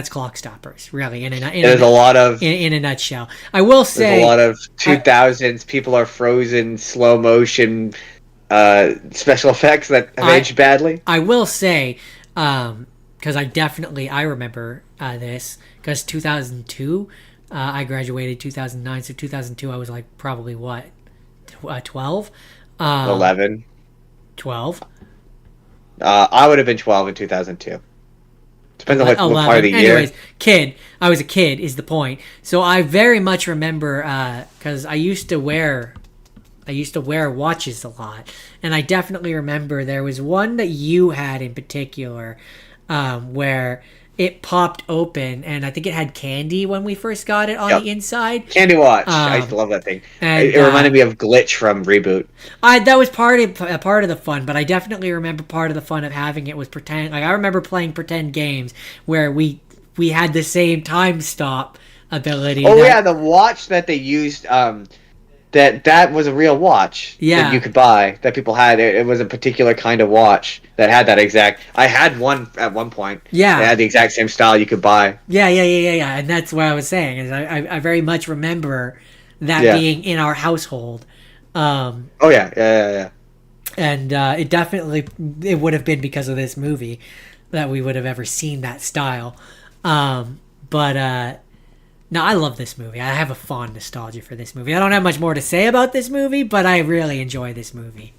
Clock Stoppers, really. In a nutshell. I will say there's a lot of 2000s. People are frozen, slow motion, special effects that have aged badly. I will say, because I remember this, because 2002, I graduated 2009, so 2002 I was like probably what, 12? 11. 12? I would have been 12 in 2002. Depends on what part of the year. Anyways, I was a kid is the point. So I very much remember, because I used to wear watches a lot, and I definitely remember there was one that you had in particular, where it popped open, and I think it had candy when we first got it on the inside. Candy watch. I used to love that thing. And, it reminded me of Glitch from Reboot. That was part of the fun, but I definitely remember part of the fun of having it was pretend. Like I remember playing pretend games where we had the same time stop ability. Oh yeah, the watch that they used. That was a real watch that you could buy, that people had. It was a particular kind of watch that had that exact... I had one at one point. Yeah. It had the exact same style you could buy. Yeah. And that's what I was saying. Is I very much remember that being in our household. Oh, yeah. And it would have been because of this movie that we would have ever seen that style. No, I love this movie. I have a fond nostalgia for this movie. I don't have much more to say about this movie, but I really enjoy this movie.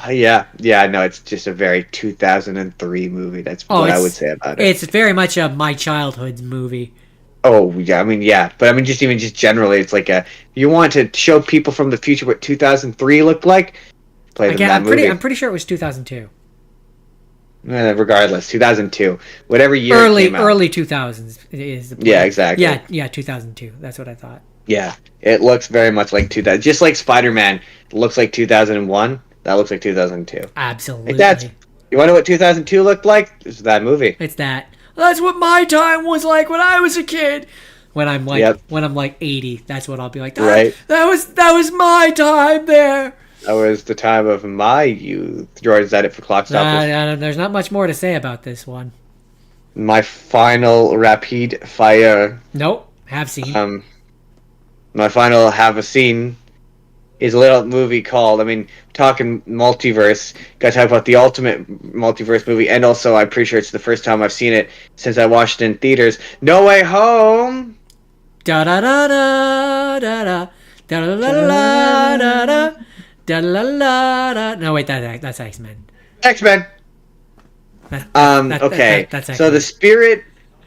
Yeah, no, it's just a very 2003 movie. That's what I would say about it. It's very much a my childhood movie. Oh, yeah, but just generally, it's like you want to show people from the future what 2003 looked like, play them that movie. I'm pretty sure it was 2002. Regardless, 2002, whatever year it came out. Early 2000s is the point. Yeah, exactly. Yeah, 2002. That's what I thought. Yeah, it looks very much like 2000. Just like Spider-Man looks like 2001. That looks like 2002. Absolutely. You want to know what 2002 looked like? It's that movie. It's that. That's what my time was like when I was a kid. When I'm like 80, that's what I'll be like. Right. That was my time there. That was the time of my youth. George, is that it for Clock Stoppers? There's not much more to say about this one. My final rapid fire. Nope, have seen. My final have seen is a little movie called, talking multiverse. Got to talk about the ultimate multiverse movie, and also I'm pretty sure it's the first time I've seen it since I watched it in theaters. No Way Home. Da da da da da da da da da da da. Da-la-la-la. No, wait, that's X-Men. X-Men. Okay. That's X-Men. So the spirit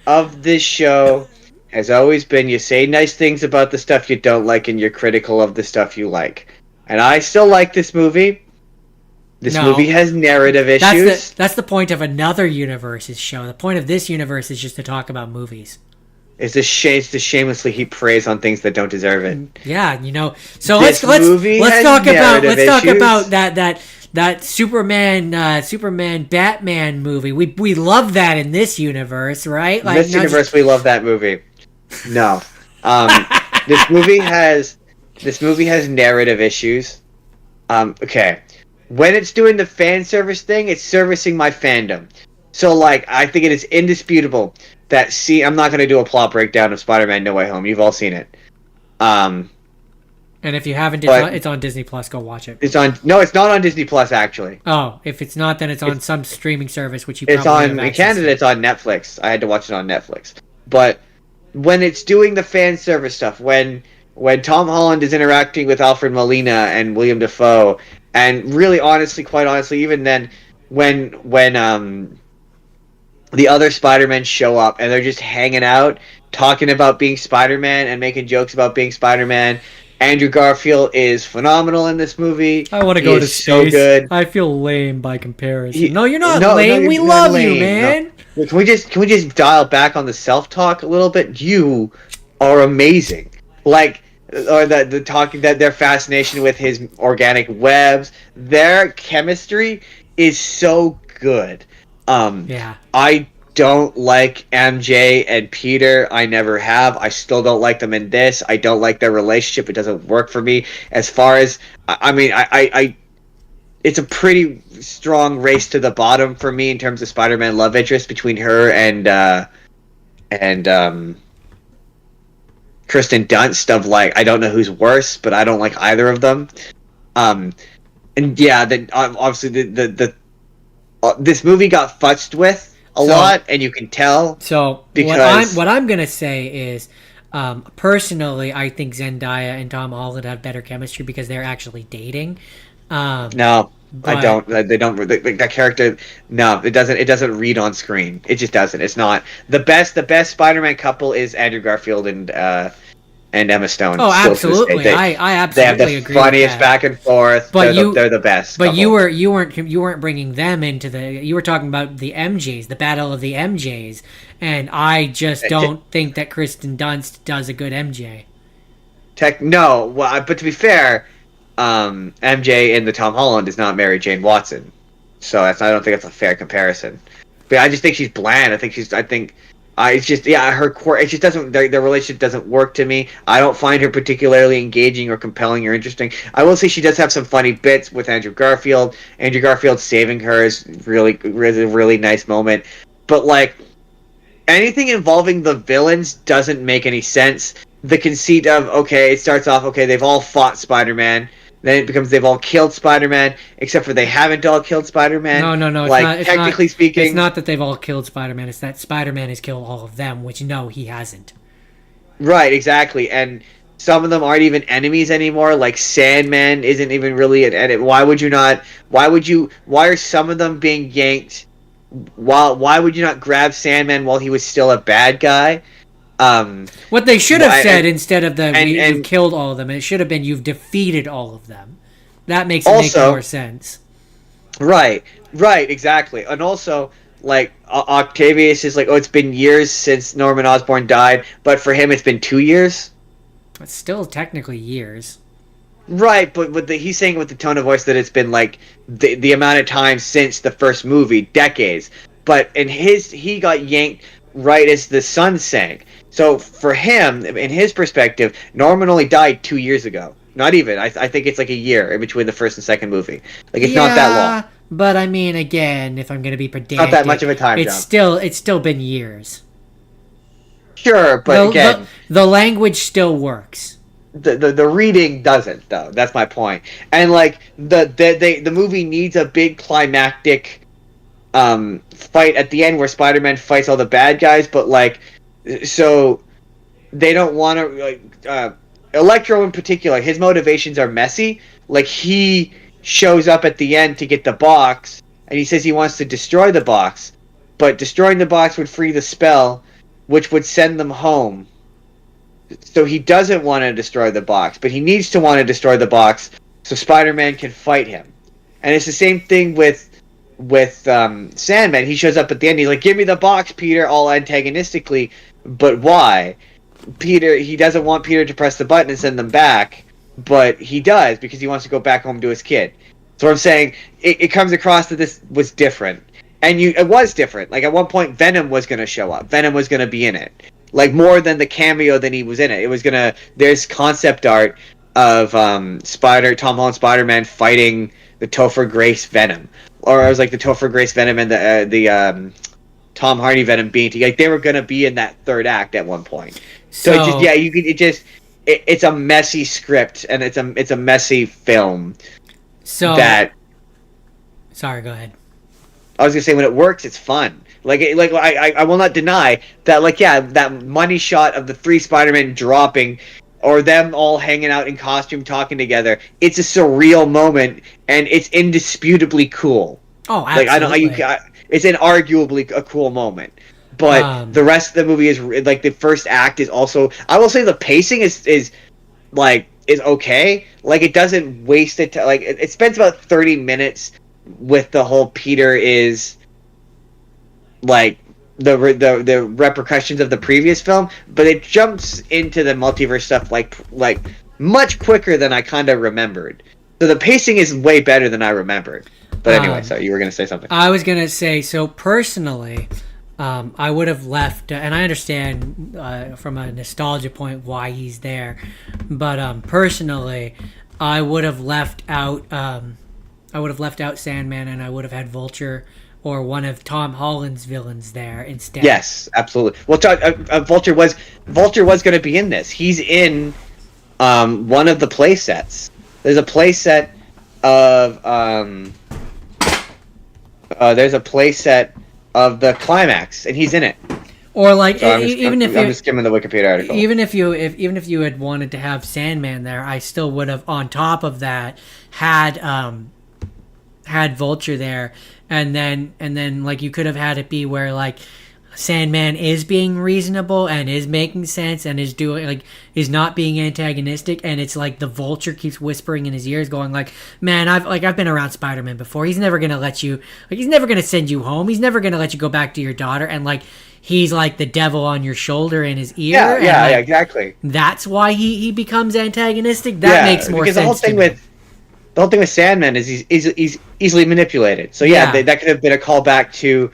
of this show has always been you say nice things about the stuff you don't like and you're critical of the stuff you like. And I still like this movie. This No. movie has narrative issues. That's the point of another universe's show. The point of this universe is just to talk about movies. It's to shamelessly heap praise on things that don't deserve it. Yeah, So This movie has narrative talk issues. about that Superman Batman movie. We love that in this universe, right? In this universe, we love that movie. No, this movie has narrative issues. Okay, when it's doing the fan service thing, it's servicing my fandom. So, like, I think it is indisputable that I'm not going to do a plot breakdown of Spider-Man No Way Home. You've all seen it. And if you haven't, it's on Disney Plus. Go watch it. No, it's not on Disney Plus, actually. Oh, if it's not, then it's on some streaming service, which you It's probably on, have in Canada, it's on Netflix. I had to watch it on Netflix. But when it's doing the fan service stuff, when Tom Holland is interacting with Alfred Molina and William Dafoe, and really quite honestly, even then, when the other Spider-Men show up and they're just hanging out, talking about being Spider-Man and making jokes about being Spider-Man. Andrew Garfield is phenomenal in this movie. I want to go to space. So good. I feel lame by comparison. No, you're not lame. We you're love lame. you, man. No. Can we just dial back on the self-talk a little bit? You are amazing. Like, or the talking, that their fascination with his organic webs, their chemistry is so good. Yeah. I don't like MJ and Peter. I never have. I still don't like them in this. I don't like their relationship. It doesn't work for me. As far as I it's a pretty strong race to the bottom for me in terms of Spider-Man love interest between her and Kristen Dunst. Of like, I don't know who's worse, but I don't like either of them. And yeah, then obviously the this movie got futzed with a lot, and you can tell. So what I'm gonna say is, personally, I think Zendaya and Tom Holland have better chemistry because they're actually dating. No, I don't. They don't. That character. No, it doesn't. It doesn't read on screen. It just doesn't. It's not the best. The best Spider-Man couple is Andrew Garfield and Emma Stone. Oh, absolutely. I absolutely they have the agree funniest with that. back and forth. But they're the best. But couple. you weren't bringing them into the. You were talking about the MJs, the battle of the MJs, and I just don't think that Kristen Dunst does a good MJ. No, well, but to be fair, MJ in the Tom Holland is not Mary Jane Watson, so I don't think that's a fair comparison. But I just think she's bland. It's just, her core. It just doesn't. Their relationship doesn't work to me. I don't find her particularly engaging or compelling or interesting. I will say she does have some funny bits with Andrew Garfield. Andrew Garfield saving her is a really nice moment. But like, anything involving the villains doesn't make any sense. The conceit of, okay, it starts off, okay, they've all fought Spider-Man. Then it becomes they've all killed Spider-Man, except for they haven't all killed Spider-Man. No. Like, technically speaking, it's not that they've all killed Spider-Man. It's that Spider-Man has killed all of them, which no, he hasn't. Right, exactly. And some of them aren't even enemies anymore. Like Sandman isn't even really an enemy. Why are some of them being yanked? Why would you not grab Sandman while he was still a bad guy? What they should have said instead of you've killed all of them, it should have been you've defeated all of them. That makes more sense. Right, exactly. And also, like, Octavius is like, oh, it's been years since Norman Osborn died, but for him it's been 2 years. It's still technically years. Right, but he's saying with the tone of voice that it's been like the amount of time since the first movie, decades. But he got yanked right as the sun sank. So for him, in his perspective, Norman only died 2 years ago. Not even. I think it's like a year in between the first and second movie. Like, it's not that long. But I mean, again, if I'm going to be pedantic, not that much of a time jump. It's still been years. Sure, but again, the language still works. The reading doesn't, though. That's my point. And like the movie needs a big climactic fight at the end where Spider-Man fights all the bad guys, but like, so they don't want to Electro in particular, his motivations are messy. Like, he shows up at the end to get the box and he says he wants to destroy the box, but destroying the box would free the spell, which would send them home. So he doesn't want to destroy the box, but he needs to want to destroy the box so Spider-Man can fight him. And it's the same thing with Sandman. He shows up at the end. He's like, "Give me the box, Peter," all antagonistically. But why? He doesn't want Peter to press the button and send them back, but he does because he wants to go back home to his kid. So I'm saying it comes across that this was different, and it was different. Like at one point, Venom was going to show up. Venom was going to be in it, like more than the cameo than he was in it. It was gonna. There's concept art of Tom Holland Spider-Man fighting the Topher Grace Venom, or it was like the Topher Grace Venom and the Tom Hardy Venom being like they were going to be in that third act at one point. So it's a messy script and it's a messy film. So sorry, go ahead. I was gonna say when it works, it's fun. I will not deny that. That money shot of the 3 Spider-Men dropping, or them all hanging out in costume talking together. It's a surreal moment, and it's indisputably cool. Oh, absolutely. It's inarguably a cool moment. But the rest of the movie is like the first act is also. I will say the pacing is okay. Like it doesn't waste it. It spends about 30 minutes with the whole Peter is like the repercussions of the previous film, but it jumps into the multiverse stuff like much quicker than I kind of remembered. So the pacing is way better than I remembered. But anyway, so you were gonna say something. I was gonna say so personally. I would have left, and I understand from a nostalgia point why he's there, but personally, I would have left out. I would have left out Sandman, and I would have had Vulture or one of Tom Holland's villains there instead. Yes, absolutely. Well, Vulture was going to be in this. He's in one of the play sets. There's a play set of the climax, and he's in it. Or like, so I'm just skimming the Wikipedia article. Even if you had wanted to have Sandman there, I still would have, on top of that, had Vulture there, and then like you could have had it be where like Sandman is being reasonable and is making sense and is not being antagonistic, and it's like the Vulture keeps whispering in his ears going like, man, I've been around Spider-Man before. He's never gonna let you, like, he's never gonna send you home. He's never gonna let you go back to your daughter, and like he's like the devil on your shoulder in his ear. Yeah, exactly. That's why he becomes antagonistic. That makes more sense. The whole thing with Sandman is he's easily manipulated. So that could have been a callback to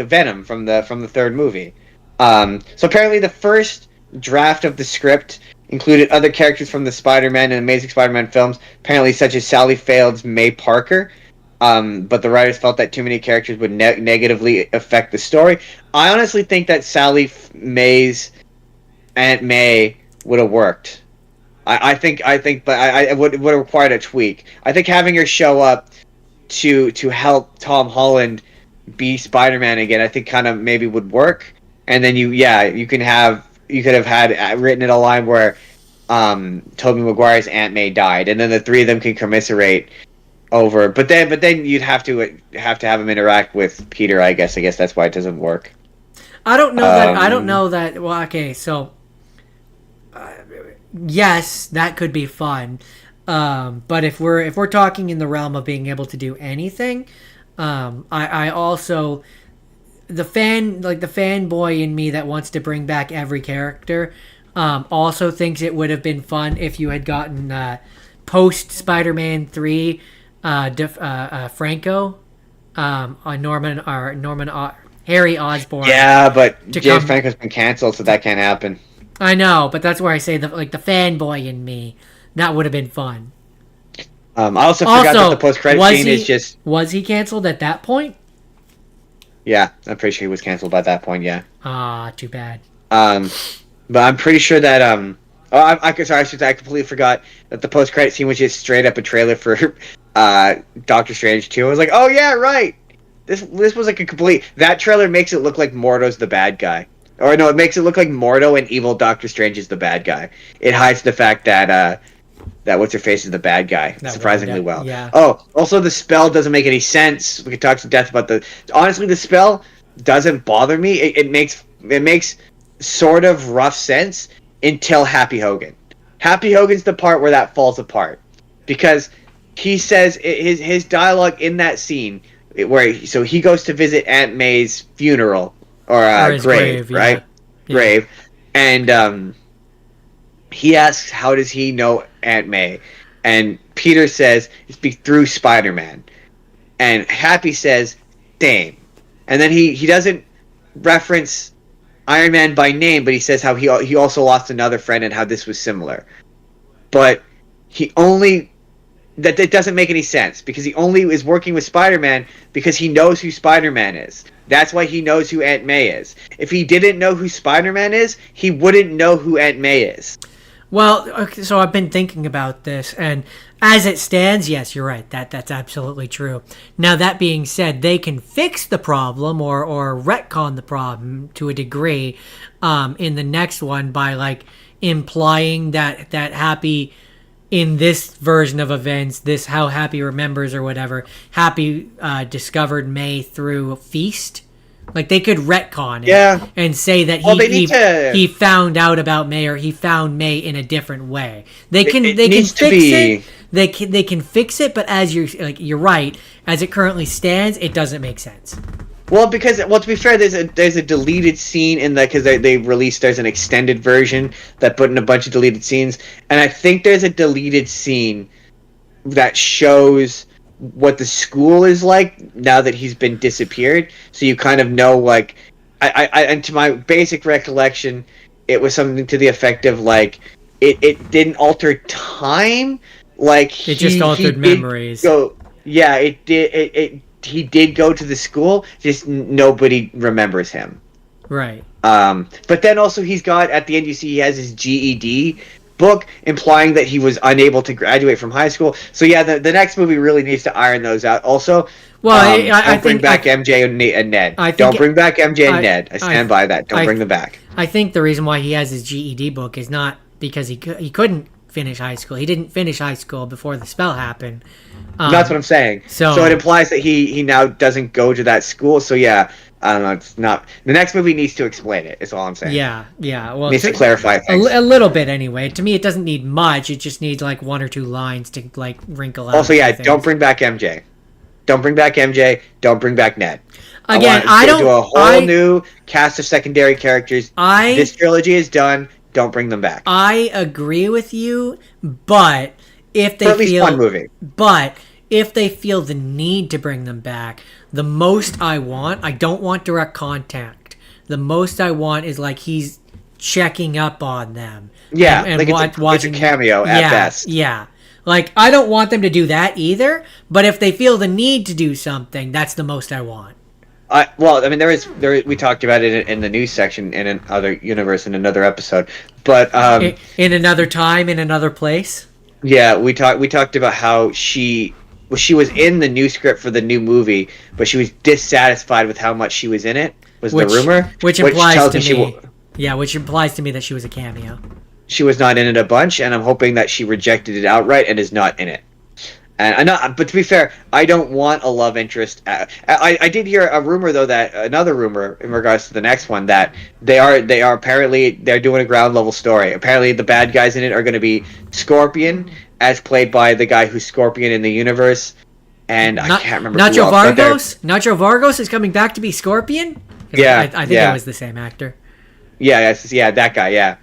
Venom from the third movie. So apparently the first draft of the script included other characters from the Spider-Man and Amazing Spider-Man films, apparently such as Sally Field's May Parker. But the writers felt that too many characters would negatively affect the story. I honestly think that May's Aunt May would have worked. I think, but I would have required a tweak. I think having her show up to help Tom Holland be Spider-Man again, I think kind of maybe would work. And then you could have had written in a line where Tobey Maguire's Aunt May died, and then the 3 of them can commiserate over. But then you'd have to have him interact with Peter. I guess that's why it doesn't work. I don't know that. Well, okay, so. Yes, that could be fun, but if we're talking in the realm of being able to do anything, I also the fanboy in me that wants to bring back every character also thinks it would have been fun if you had gotten post Spider-Man 3 Franco Harry Osborn. Yeah, but James Franco's been canceled, so that can't happen. I know, but that's where I say the fanboy in me, that would have been fun. I also forgot that the post-credit scene is just... Was he canceled at that point? Yeah, I'm pretty sure he was canceled by that point, yeah. Too bad. But I'm pretty sure that... I completely forgot that the post-credit scene was just straight up a trailer for Doctor Strange 2. I was like, oh yeah, right! This was like a complete... That trailer makes it look like Mordo's the bad guy. Or no, it makes it look like Mordo and evil Doctor Strange is the bad guy. It hides the fact that what's-her-face is the bad guy, surprisingly well. Yeah. Oh, also the spell doesn't make any sense. We could talk to death about the... Honestly, the spell doesn't bother me. It makes sort of rough sense until Happy Hogan. Happy Hogan's the part where that falls apart. Because he says his dialogue in that scene where he goes to visit Aunt May's funeral or his grave, right? Yeah. Grave, and he asks, "How does he know Aunt May?" And Peter says, "It's through Spider-Man." And Happy says, "Same." And then he doesn't reference Iron Man by name, but he says how he also lost another friend and how this was similar. But that doesn't make any sense, because he only is working with Spider-Man because he knows who Spider-Man is. That's why he knows who Aunt May is. If he didn't know who Spider-Man is, he wouldn't know who Aunt May is. Well, okay, so I've been thinking about this, and as it stands, yes, you're right. That's absolutely true. Now, that being said, they can fix the problem or retcon the problem to a degree in the next one by like implying that Happy, in this version of events, this how Happy remembers or whatever, Happy discovered May through Feast. Like, they could retcon it and say that he found out about May, or he found May in a different way. They can fix it. They can fix it, but as you're right, as it currently stands, it doesn't make sense. Well, to be fair, there's a deleted scene in that, because there's an extended version that put in a bunch of deleted scenes, and I think there's a deleted scene that shows what the school is like now that he's been disappeared. So you kind of know, like, and to my basic recollection, it was something to the effect of like it didn't alter time, like it just altered memories. It did. He did go to the school, just nobody remembers him. Right. But then also he's got, at the end you see he has his GED book, implying that he was unable to graduate from high school. So yeah, the next movie really needs to iron those out. Also, I think bring back MJ and Ned. Don't bring back MJ and Ned. I stand by that. Don't bring them back. I think the reason why he has his GED book is not because he couldn't finish high school. He didn't finish high school before the spell happened. That's what I'm saying. So it implies that he now doesn't go to that school. So yeah, I don't know. It's not, the next movie needs to explain it. Is all I'm saying. Yeah. Well, needs to clarify things. A little bit anyway. To me, it doesn't need much. It just needs like one or two lines to like wrinkle out. Also, don't bring back MJ. Don't bring back MJ. Don't bring back Ned. Again, I don't do a whole new cast of secondary characters. This trilogy is done. Don't bring them back. I agree with you, but if they at least one movie. But if they feel the need to bring them back, the most I don't want direct contact. The most I want is like he's checking up on them. Yeah, and like watching a cameo at best. Yeah. Like, I don't want them to do that either, but if they feel the need to do something, that's the most I want. We talked about it in the news section in another universe in another episode, but in another time, in another place. Yeah, we talked about how she was in the new script for the new movie, but she was dissatisfied with how much she was in it. The rumor, which implies to me, which implies to me that she was a cameo. She was not in it a bunch, and I'm hoping that she rejected it outright and is not in it. And but to be fair, I don't want a love interest. I did hear a rumor though, that another rumor in regards to the next one, that they are apparently they're doing a ground level story. Apparently the bad guys in it are going to be Scorpion, as played by the guy who's Scorpion in the universe, and I can't remember. Nacho Vargos. Nacho Vargos is coming back to be Scorpion. Yeah, I think it was the same actor. Yeah, that guy. Yeah.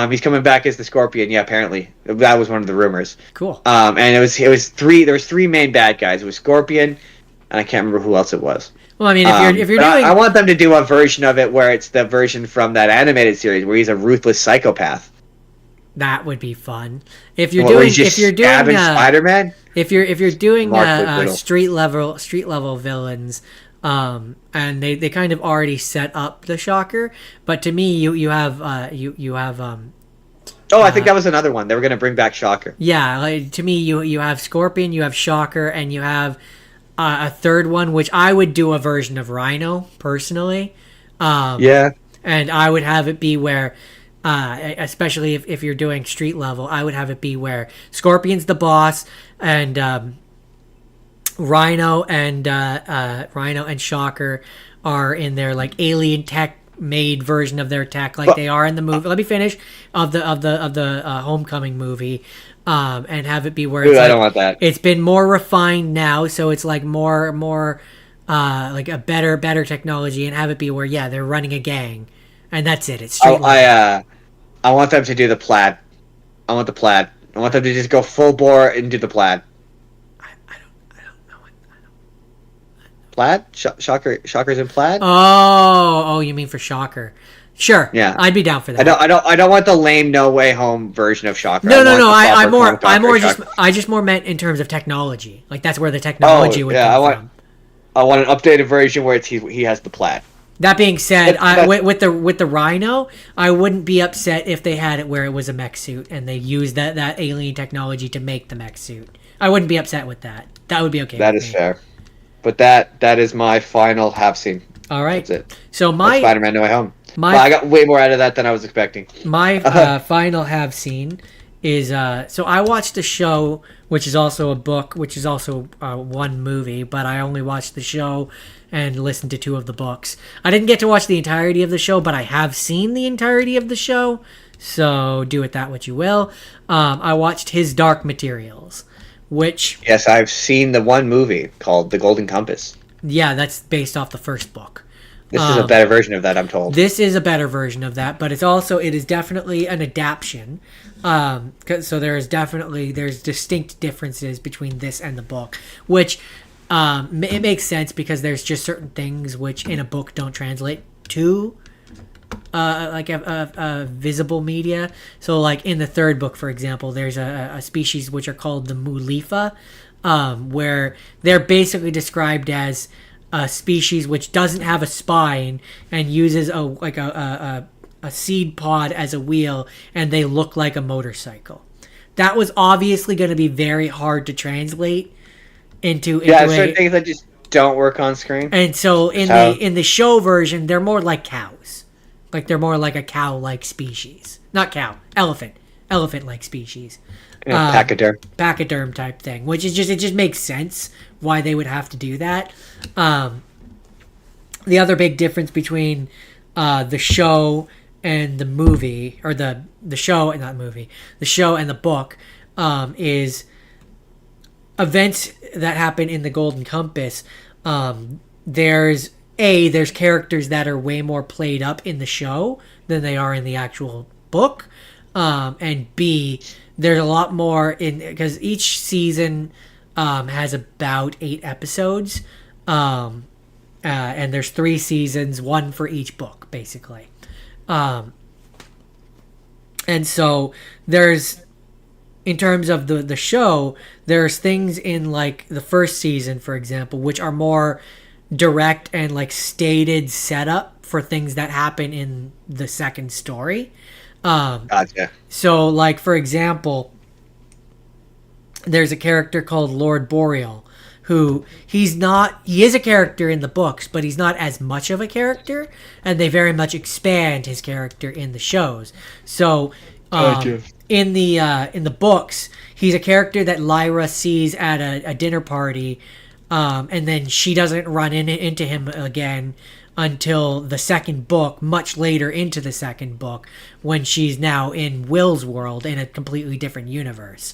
He's coming back as the Scorpion. Yeah, apparently that was one of the rumors. Cool. And it was three. There was three main bad guys. It was Scorpion, and I can't remember who else it was. Well, I mean, if you're doing, I want them to do a version of it where it's the version from that animated series where he's a ruthless psychopath. That would be fun. If you're doing Spider-Man, if you're doing street level villains. And they kind of already set up the Shocker, but to me you have I think that was another one. They were going to bring back Shocker. Yeah, like, to me you have Scorpion, you have Shocker, and you have a third one, which I would do a version of Rhino personally. And I would have it be where especially if you're doing street level, I would have it be where Scorpion's the boss, and Rhino and Shocker are in their like alien tech made version of their tech, like they are in the movie. Let me finish of the Homecoming movie. and have it be where Dude, it's I like, don't want that. it's been more refined now, so it's like more like a better technology, and have it be where they're running a gang, and that's it. It's straight line. I want them to do the plaid. I want the plaid. I want them to just go full bore and do the plaid. I don't know what. Plaid? Shockers in plaid? Oh, you mean for Shocker? Sure. Yeah, I'd be down for that. I don't want the lame No Way Home version of Shocker. No. I I just more meant in terms of technology. Like that's where the technology would come from. I want an updated version where he has the plaid. That being said, with the Rhino, I wouldn't be upset if they had it where it was a mech suit and they used that alien technology to make the mech suit. I wouldn't be upset with that. That would be okay. That is fair. But that is my final have seen. All right. That's it. So my Spider-Man No Way Home. I got way more out of that than I was expecting. My final have seen is so I watched the show, which is also a book, which is also one movie, but I only watched the show and listened to 2 of the books. I didn't get to watch the entirety of the show, but I have seen the entirety of the show, so do with that what you will. I watched His Dark Materials, which... Yes, I've seen the one movie called The Golden Compass. Yeah, that's based off the first book. This is a better version of that, I'm told. This is a better version of that, but it is definitely an adaptation. So there's distinct differences between this and the book, which it makes sense because there's just certain things which in a book don't translate to like a visible media. So like in the 3rd book, for example, there's a species which are called the Mulifa, where they're basically described as a species which doesn't have a spine and uses a seed pod as a wheel, and they look like a motorcycle. That was obviously going to be very hard to translate into certain things that just don't work on screen. And so in the show version, they're more like cows. Like they're more like a cow-like species. Not cow, elephant-like species. Pachyderm type thing, which is it just makes sense why they would have to do that. The other big difference between the show and the movie, or the show and not movie, the show and the book, is events that happen in the Golden Compass. There's characters that are way more played up in the show than they are in the actual book, and B, there's a lot more because each season has about 8 episodes, and there's 3 seasons, 1 for each book, basically. And so there's, in terms of the show, there's things in like the first season, for example, which are more direct and like stated setup for things that happen in the second story. Gotcha. So, like, for example, there's a character called Lord Boreal, who he is a character in the books, but he's not as much of a character, and they very much expand his character in the shows. So, in the books, he's a character that Lyra sees at a dinner party, and then she doesn't run into him again until the second book, much later into the second book, when she's now in Will's world in a completely different universe.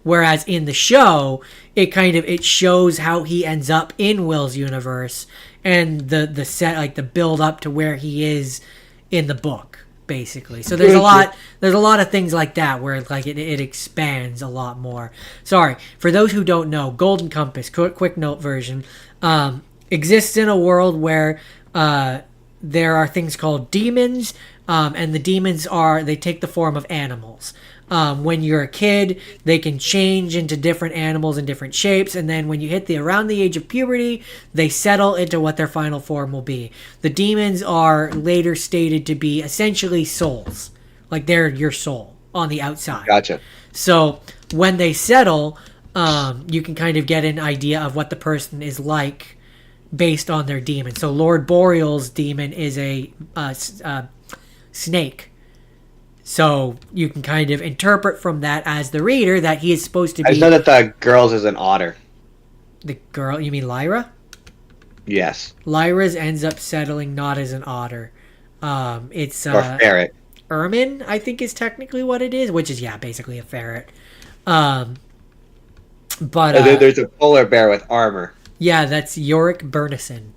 Whereas in the show, it shows how he ends up in Will's universe and the set, like the build up to where he is in the book, basically. So there's a lot of things like that where like it expands a lot more. Sorry for those who don't know, Golden Compass, quick note version, exists in a world where there are things called demons, and the demons they take the form of animals. When you're a kid, they can change into different animals in different shapes, and then when you hit around the age of puberty, they settle into what their final form will be. The demons are later stated to be essentially souls, like they're your soul on the outside. Gotcha. So when they settle, you can kind of get an idea of what the person is like based on their demon. So Lord Boreal's demon is a snake. So you can kind of interpret from that as the reader that he is supposed to be... I know that the girl's is an otter. The girl? You mean Lyra? Yes. Lyra's ends up settling not as an otter. It's or ferret. ermine, I think is technically what it is, which is basically a ferret. But There's a polar bear with armor. yeah, that's Yorick Burnison.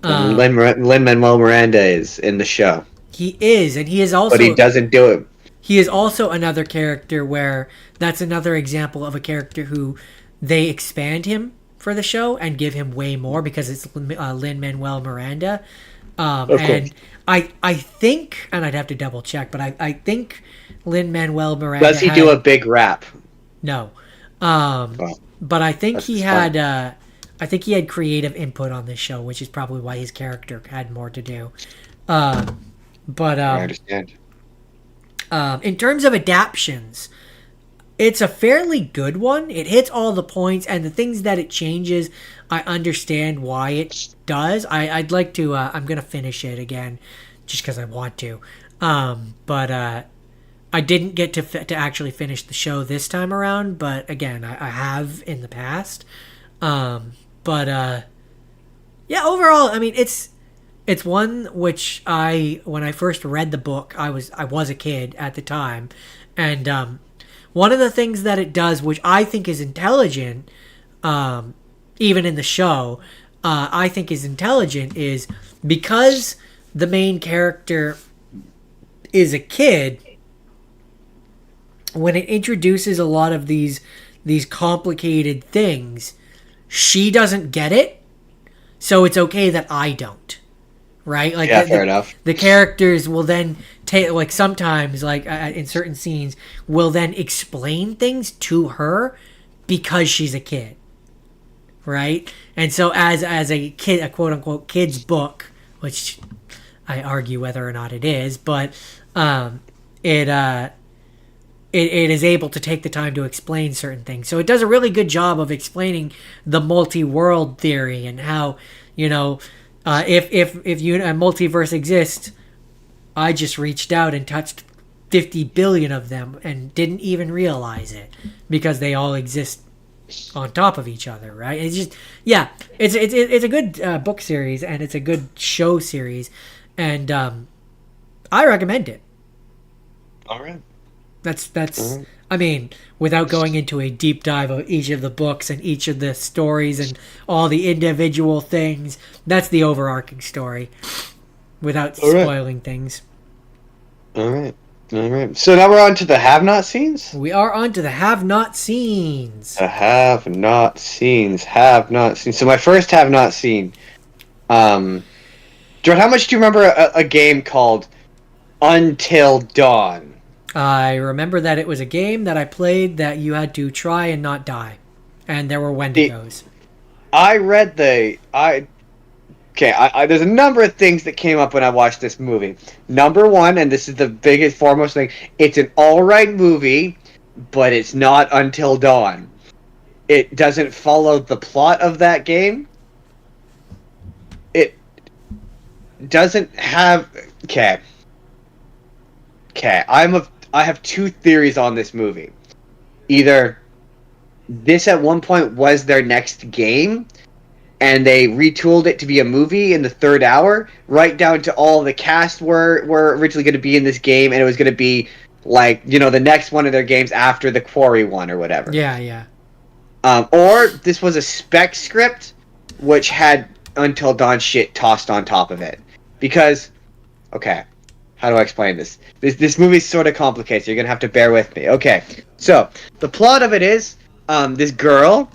And Lin-Manuel Miranda is in the show. He is, and he is also. But he doesn't do it. He is also another character where that's another example of a character who they expand him for the show and give him way more because it's Lin-Manuel Miranda. And I think, and I'd have to double check, but I think Lin-Manuel Miranda. Does he do a big rap? No. But I think he had. I think he had creative input on this show, which is probably why his character had more to do. I understand. In terms of adaptions, it's a fairly good one. It hits all the points, and the things that it changes, I understand why it does. I'd like to. I'm gonna finish it again, just because I want to. But I didn't get to actually finish the show this time around. But again, I have in the past. Overall, I mean, it's one which when I first read the book, I was a kid at the time, and one of the things that it does, which I think is intelligent, even in the show, I think is intelligent, is because the main character is a kid. When it introduces a lot of these complicated things, she doesn't get it, so it's okay that I don't. Right? Like, fair enough. The characters will then take, like, sometimes, like, in certain scenes, will then explain things to her because she's a kid. Right? And so as a kid, a quote unquote kid's book, which I argue whether or not it is, but it is able to take the time to explain certain things. So it does a really good job of explaining the multi-world theory and how, if a multiverse exists, I just reached out and touched 50 billion of them and didn't even realize it because they all exist on top of each other, right? It's just, it's a good book series and it's a good show series, and I recommend it. All right. That's I mean, without going into a deep dive of each of the books and each of the stories and all the individual things, that's the overarching story without spoiling things. All right. So now we're on to the have-not scenes? We are on to the have-not scenes. The have-not scenes. So my first have-not scene. Jordan, how much do you remember a game called Until Dawn? I remember that it was a game that I played that you had to try and not die. And there were Wendigos. There's a number of things that came up when I watched this movie. Number one, and this is the biggest, foremost thing, it's an alright movie, but it's not Until Dawn. It doesn't follow the plot of that game. It doesn't have... Okay, I have two theories on this movie. Either this at one point was their next game, and they retooled it to be a movie in the third hour, right down to all the cast were originally going to be in this game, and it was going to be like, the next one of their games after the Quarry one or whatever. Yeah. Or this was a spec script, which had Until Dawn shit tossed on top of it. Because, okay, how do I explain this? This movie's sort of complicated, so you're going to have to bear with me. Okay, so the plot of it is this girl,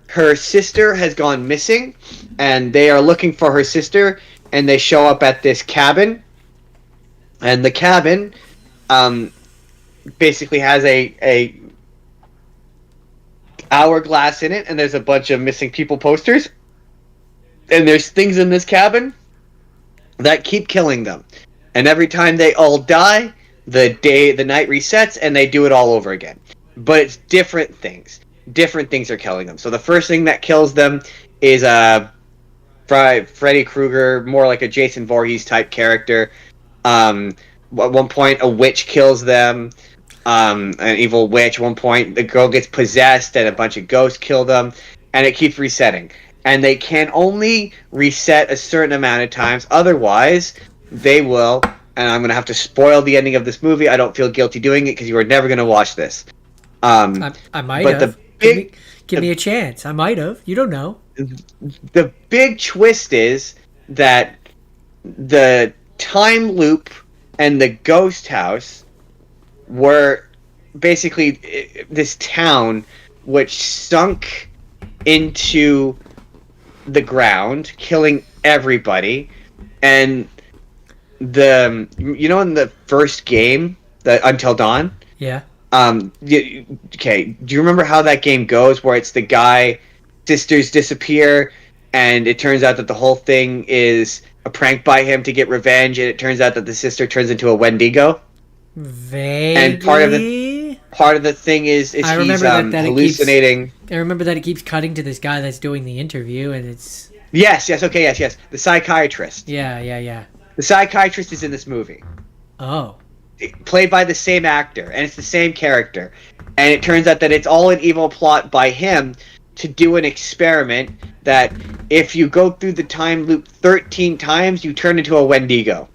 her sister has gone missing, and they are looking for her sister, and they show up at this cabin, and the cabin basically has a hourglass in it, and there's a bunch of missing people posters, and there's things in this cabin that keep killing them. And every time they all die, the night resets, and they do it all over again. But it's different things. Different things are killing them. So the first thing that kills them is Freddy Krueger, more like a Jason Voorhees type character. At one point, a witch kills them. An evil witch. At one point, the girl gets possessed, and a bunch of ghosts kill them. And it keeps resetting. And they can only reset a certain amount of times. Otherwise, they will and I'm going to have to spoil the ending of this movie. I don't feel guilty doing it because you are never going to watch this. I might have. Give me a chance. I might have. You don't know. The big twist is that the time loop and the ghost house were basically this town which sunk into the ground, killing everybody. And in the first game, the Until Dawn. Yeah. Okay. Do you remember how that game goes? Where it's the guy, sisters disappear, and it turns out that the whole thing is a prank by him to get revenge, and it turns out that the sister turns into a Wendigo. Vaguely. And part of the thing is he's hallucinating. I remember that it keeps cutting to this guy that's doing the interview, and it's... Yes. The psychiatrist. Yeah. The psychiatrist is in this movie. Oh. Played by the same actor, and it's the same character. And it turns out that it's all an evil plot by him to do an experiment that if you go through the time loop 13 times, you turn into a Wendigo.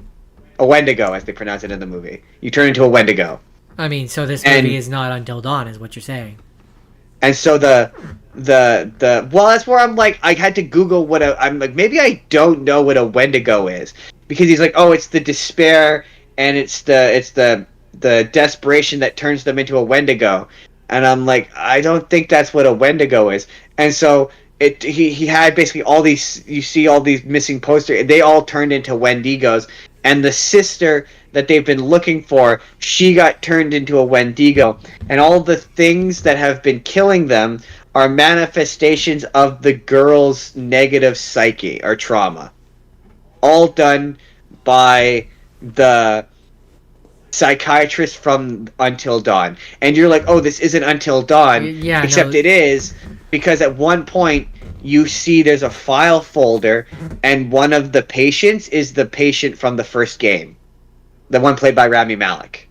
A Wendigo, as they pronounce it in the movie. You turn into a Wendigo. I mean, so this movie is not Until Dawn, is what you're saying. And so that's where I'm like, I had to Google I'm like, maybe I don't know what a Wendigo is. Because he's like, oh, it's the despair, and it's the desperation that turns them into a Wendigo. And I'm like, I don't think that's what a Wendigo is. And so he had basically all these, you see all these missing posters, they all turned into Wendigos. And the sister that they've been looking for, she got turned into a Wendigo. And all the things that have been killing them are manifestations of the girl's negative psyche or trauma. All done by the psychiatrist from Until Dawn. And you're like, oh, this isn't Until Dawn. Yeah, except it is, because at one point you see there's a file folder, and one of the patients is the patient from the first game. The one played by Rami Malek.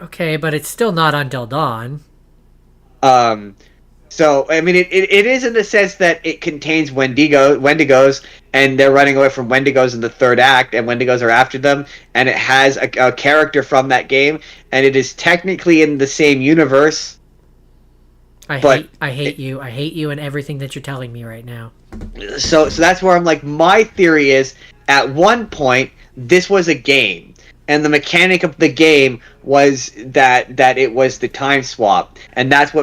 Okay, but it's still not Until Dawn. So, I mean, it is in the sense that it contains Wendigos, and they're running away from Wendigos in the third act, and Wendigos are after them, and it has a character from that game, and it is technically in the same universe. I hate you and everything that you're telling me right now. So that's where I'm like, my theory is, at one point, this was a game. And the mechanic of the game was that it was the time swap, and that's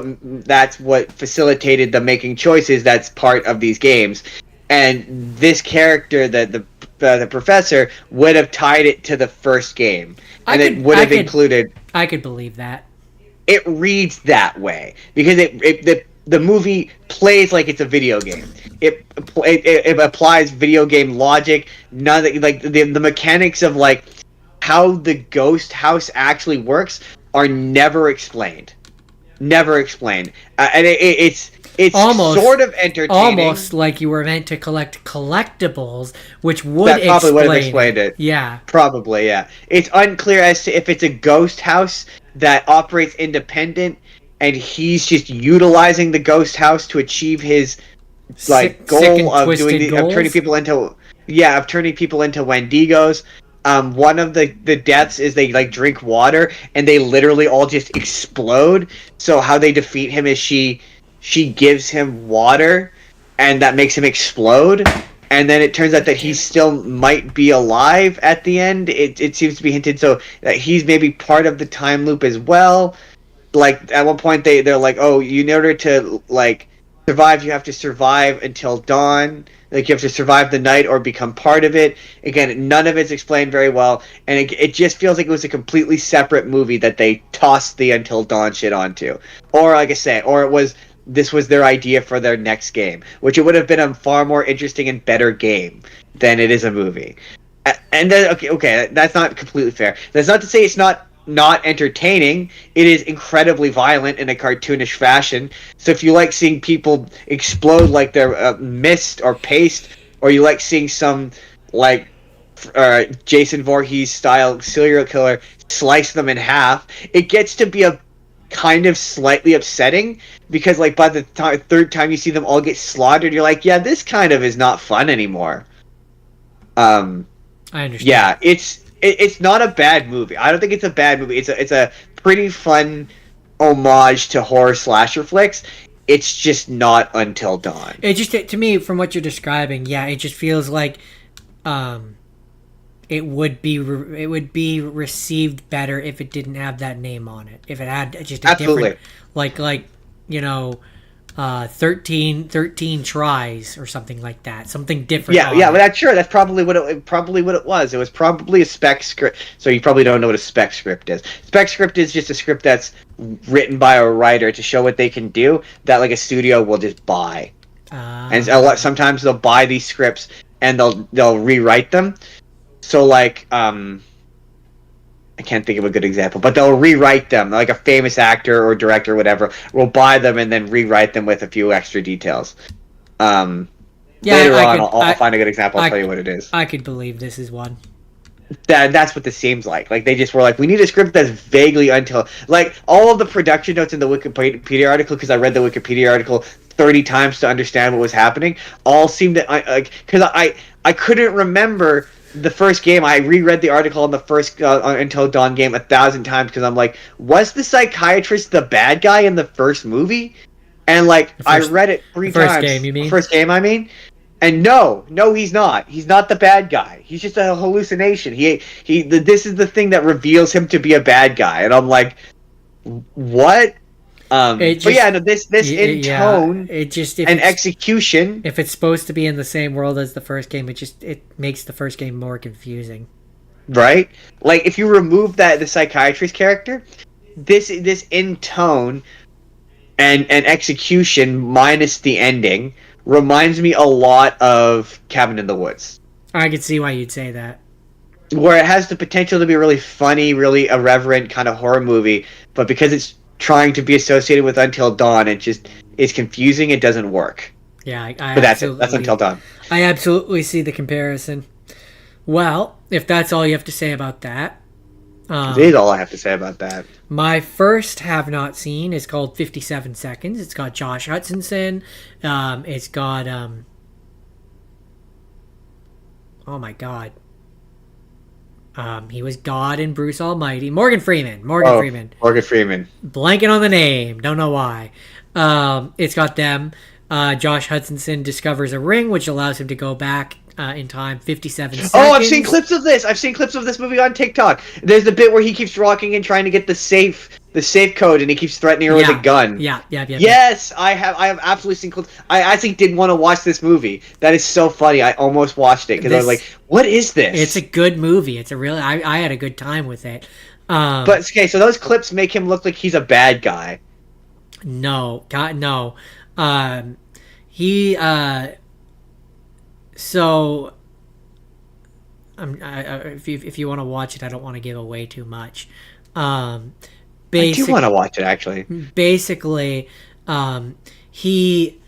what facilitated the making choices. That's part of these games, and this character, the professor, would have tied it to the first game, and it would have included. I could believe that. It reads that way because the movie plays like it's a video game. It applies video game logic. None of the mechanics of like how the ghost house actually works are never explained. And it's almost sort of entertaining. Almost like you were meant to collect collectibles, which would have explained it. Yeah. Probably, yeah. It's unclear as to if it's a ghost house that operates independent and he's just utilizing the ghost house to achieve his goal of turning people into Wendigos. One of the deaths is they drink water and they literally all just explode. So how they defeat him is she gives him water and that makes him explode. And then it turns out that he still might be alive at the end. It seems to be hinted so that he's maybe part of the time loop as well. Like at one point they're like, oh, in order to survive, you have to survive until dawn. Like you have to survive the night or become part of it. Again, none of it's explained very well, and it just feels like it was a completely separate movie that they tossed the Until Dawn shit onto. Or like I say, this was their idea for their next game, which it would have been a far more interesting and better game than it is a movie. And then okay, that's not completely fair. That's not to say it's not entertaining. It is incredibly violent in a cartoonish fashion. So if you like seeing people explode like they're mist or paste, or you like seeing some Jason Voorhees style serial killer slice them in half, it gets to be a kind of slightly upsetting because by the third time you see them all get slaughtered, you're like, yeah, this kind of is not fun anymore. I understand. Yeah, it's not a bad movie. I don't think it's a bad movie. It's a pretty fun homage to horror slasher flicks. It's just not Until Dawn. It just, to me, from what you're describing, yeah, it just feels like it would be received better if it didn't have that name on it. If it had just a different, like 13 tries or something like that, something different. Yeah, but that's probably what it was. It was probably a spec script. So you probably don't know what a spec script is. Spec script is just a script that's written by a writer to show what they can do, that like a studio will just buy. And sometimes they'll buy these scripts and they'll rewrite them. So like I can't think of a good example, but they'll rewrite them. Like a famous actor or director or whatever will buy them and then rewrite them with a few extra details. Later on, I'll find a good example. I'll tell you what it is. I could believe this is one. That's what this seems like. Like, they just were like, we need a script that's vaguely Until... Like, all of the production notes in the Wikipedia article, because I read the Wikipedia article 30 times to understand what was happening, all seemed to... Because I couldn't remember... The first game, I reread the article on the first Until Dawn game 1,000 times because I'm like, was the psychiatrist the bad guy in the first movie? And like, I read it 3 times. First game, you mean? First game, I mean. And no, he's not. He's not the bad guy. He's just a hallucination. This is the thing that reveals him to be a bad guy. And I'm like, what? Tone and execution. If it's supposed to be in the same world as the first game, it makes the first game more confusing. Right? Like, if you remove the psychiatrist character, this in tone and execution minus the ending reminds me a lot of Cabin in the Woods. I could see why you'd say that. Where it has the potential to be a really funny, really irreverent kind of horror movie, but because it's trying to be associated with Until Dawn, it just is confusing. It doesn't work. Yeah, but that's it. That's Until Dawn. I absolutely see the comparison. Well, if that's all you have to say about that, it is all I have to say about that. My first have not seen is called 57 Seconds. It's got Josh Hutcherson. It's got oh my god. He was God in Bruce Almighty. Morgan Freeman. Morgan Freeman. Blanking on the name. Don't know why. It's got them. Josh Hutcherson discovers a ring, which allows him to go back in time 57 seconds. Oh, I've seen clips of this. I've seen clips of this movie on TikTok. There's the bit where he keeps walking and trying to get the safe code, and he keeps threatening her with a gun. Yeah. Yes, I have absolutely seen clips. I actually did want to watch this movie. That is so funny. I almost watched it because I was like, "What is this?" It's a good movie. It's a really. I had a good time with it. But okay, so those clips make him look like he's a bad guy. No, God, no. He. So. If you want to watch it, I don't want to give away too much. I do want to watch it, actually. Basically, he,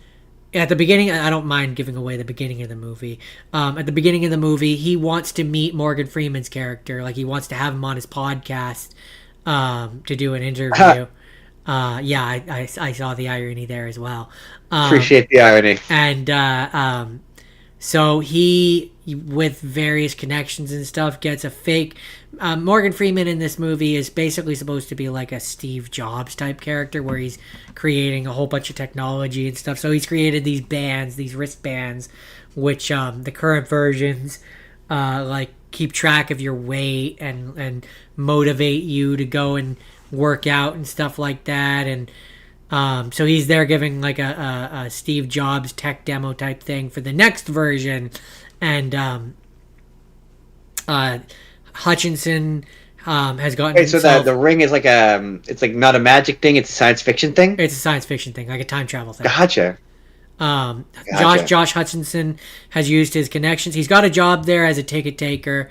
at the beginning, I don't mind giving away the beginning of the movie. At the beginning of the movie, he wants to meet Morgan Freeman's character. Like, he wants to have him on his podcast to do an interview. I saw the irony there as well. Appreciate the irony. And so he, with various connections and stuff, gets a fake... Morgan Freeman in this movie is basically supposed to be like a Steve Jobs type character where he's creating a whole bunch of technology and stuff. So he's created these bands, these wristbands, which the current versions like keep track of your weight and motivate you to go and work out and stuff like that. And so he's there giving like a Steve Jobs tech demo type thing for the next version. And Hutcherson has gotten himself... So the ring is like it's like not a magic thing, it's a science fiction thing? It's a science fiction thing, like a time travel thing. Gotcha. Josh Hutcherson has used his connections. He's got a job there as a ticket taker.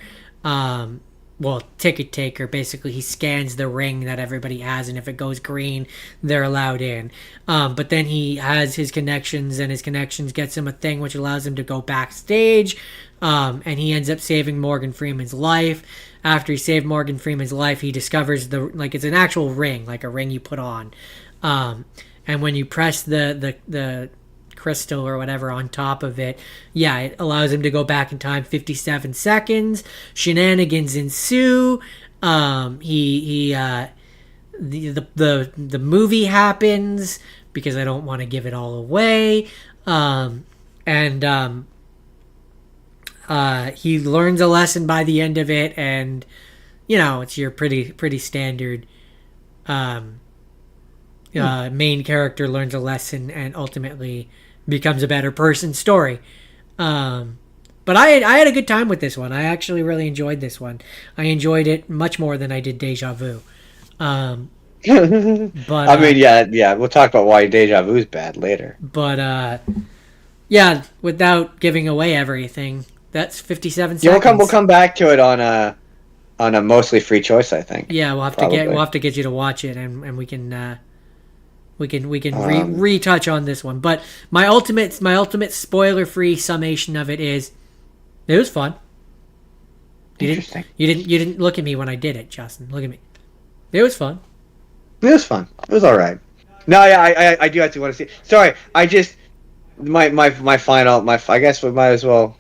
Ticket taker, basically he scans the ring that everybody has, and if it goes green, they're allowed in. But then he has his connections, and his connections gets him a thing which allows him to go backstage, and he ends up saving Morgan Freeman's life. After he saved Morgan Freeman's life, he discovers it's an actual ring, like a ring you put on. And when you press the crystal or whatever on top of it. Yeah, it allows him to go back in time 57 seconds. Shenanigans ensue. The movie happens because I don't want to give it all away. He learns a lesson by the end of it, and it's your pretty standard main character learns a lesson and ultimately becomes a better person story. But I had a good time with this one. I actually really enjoyed this one. I enjoyed it much more than I did Deja Vu. But I mean, yeah, we'll talk about why Deja Vu is bad later. But yeah, without giving away everything, that's 57 seconds. Yeah, we'll come back to it on a mostly free choice, I think. Yeah, we'll have to get you to watch it, and we can retouch on this one. But my ultimate spoiler free summation of it is, it was fun. Interesting. You didn't look at me when I did it, Justin. Look at me. It was fun. It was fun. It was all right. No, yeah, I do actually want to see. Sorry, I just my final. I guess we might as well.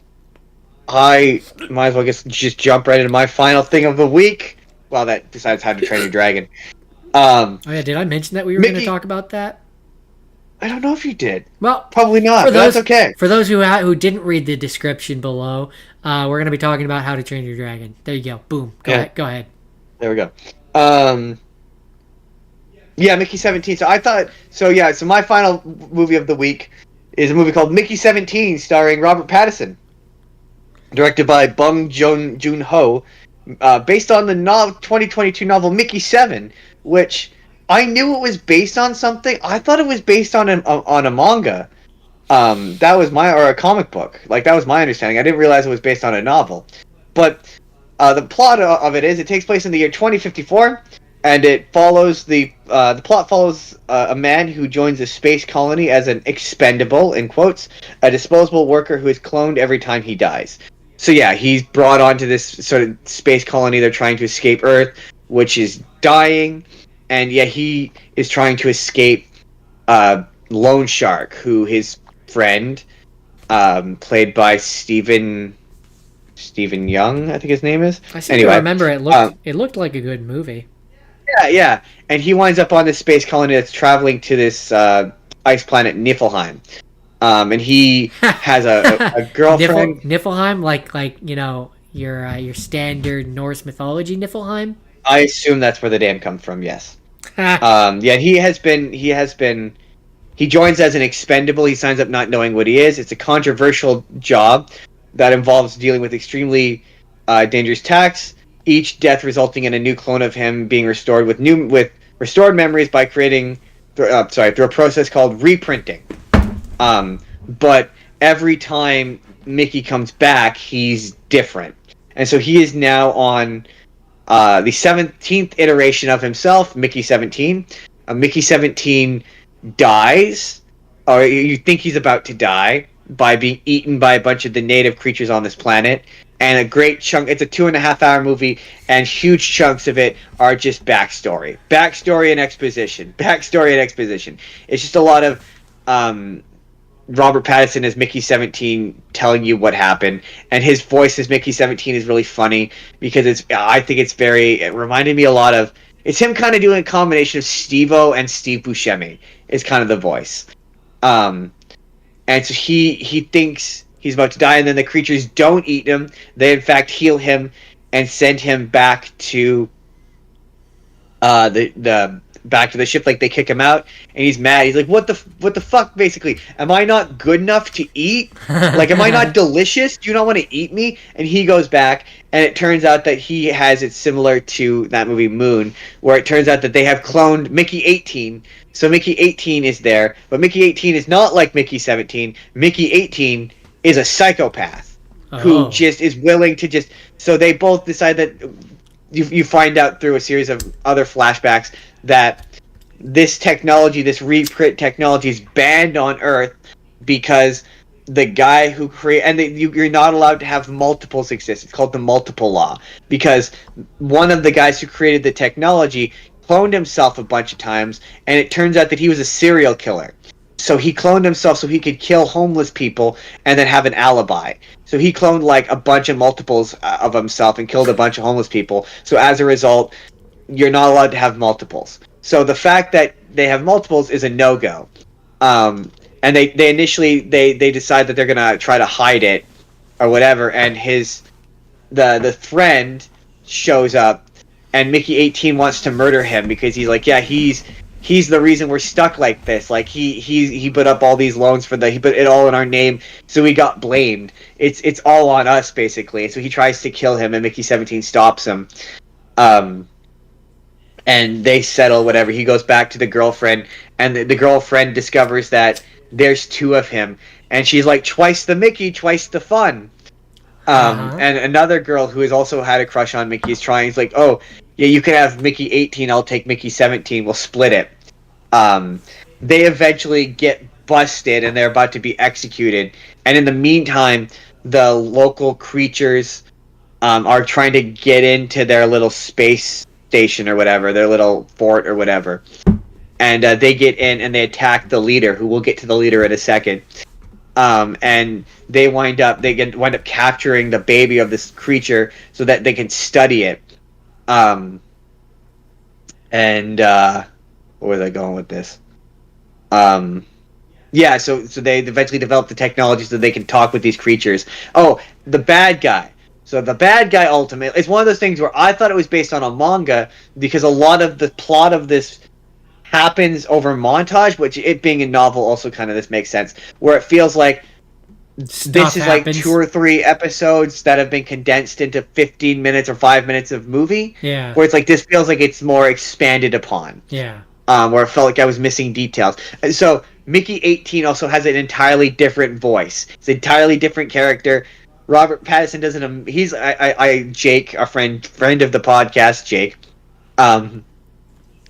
I might as well just jump right into my final thing of the week. Well, that decides How to Train Your Dragon. Oh yeah, did I mention that we were going to talk about that? I don't know if you did. Well, probably not. But that's okay. For those who didn't read the description below, we're going to be talking about How to Train Your Dragon. There you go. Boom. Go ahead. There we go. Yeah, Mickey 17. So my final movie of the week is a movie called Mickey 17, starring Robert Pattinson, directed by Bong Joon-ho, based on the 2022 novel Mickey 7, which I knew it was based on something. I thought it was based on a manga. That was or a comic book. Like, that was my understanding. I didn't realize it was based on a novel. But the plot of it is, it takes place in the year 2054, and it follows the plot follows a man who joins a space colony as an expendable, in quotes, a disposable worker who is cloned every time he dies. So yeah, he's brought onto this sort of space colony. They're trying to escape Earth, which is dying, and yeah, he is trying to escape Lone Shark, who his friend, played by Stephen Young, I think his name is. I seem to remember it looked like a good movie. Yeah, and he winds up on this space colony that's traveling to this ice planet Niflheim, and he has a girlfriend. Niflheim, like your standard Norse mythology Niflheim. I assume that's where the name comes from. Yes. Yeah, he joins as an expendable. He signs up not knowing what he is. It's a controversial job that involves dealing with extremely dangerous tasks. Each death resulting in a new clone of him being restored with restored memories by creating through a process called reprinting. But every time Mickey comes back, he's different, and so he is now on the 17th iteration of himself, Mickey 17. Mickey 17 dies, or you think he's about to die, by being eaten by a bunch of the native creatures on this planet. And a great chunk, it's a 2.5-hour movie, and huge chunks of it are just backstory and exposition. It's just a lot of Robert Pattinson as Mickey 17 telling you what happened, and his voice as Mickey 17 is really funny because it reminded me a lot of, it's him kind of doing a combination of Steve-O and Steve Buscemi is kind of the voice. And so he thinks he's about to die, and then the creatures don't eat him. They, in fact, heal him and send him back to back to the ship. Like, they kick him out, and he's mad. He's like, what the fuck, basically? Am I not good enough to eat? Like, am I not delicious? Do you not want to eat me? And he goes back, and it turns out that he has it similar to that movie Moon, where it turns out that they have cloned Mickey 18. So Mickey 18 is there, but Mickey 18 is not like Mickey 17. Mickey 18 is a psychopath who just is willing to just... So they both decide that... You find out through a series of other flashbacks that this technology, this reprint technology, is banned on Earth because the guy who you're not allowed to have multiples exist. It's called the multiple law, because one of the guys who created the technology cloned himself a bunch of times, and it turns out that he was a serial killer. So he cloned himself so he could kill homeless people and then have an alibi. So he cloned like a bunch of multiples of himself and killed a bunch of homeless people. So as a result, you're not allowed to have multiples. So the fact that they have multiples is a no-go. And they initially they decide that they're gonna try to hide it or whatever, and the friend shows up, and Mickey 18 wants to murder him because he's like, yeah, he's the reason we're stuck like this. Like he put up all these loans he put it all in our name, so we got blamed. It's all on us basically. So he tries to kill him, and Mickey 17 stops him. And they settle whatever. He goes back to the girlfriend, and the girlfriend discovers that there's two of him, and she's like, twice the Mickey, twice the fun. And another girl who has also had a crush on Mickey is trying. He's like, oh, yeah, you can have Mickey 18, I'll take Mickey 17, we'll split it. They eventually get busted, and they're about to be executed. And in the meantime, the local creatures are trying to get into their little space station or whatever, their little fort or whatever. And they get in, and they attack the leader, who we'll get to the leader in a second. And they wind up capturing the baby of this creature so that they can study it. And where was I going with this? Yeah, so they eventually develop the technology so they can talk with these creatures. Oh, the bad guy. So the bad guy ultimately, it's one of those things where I thought it was based on a manga because a lot of the plot of this happens over montage, which it being a novel also kind of this makes sense, where it feels like this is like 2 or 3 episodes that have been condensed into 15 minutes or 5 minutes of movie. Yeah. Where it's like this feels like it's more expanded upon. Yeah. Where it felt like I was missing details. And so Mickey 18 also has an entirely different voice. It's an entirely different character. Robert Pattinson doesn't. He's Jake, our friend of the podcast, Jake.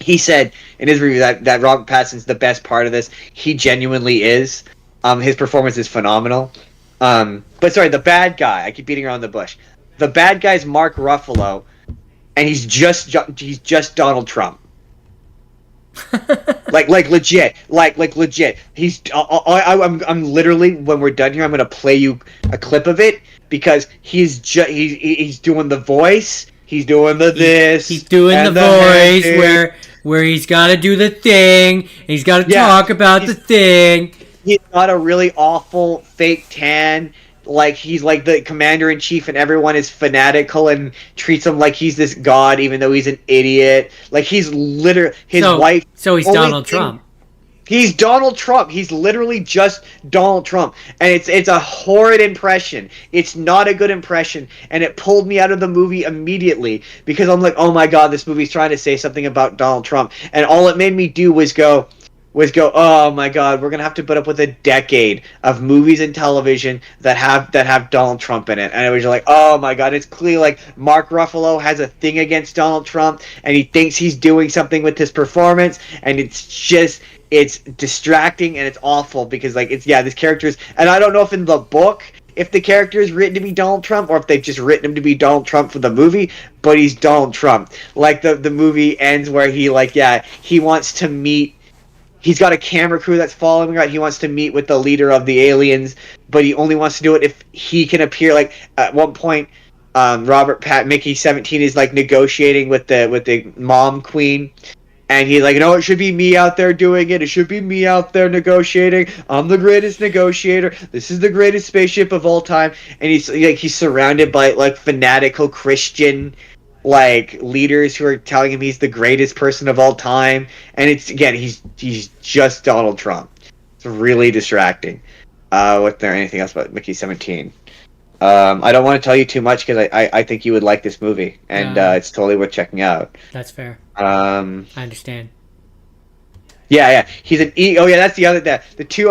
He said in his review that Robert Pattinson's the best part of this. He genuinely is. His performance is phenomenal. But sorry, the bad guy. I keep beating around the bush. The bad guy's Mark Ruffalo, and he's just Donald Trump. like legit. He's. I'm literally, when we're done here, I'm gonna play you a clip of it because he's doing the voice. He's doing this. He's doing the voice where he's got to do the thing. And he's got to talk about the thing. He's got a really awful fake tan. Like he's like the commander-in-chief, and everyone is fanatical and treats him like he's this god, even though he's an idiot. Like he's literally wife. So he's Donald Trump. He's Donald Trump. He's literally just Donald Trump, and it's a horrid impression. It's not a good impression, and it pulled me out of the movie immediately because I'm like, oh my god, this movie's trying to say something about Donald Trump, and all it made me do was go, oh my god, we're gonna have to put up with a decade of movies and television that have Donald Trump in it. And it was like, oh my god, it's clearly like Mark Ruffalo has a thing against Donald Trump, and he thinks he's doing something with his performance, and it's distracting and it's awful because like this character is, and I don't know if in the book if the character is written to be Donald Trump or if they've just written him to be Donald Trump for the movie, but he's Donald Trump. Like the movie ends where he wants to meet. He's got a camera crew that's following him. Right? He wants to meet with the leader of the aliens, but he only wants to do it if he can appear. Like at one point, Mickey 17 is like negotiating with the mom queen, and he's like, no, it should be me out there doing it. It should be me out there negotiating. I'm the greatest negotiator. This is the greatest spaceship of all time. And he's surrounded by like fanatical Christian like leaders who are telling him he's the greatest person of all time, and it's again he's just Donald Trump. It's really distracting. Was there anything else about Mickey 17? I don't want to tell you too much because I think you would like this movie, and it's totally worth checking out. That's fair. I understand. Yeah. He's an ego. Oh yeah, that's the other the two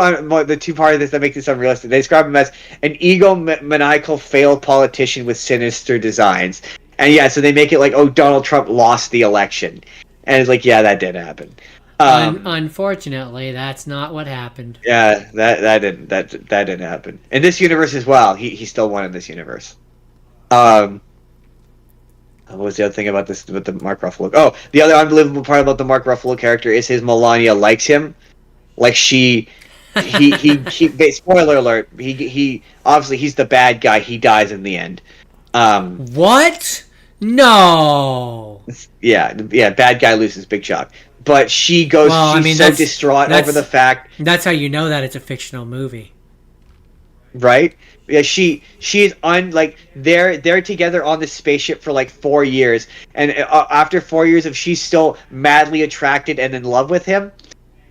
part of this that makes this unrealistic. They describe him as an egomaniacal failed politician with sinister designs. And yeah, so they make it like, oh, Donald Trump lost the election, and it's like, yeah, that did happen. Unfortunately, that's not what happened. Yeah, that didn't happen in this universe as well. He still won in this universe. What was the other thing about this with the Mark Ruffalo? Oh, the other unbelievable part about the Mark Ruffalo character is his Melania likes him, like she Spoiler alert. He obviously he's the bad guy. He dies in the end. What? No. Yeah. Bad guy loses, big shock. But she goes. Well, I she's mean, so distraught over the fact. That's how you know that it's a fictional movie. Right? Yeah, she is on like they're together on the spaceship for like 4 years, and after 4 years of she's still madly attracted and in love with him,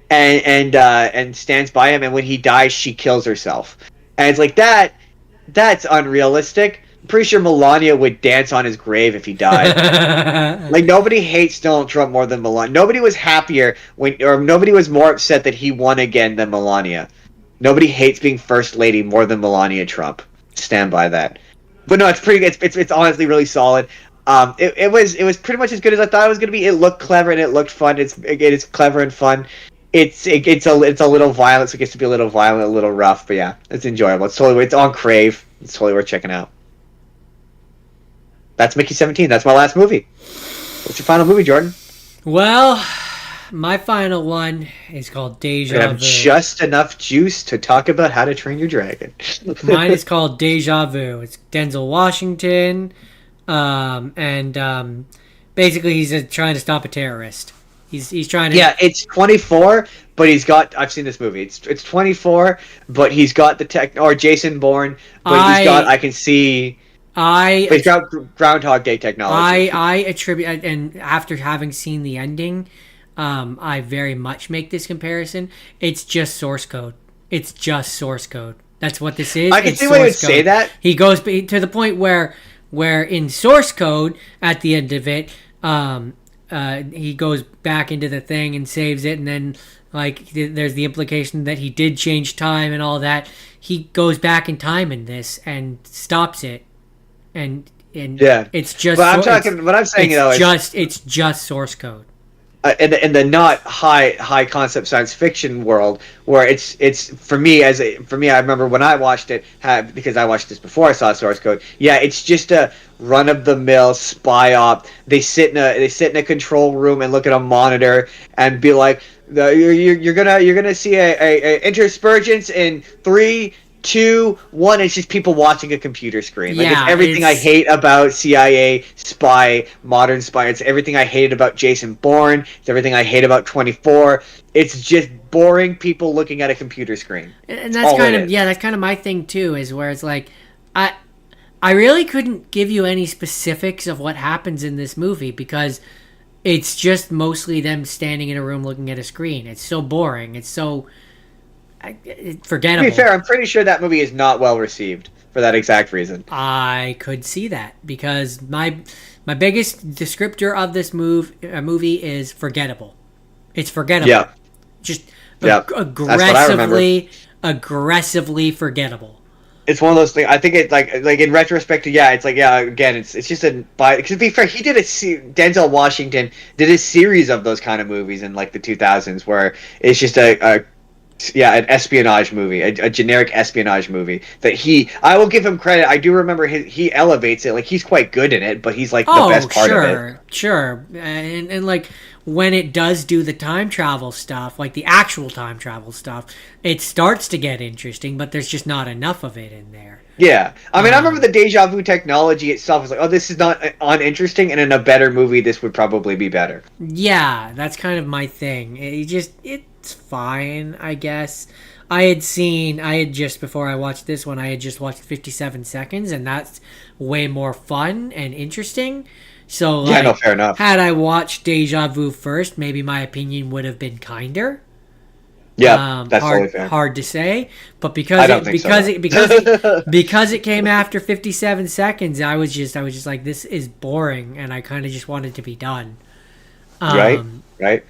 and stands by him, and when he dies, she kills herself, and it's like that's unrealistic. I'm pretty sure Melania would dance on his grave if he died. Like nobody hates Donald Trump more than Melania. Nobody was happier nobody was more upset that he won again than Melania. Nobody hates being first lady more than Melania Trump. Stand by that. But no, it's pretty. It's honestly really solid. It was pretty much as good as I thought it was going to be. It looked clever and it looked fun. It's clever and fun. It's a little violent. So it gets to be a little violent, a little rough. But yeah, it's enjoyable. It's on Crave. It's totally worth checking out. That's Mickey 17. That's my last movie. What's your final movie, Jordan? Well, my final one is called Deja Vu. Have just enough juice to talk about How to Train Your Dragon. Mine is called Deja Vu. It's Denzel Washington, and basically he's trying to stop a terrorist. He's trying to. Yeah, it's 24, but he's got. I've seen this movie. It's 24, but he's got the tech or Jason Bourne, but he's got. I can see. He's got Groundhog Day technology. I attribute, and after having seen the ending. I very much make this comparison. It's just source code. It's just source code. That's what this is. I can see why you would say that. He goes to the point where in source code, at the end of it, he goes back into the thing and saves it, and then like there's the implication that he did change time and all that. He goes back in time in this and stops it, and yeah, it's just. But I'm talking. What I'm saying though is it's just source code. In the not high concept science fiction world, where it's for me I remember when I watched it, because I watched this before I saw source code. Yeah, it's just a run of the mill spy op. They sit in a control room and look at a monitor and be like, you're gonna see a interspergence in 3, 2, 1. It's just people watching a computer screen. Like, it's everything I hate about CIA spy, modern spy. It's everything I hated about Jason Bourne. It's everything I hate about 24. It's just boring people looking at a computer screen. And that's that's kind of my thing too. Is where it's like, I really couldn't give you any specifics of what happens in this movie because it's just mostly them standing in a room looking at a screen. It's so boring. It's so. Forgettable. To be fair, I'm pretty sure that movie is not well received for that exact reason. I could see that because my biggest descriptor of this movie is forgettable. It's forgettable. Yeah. Just aggressively forgettable. It's one of those things. I think it like in retrospect, it's like again, it's just because to be fair, he did Denzel Washington did a series of those kind of movies in like the 2000s where it's just an espionage movie, a generic espionage movie that I will give him credit. I do remember he elevates it. Like, he's quite good in it, but he's like the best part of it. Sure. And like when it does do the time travel stuff, like the actual time travel stuff, it starts to get interesting, but there's just not enough of it in there. Yeah. I mean, I remember the deja vu technology itself was like, oh, this is not uninteresting, and in a better movie, this would probably be better. Yeah, that's kind of my thing. It's fine, I guess. Before I watched this one, I had just watched 57 Seconds, and that's way more fun and interesting. So, like, fair enough. Had I watched Deja Vu first, maybe my opinion would have been kinder. Yeah, that's totally fair. Hard to say, but because it came after 57 Seconds, I was just like, this is boring, and I kind of just wanted to be done. Right.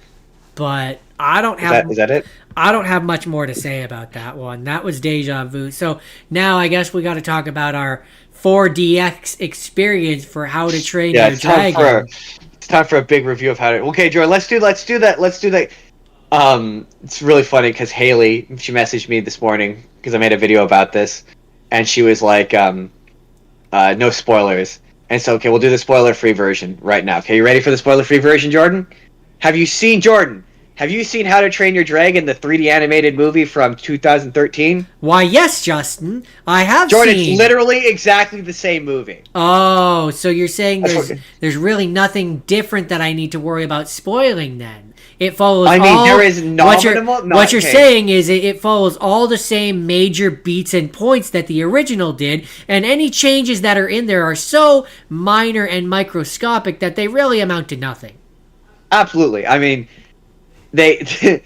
But I don't have. Is that it? I don't have much more to say about that one. That was Deja Vu. So now I guess we got to talk about our 4DX experience for How to Train Your Dragon. It's time for a big review of How to. Okay, Jordan, let's do that. It's really funny because Haley, she messaged me this morning because I made a video about this, and she was like, no spoilers. And so, okay, we'll do the spoiler-free version right now. Okay, you ready for the spoiler-free version, Jordan? Have you seen have you seen How to Train Your Dragon, the 3D animated movie from 2013? Why, yes, Justin. I have Jordan, seen. it's literally exactly the same movie. Oh, so you're saying there's really nothing different that I need to worry about spoiling then? It follows. I mean, there is what you're saying is it follows all the same major beats and points that the original did, and any changes that are in there are so minor and microscopic that they really amount to nothing. Absolutely. I mean, the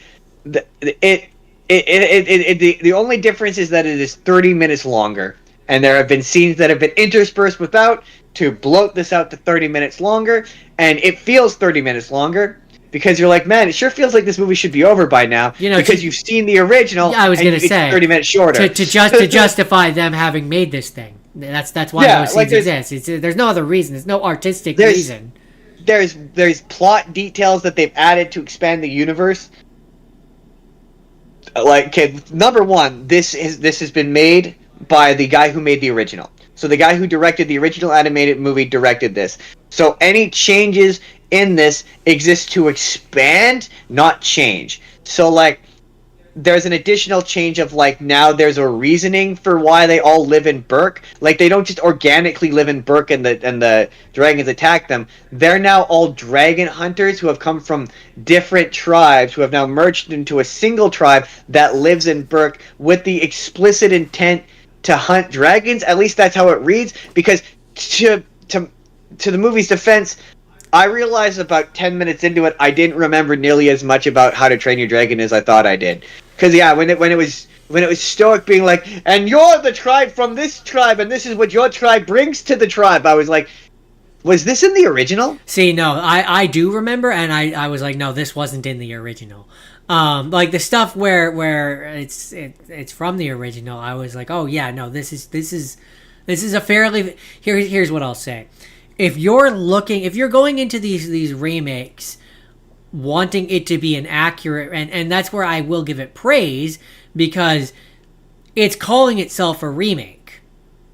only difference is that it is 30 minutes longer, and there have been scenes that have been interspersed without to bloat this out to 30 minutes longer, and it feels 30 minutes longer. Because you're like, man, it sure feels like this movie should be over by now. Because you've seen the original. I was going to say 30 minutes shorter to justify them having made this thing. That's why those scenes exist. There's no other reason. There's no artistic reason. There's plot details that they've added to expand the universe. Like, okay, number one, this has been made by the guy who made the original. So the guy who directed the original animated movie directed this. So any changes in this exist to expand, not change. So, like, there's an additional change of, like, now there's a reasoning for why they all live in Burke. Like, they don't just organically live in Burke and the dragons attack them. They're now all dragon hunters who have come from different tribes, who have now merged into a single tribe that lives in Burke with the explicit intent to hunt dragons. At least that's how it reads, because to the movie's defense, I realized about 10 minutes into it, I didn't remember nearly as much about How to Train Your Dragon as I thought I did. Because when it was Stoic being like, and you're the tribe from this tribe, and this is what your tribe brings to the tribe, I was like, was this in the original? See, no, I do remember, and I was like, no, this wasn't in the original. Like the stuff where it's from the original, I was like, oh yeah, no, this is a fairly here's what I'll say. If you're going into these remakes wanting it to be an accurate, and that's where I will give it praise, because it's calling itself a remake,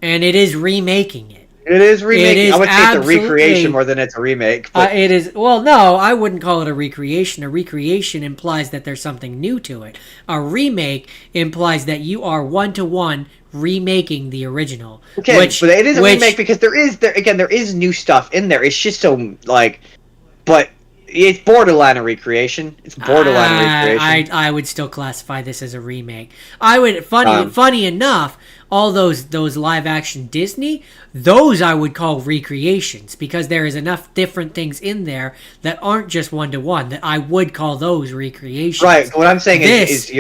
and it is remaking it. It is remaking. I would say it's a recreation more than it's a remake. It is. Well, no, I wouldn't call it a recreation. A recreation implies that there's something new to it. A remake implies that you are one-to-one remaking the original. Okay, but it is a remake because there is new stuff in there. It's just so, like, but it's borderline a recreation. It's borderline a recreation. I would still classify this as a remake. I would. Funny enough, all those live action Disney, those I would call recreations, because there is enough different things in there that aren't just one-to-one that I would call those recreations. Right. What I'm saying is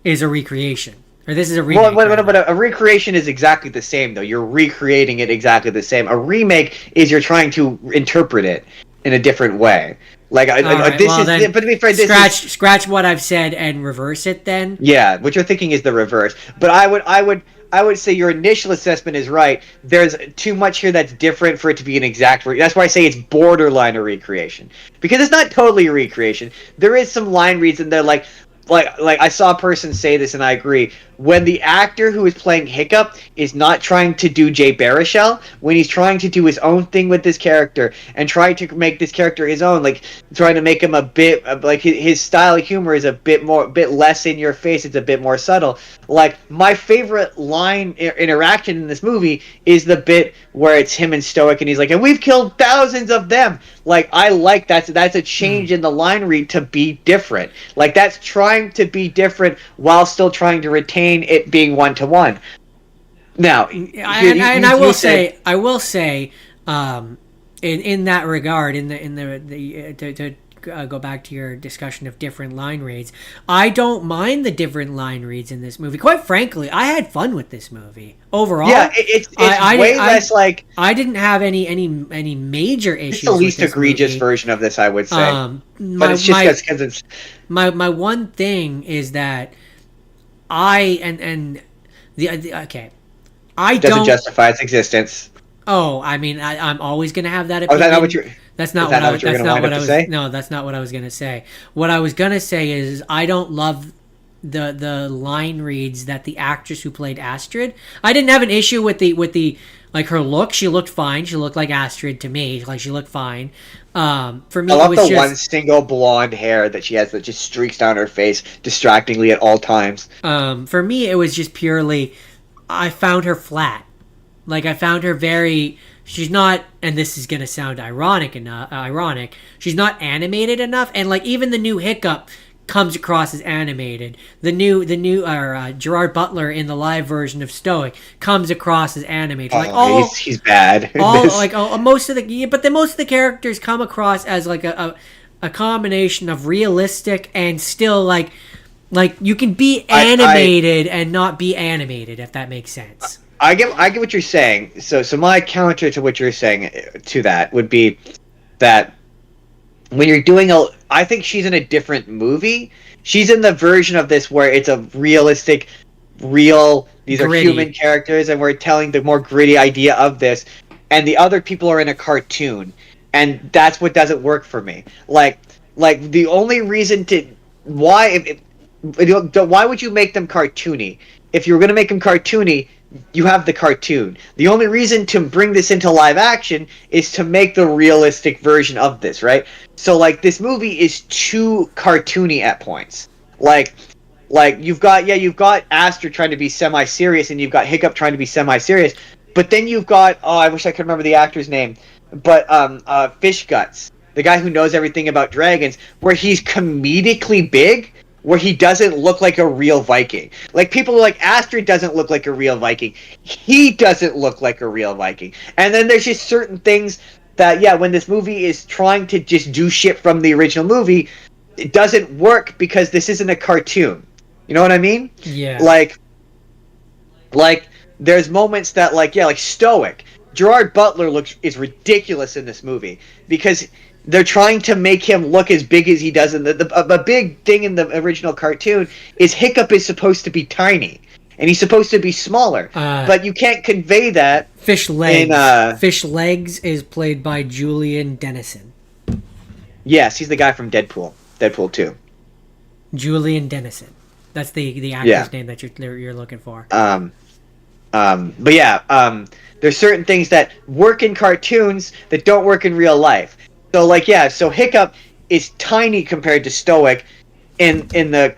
is a recreation. Or this is a remake. Well, but a recreation is exactly the same, though. You're recreating it exactly the same. A remake is you're trying to interpret it in a different way. Like, but to be fair, scratch what I've said and reverse it then. Yeah, what you're thinking is the reverse. But I would say your initial assessment is right. There's too much here that's different for it to be an exact. That's why I say it's borderline a recreation, because it's not totally a recreation. There is some line reads in there, like I saw a person say this, and I agree. When the actor who is playing Hiccup is not trying to do Jay Baruchel, when he's trying to do his own thing with this character and trying to make this character his own, like trying to make him a bit like his style of humor is a bit less in your face. It's a bit more subtle. Like, my favorite line interaction in this movie is the bit where it's him and Stoic, and he's like, "And we've killed thousands of them." Like, I like that's a change in the line read to be different. Like, that's trying to be different while still trying to retain it being one-to-one. Now, I will say, in that regard, to go back to your discussion of different line reads, I don't mind the different line reads in this movie. Quite frankly, I had fun with this movie overall. Yeah, it's way less like, I didn't have any major issues. It's the least egregious version of this, I would say. But it's just because it's my one thing is that I doesn't justify its existence. Oh, I mean, I'm always going to have that opinion. Oh, is that not what you're... That's not what I was going to say. No, that's not what I was going to say. What I was going to say is I don't love the line reads that the actress who played Astrid. I didn't have an issue with the Like her look, she looked fine. She looked like Astrid to me. Like she looked fine. For me, I it love was the just one single blonde hair that she has that just streaks down her face distractingly at all times. for me it was just purely I found her flat. Like I found her very. She's not, and this is gonna sound ironic enough. Ironic. She's not animated enough, and like even the new Hiccup comes across as animated. The new Gerard Butler in the live version of Stoic comes across as animated. Like He's bad. Most of the characters come across as like a combination of realistic and still like you can be animated and not be animated, if that makes sense. I get what you're saying. So my counter to what you're saying to that would be that when you're doing I think she's in a different movie. She's in the version of this where it's a realistic, real. These gritty. Are human characters, and we're telling the more gritty idea of this. And the other people are in a cartoon, and that's what doesn't work for me. Like the only reason to why would you make them cartoony? If you were going to make them cartoony, you have the cartoon. The only reason to bring this into live action is to make the realistic version of this, right? So like this movie is too cartoony at points. Like you've got Aster trying to be semi-serious, and you've got Hiccup trying to be semi-serious, but then you've got I wish I could remember the actor's name, but Fish Guts, the guy who knows everything about dragons, where he's comedically big, where he doesn't look like a real Viking. Like, people are like, Astrid doesn't look like a real Viking. He doesn't look like a real Viking. And then there's just certain things that, when this movie is trying to just do shit from the original movie, it doesn't work because this isn't a cartoon. You know what I mean? Yeah. Like there's moments that, like Stoic. Gerard Butler is ridiculous in this movie because they're trying to make him look as big as he does in the big thing in the original cartoon is Hiccup is supposed to be tiny and he's supposed to be smaller, but you can't convey that. Fish Legs. Fish Legs is played by Julian Dennison. Yes, he's the guy from Deadpool 2. Julian Dennison. That's the actor's name that you're looking for. But yeah, there's certain things that work in cartoons that don't work in real life. So Hiccup is tiny compared to Stoic in the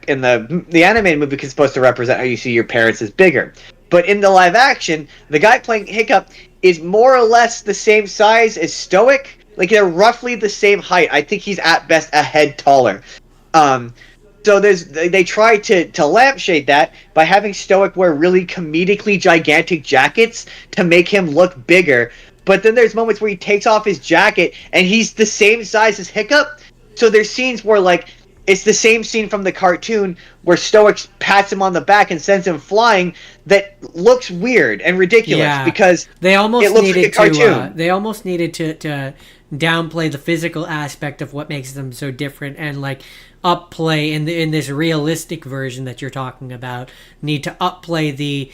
animated movie because it's supposed to represent how you see your parents as bigger. But in the live action, the guy playing Hiccup is more or less the same size as Stoic. Like, they're roughly the same height. I think he's at best a head taller. So they try to lampshade that by having Stoic wear really comedically gigantic jackets to make him look bigger. But then there's moments where he takes off his jacket and he's the same size as Hiccup. So there's scenes where, like, it's the same scene from the cartoon where Stoic pats him on the back and sends him flying that looks weird and ridiculous because they almost it looks needed like a cartoon. They almost needed to downplay the physical aspect of what makes them so different and, like, upplay in this realistic version that you're talking about. Need to upplay the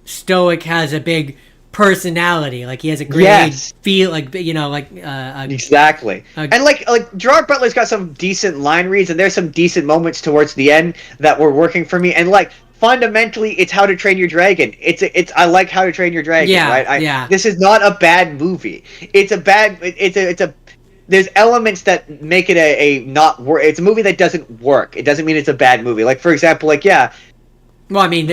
Stoic has a big personality, like he has a great feel, like exactly. And like Gerard Butler's got some decent line reads, and there's some decent moments towards the end that were working for me. And like fundamentally, it's How to Train Your Dragon. It's I like How to Train Your Dragon. Right? This is not a bad movie. It's a there's elements that make it it's a movie that doesn't work. It doesn't mean it's a bad movie. Like, for example, well, I mean,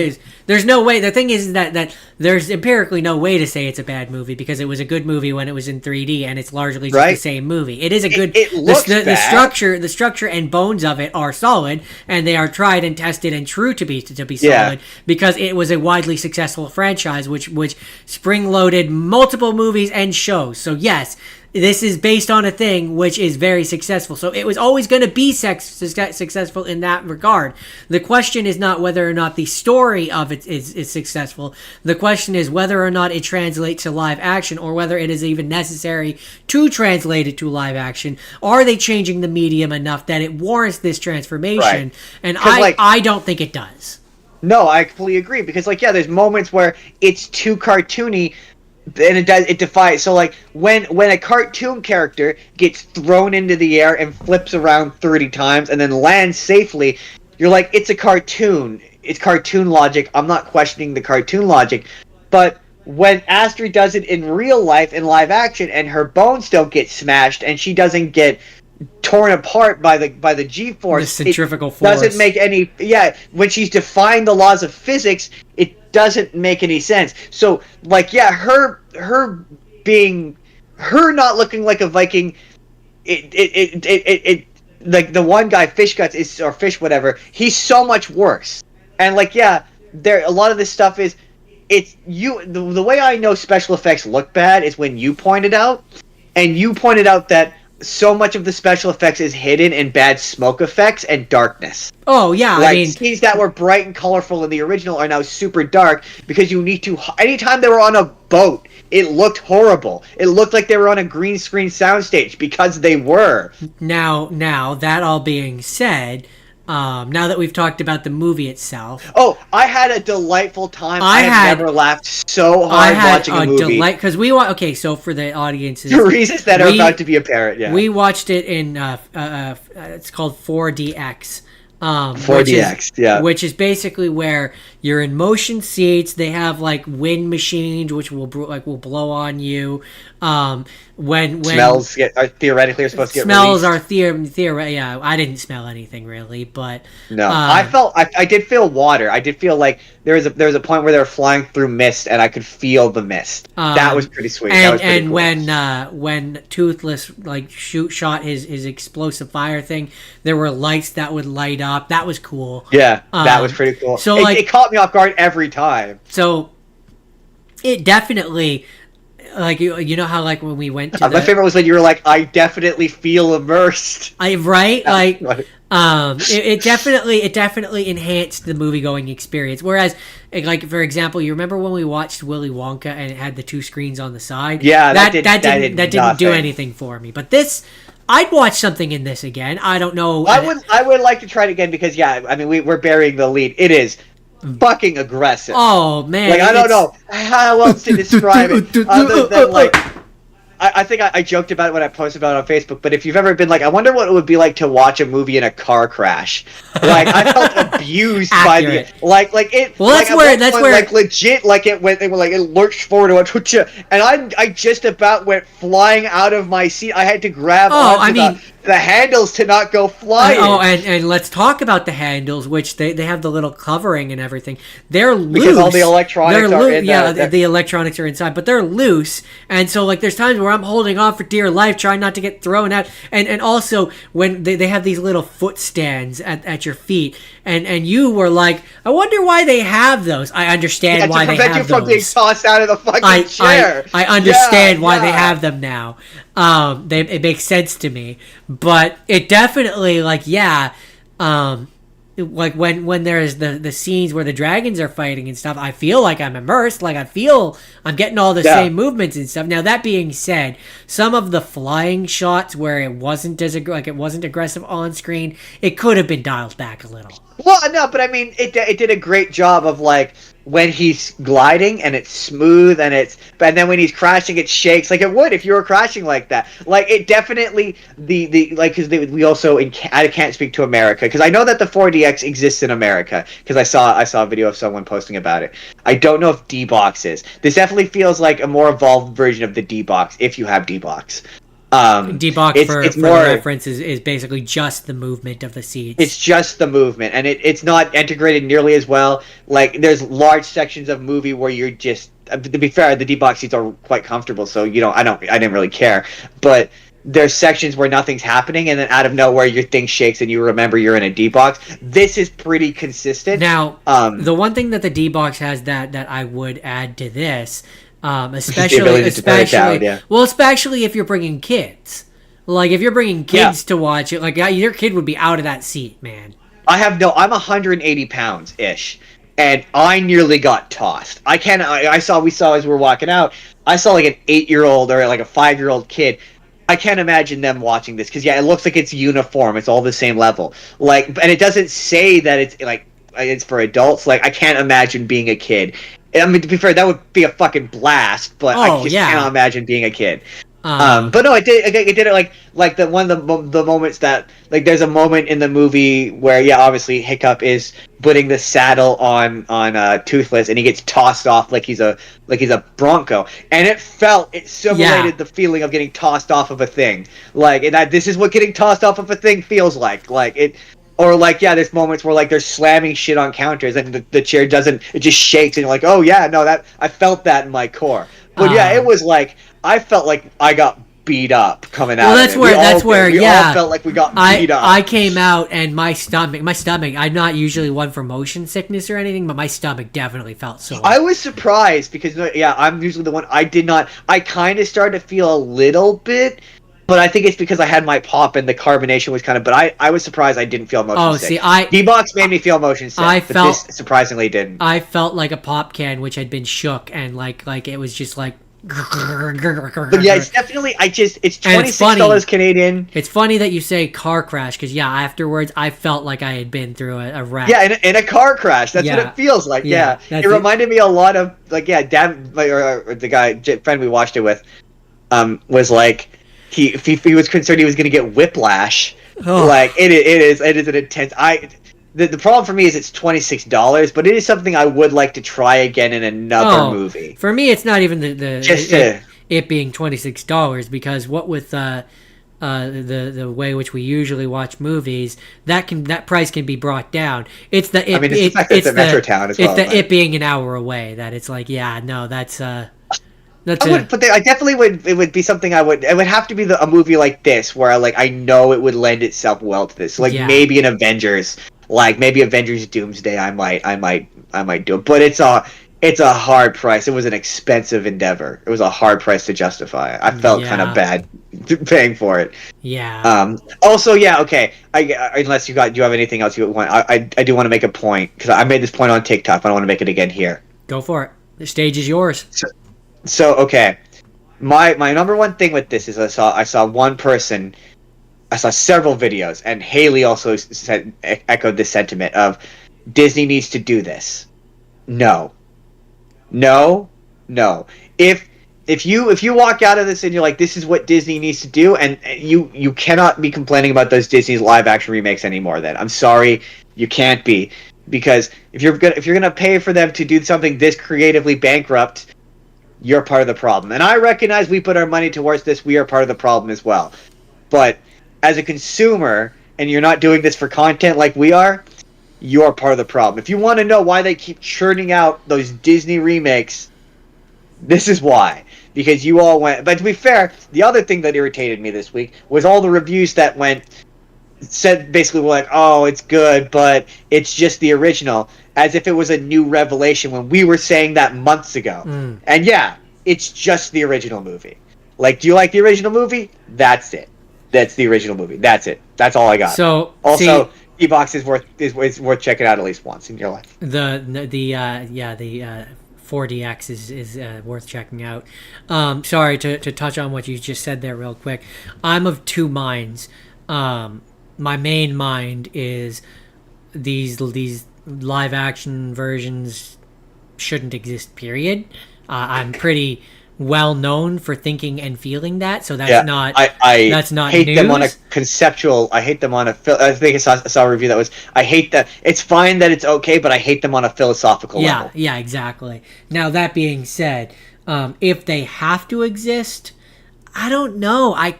there's no way. The thing is that there's empirically no way to say it's a bad movie because it was a good movie when it was in 3D, and it's largely just the same movie. It is a good. It looks bad. The structure and bones of it are solid, and they are tried and tested and true to be solid because it was a widely successful franchise, which spring-loaded multiple movies and shows. So yes. This is based on a thing which is very successful. So it was always going to be successful in that regard. The question is not whether or not the story of it is successful. The question is whether or not it translates to live action or whether it is even necessary to translate it to live action. Are they changing the medium enough that it warrants this transformation? Right. And I don't think it does. No, I completely agree. Because, there's moments where it's too cartoony, and it defies. So like when a cartoon character gets thrown into the air and flips around 30 times and then lands safely, you're like, it's a cartoon. It's cartoon logic. I'm not questioning the cartoon logic. But when Astrid does it in real life, in live action, and her bones don't get smashed, and she doesn't get torn apart by the G-force, the centrifugal force doesn't make any. Yeah, when she's defying the laws of physics, it doesn't make any sense. So, like, yeah, her not looking like a Viking, it like the one guy, Fish Guts, is, or Fish whatever, he's so much worse. And like, yeah, there a lot of this stuff is, it's you. The way I know special effects look bad is when you pointed out, and you pointed out that so much of the special effects is hidden in bad smoke effects and darkness. Oh yeah, like, I mean, scenes that were bright and colorful in the original are now super dark because you need to. Anytime they were on a boat, it looked horrible. It looked like they were on a green screen soundstage because they were. Now that all being said, now that we've talked about the movie itself, I had a delightful time. I have never laughed so hard watching a movie. Because so for the audiences, the reasons that are about to be apparent, yeah, we watched it in it's called 4DX. 4DX, which is basically where you're in motion seats. They have like wind machines, which will blow on you. When smells are theoretically supposed to get smells released. are yeah. I didn't smell anything really, but no, I did feel water. I did feel like there was a point where they were flying through mist, and I could feel the mist. That was pretty sweet. And, that was pretty cool. when Toothless shot his explosive fire thing, there were lights that would light up. That was cool. Yeah, that was pretty cool. So it caught me off guard every time. So it definitely. Like you know how like when we went to my favorite was when you were like, I definitely feel immersed. It definitely enhanced the movie going experience. Whereas, like for example, you remember when we watched Willy Wonka and it had the two screens on the side? Yeah, that didn't do anything for me. But this, I'd watch something in this again. I don't know. I would like to try it again because I mean we're burying the lead. It is fucking aggressive. Oh man! Like I don't know how else to describe it other than like. I think I joked about it when I posted about it on Facebook, but if you've ever been like, I wonder what it would be like to watch a movie in a car crash. Like I felt abused by the like it. Well, that's where like legit like it went. They were like it lurched forward and I just about went flying out of my seat. I had to grab the handles to not go flying. And let's talk about the handles, which they have the little covering and everything. They're loose because all the electronics are in. Yeah, the electronics are inside, but they're loose, and so like there's times where I'm holding on for dear life, trying not to get thrown out, and also when they have these little foot stands at your feet, and you were like, I wonder why they have those. I understand why they have those. To prevent you from being tossed out of the fucking chair. I understand why they have them now. It makes sense to me, but it definitely like when there's the scenes where the dragons are fighting and stuff, I feel like I'm immersed. Like I feel I'm getting all the same movements and stuff. Now that being said, some of the flying shots where it wasn't aggressive on screen, it could have been dialed back a little. Well, no, but I mean, it did a great job of like when he's gliding and it's smooth and then when he's crashing it shakes like it would if you were crashing like that. Like it definitely because we also I can't speak to America because I know that the 4DX exists in America because I saw a video of someone posting about it. I don't know if D-Box is. This definitely feels like a more evolved version of the D-Box if you have D-Box. D-Box for reference is basically just the movement of the seats. It's just the movement, and it's not integrated nearly as well. Like there's large sections of movie where you're just to be fair, the D-Box seats are quite comfortable, so I didn't really care. But there's sections where nothing's happening, and then out of nowhere your thing shakes, and you remember you're in a D-Box. This is pretty consistent. Now, the one thing that the D-Box has that I would add to this. Especially if you're bringing kids. Like if you're bringing kids to watch it, like your kid would be out of that seat, man. I'm 180 pounds ish, and I nearly got tossed. We saw as we were walking out, I saw like an 8-year-old or like a 5-year-old kid. I can't imagine them watching this because it looks like it's uniform. It's all the same level. Like, and it doesn't say that it's like it's for adults. Like I can't imagine being a kid. I mean, to be fair, that would be a fucking blast, but I just cannot imagine being a kid. But no, it did it like the one of the moments that like there's a moment in the movie where obviously Hiccup is putting the saddle on Toothless and he gets tossed off like he's a bronco, and it simulated the feeling of getting tossed off of a thing, and that this is what getting tossed off of a thing feels like it. Or there's moments where they're slamming shit on counters and the chair it just shakes and you're like, oh yeah, no, that I felt that in my core. But it was I felt like I got beat up coming out. Well, that's where we all felt like we got beat up. I came out and my stomach. I'm not usually one for motion sickness or anything, but my stomach definitely felt sore. I was surprised because I'm usually the one. I kind of started to feel a little bit. But I think it's because I had my pop and the carbonation was kind of. But I was surprised I didn't feel motion sick. D-Box made me feel motion sick. This surprisingly didn't. I felt like a pop can which had been shook and like it was just like. But it's definitely. It's $26 Canadian. It's funny that you say car crash because afterwards I felt like I had been through a wreck. Yeah, in a car crash. That's what it feels like. Yeah, it reminded me a lot of Dad or the guy friend we watched it with, was like. He was concerned he was going to get whiplash. Oh. It is an intense. The problem for me is it's $26, but it is something I would like to try again in another movie. For me, it's not even it being $26 because what with the way which we usually watch movies, that price can be brought down. It's the Metrotown as well. It's it being an hour away that it's like that's. I definitely would. It would be something I would. It would have to be a movie like this, where I know it would lend itself well to this. Maybe an Avengers, maybe Avengers Doomsday. I might do it. But it's a hard price. It was an expensive endeavor. It was a hard price to justify. I felt kind of bad paying for it. Yeah. Also, okay. Unless do you have anything else you want? I do want to make a point because I made this point on TikTok, but I want to make it again here. Go for it. The stage is yours. So okay, my number one thing with this is I saw one person, I saw several videos, and Haley also echoed this sentiment of Disney needs to do this. No. If you walk out of this and you're like, this is what Disney needs to do, and you cannot be complaining about those Disney's live action remakes anymore. Then I'm sorry, you can't be, because if you're gonna pay for them to do something this creatively bankrupt. You're part of the problem. And I recognize we put our money towards this. We are part of the problem as well. But as a consumer, and you're not doing this for content like we are, you're part of the problem. If you want to know why they keep churning out those Disney remakes, this is why. Because you all went... But to be fair, the other thing that irritated me this week was all the reviews that said basically like, oh, it's good, but it's just the original, as if it was a new revelation when we were saying that months ago. And it's just the original movie. Do you like the original movie? That's it. That's the original movie. That's it. That's all I got. So also, E-Box is worth checking out at least once in your life. The 4DX is worth checking out. Sorry to touch on what you just said there real quick. I'm of two minds. My main mind is these live action versions shouldn't exist, period. I'm pretty well known for thinking and feeling that, so that's not that's not hate news. Them on a conceptual. I hate them on a. I think I saw a review that was. I hate that. It's fine that it's okay, but I hate them on a philosophical level. Yeah, exactly. Now that being said, if they have to exist, I don't know. I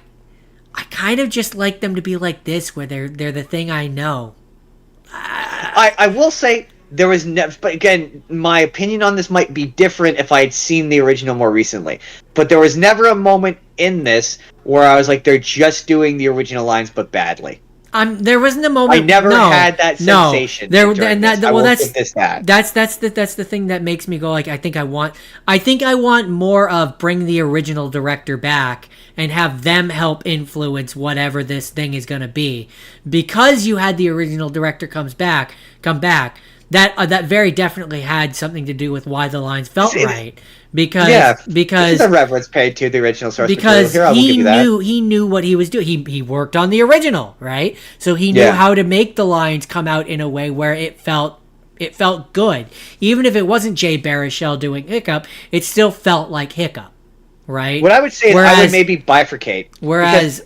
kind of just like them to be like this, where they're the thing I know. I will say there was never, but again, my opinion on this might be different if I had seen the original more recently. But there was never a moment in this where I was like, they're just doing the original lines, but badly. There wasn't a moment. I never had that sensation. That's the thing that makes me go like, I think I want more of bring the original director back and have them help influence whatever this thing is going to be, because you had the original director come back. That very definitely had something to do with why the lines felt right. Because this is a reverence paid to the original source material. Because he knew what he was doing. He worked on the original, right? So he knew how to make the lines come out in a way where it felt good. Even if it wasn't Jay Baruchel doing Hiccup, it still felt like Hiccup. right? What I would say is I would maybe bifurcate. Whereas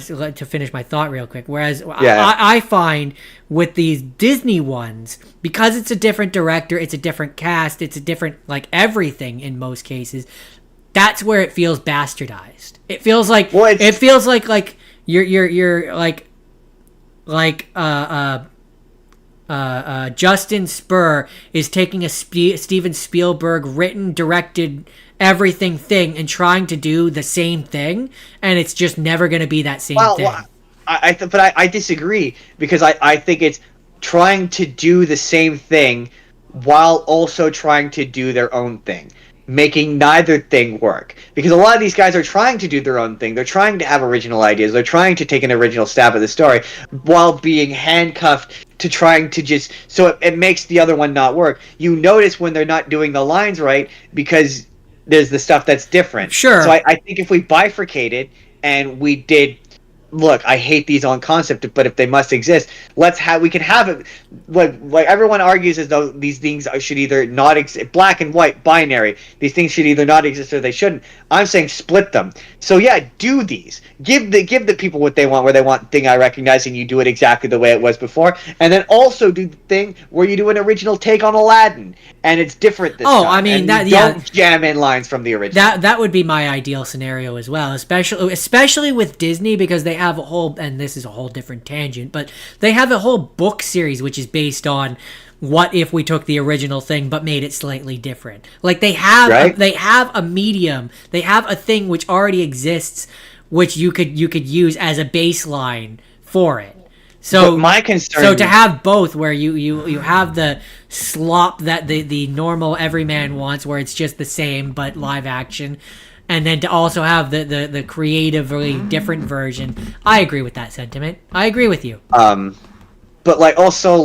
so to finish my thought real quick, whereas I find with these Disney ones, because it's a different director, it's a different cast, it's a different like everything in most cases, that's where it feels bastardized. It feels like you're Justin Spurr is taking a Steven Spielberg written, directed, everything thing and trying to do the same thing, and it's just never going to be that same thing. Well, I disagree, because I think it's trying to do the same thing while also trying to do their own thing, making neither thing work. Because a lot of these guys are trying to do their own thing. They're trying to have original ideas. They're trying to take an original stab at the story while being handcuffed to trying to just... So it makes the other one not work. You notice when they're not doing the lines right because there's the stuff that's different. Sure. So I think if we bifurcated and we did... Look, I hate these on concept, but if they must exist, we can have it. Like everyone argues as though these things should either not exist, black and white, binary. These things should either not exist or they shouldn't. I'm saying split them. So yeah, do these. Give the people what they want, where they want thing I recognize, and you do it exactly the way it was before. And then also do the thing where you do an original take on Aladdin, and it's different this time. I mean, don't jam in lines from the original. That would be my ideal scenario as well, especially with Disney, because they have a whole, and this is a whole different tangent, but they have a whole book series which is based on what if we took the original thing but made it slightly different. Like they have a medium, they have a thing which already exists, which you could use as a baseline for it. So my concern, so to have both, where you have the slop that the normal everyman wants, where it's just the same but live action, and then to also have the creatively different version. I agree with that sentiment. I agree with you. But also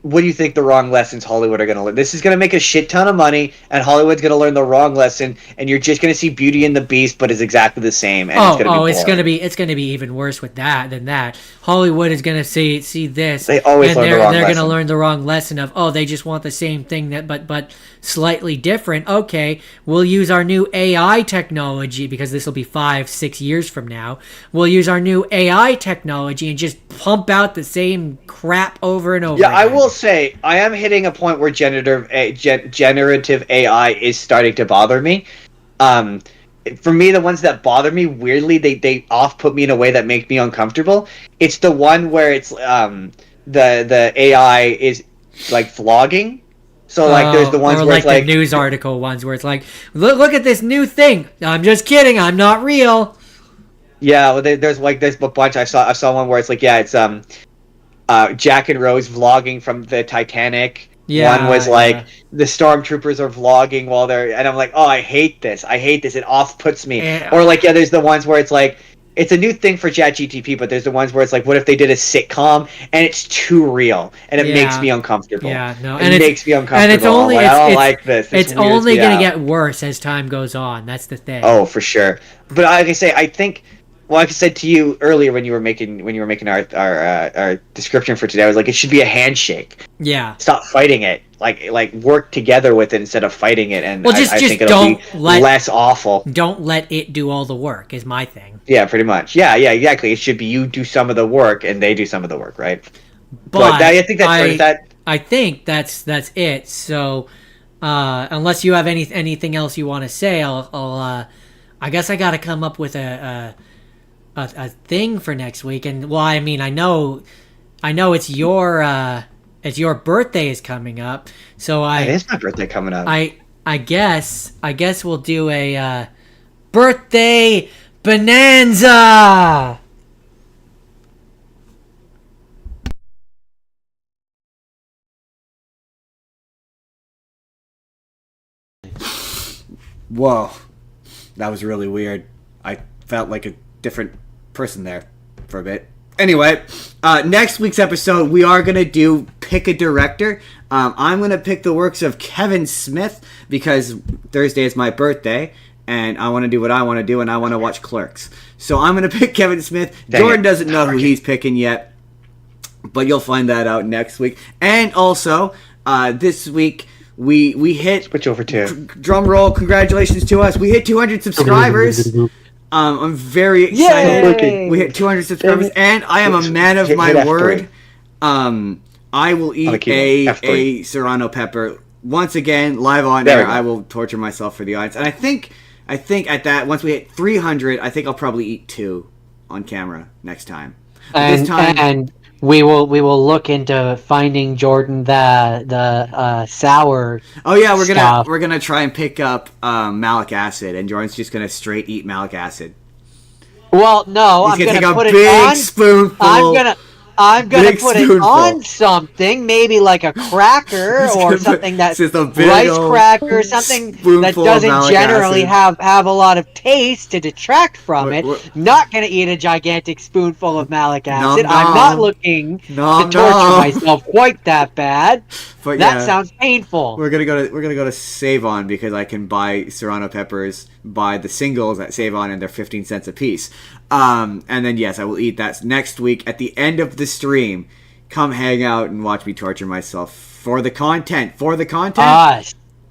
what do you think the wrong lessons Hollywood are going to learn? This is going to make a shit ton of money, and Hollywood's going to learn the wrong lesson, and you're just going to see Beauty and the Beast, but it's exactly the same. And it's going to be even worse with that. Hollywood is going to see this. They always learn the wrong lesson. They're going to learn the wrong lesson of they just want the same thing but slightly different. Okay, we'll use our new AI technology, because this will be 5-6 years from now. We'll use our new AI technology and just pump out the same crap over and over. Yeah, again. I will say I am hitting a point where generative AI is starting to bother me. For me, the ones that bother me, weirdly, they off-put me in a way that make me uncomfortable. It's the one where it's the AI is like vlogging. So there's the ones where it's the news article ones where it's like, look at this new thing. I'm just kidding. I'm not real. Yeah, well, there's a bunch. I saw one where it's like, it's Jack and Rose vlogging from the Titanic. Yeah, one was the stormtroopers are vlogging while they're, and I'm like, oh, I hate this. It off-puts me. Or there's the ones where it's like, it's a new thing for ChatGPT, but there's the ones where it's like, what if they did a sitcom and it's too real and it makes me uncomfortable. Yeah, no, and it makes me uncomfortable. And it's only, I don't like this. It's only going to get worse as time goes on. That's the thing. Oh, for sure. But like I say, I think. Well, like I said to you earlier when you were making our description for today, I was like, it should be a handshake. Yeah. Stop fighting it. Like work together with it instead of fighting it. And I think it'll be less awful. Don't let it do all the work is my thing. Yeah, pretty much. Yeah, exactly. It should be you do some of the work and they do some of the work, right? But I think I think that's it. So unless you have anything else you want to say, I guess I got to come up with a thing for next week. And well, I mean, I know it's your birthday is coming up, so it is my birthday coming up. I guess we'll do a birthday bonanza. Whoa, that was really weird. I felt like a different person there for a bit. Anyway, next week's episode, we are going to do Pick a Director. I'm going to pick the works of Kevin Smith because Thursday is my birthday, and I want to do what I want to do, and I want to watch Clerks. So I'm going to pick Kevin Smith. Jordan doesn't know who he's picking yet, but you'll find that out next week. And also, this week, We hit Switch over to drum roll. Congratulations to us. We hit 200 subscribers. I'm very excited. Yay! We hit 200 subscribers, and I am a man of my F3. word. I will eat a serrano pepper once again live on air. I will torture myself for the audience, and I think at that once we hit 300, I think I'll probably eat 2 on camera next time. And we will look into finding Jordan the sour. Oh yeah, stuff. we're gonna try and pick up malic acid, and Jordan's just gonna straight eat malic acid. Well, no, He's I'm gonna gonna take put a it big on. spoonful. I'm gonna Big put it spoonful. on something, maybe like a cracker or something that's just a big rice old cracker, something that spoonful of doesn't malic generally acid. have a lot of taste to detract from What- it. what- Not gonna eat a gigantic spoonful of malic acid. Nom, I'm not nom. looking Nom, to torture nom. myself quite that bad. But That yeah, sounds painful. we're gonna go to Save On because I can buy serrano peppers by the singles at Save On, and they're 15 cents a piece. And then yes, I will eat that next week at the end of the stream. Come hang out and watch me torture myself for the content.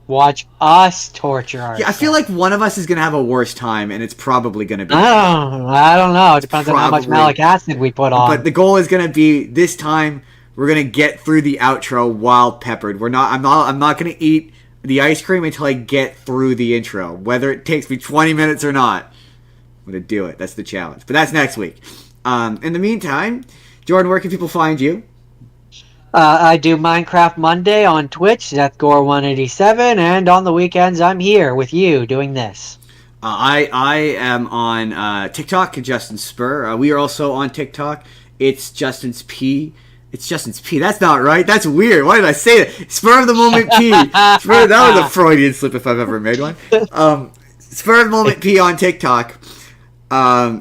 Watch us torture ourselves. Yeah, I feel like one of us is gonna have a worse time, and it's probably gonna be. I don't know. It depends on how much Probably. malic acid we put on. But the goal is gonna be this time. We're gonna get through the outro while peppered. I'm not gonna eat the ice cream until I get through the intro, whether it takes me 20 minutes or not. I'm gonna do it. That's the challenge. But that's next week. In the meantime, Jordan, where can people find you? I do Minecraft Monday on Twitch, ZethGore187, and on the weekends I'm here with you doing this. I am on TikTok, Justin Spurr. We are also on TikTok. It's Justin's P. It's Justin's P. That's not right. That's weird. Why did I say that? Spur of the moment P. That was a Freudian slip if I've ever made one. Spur of the moment P on TikTok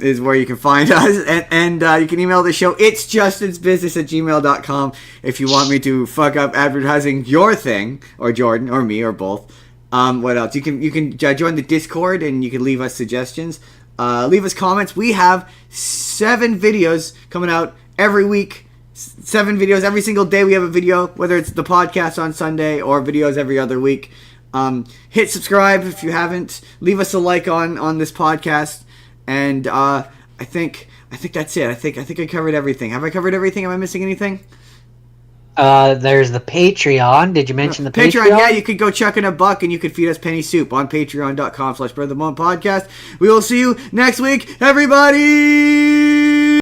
is where you can find us. And you can email the show. It's justinsbusiness@gmail.com if you want me to fuck up advertising your thing, or Jordan, or me, or both. What else? You can join the Discord and you can leave us suggestions. Leave us comments. We have 7 videos coming out every week. 7 videos every single day. We have a video, whether it's the podcast on Sunday or videos every other week. Hit subscribe if you haven't. Leave us a like on this podcast. And I think that's it. I think I covered everything. Have I covered everything? Am I missing anything? There's the Patreon. Did you mention the Patreon? Yeah, you could go chuck in $1 and you could feed us penny soup on patreon.com/brothermonpodcast. We will see you next week, everybody!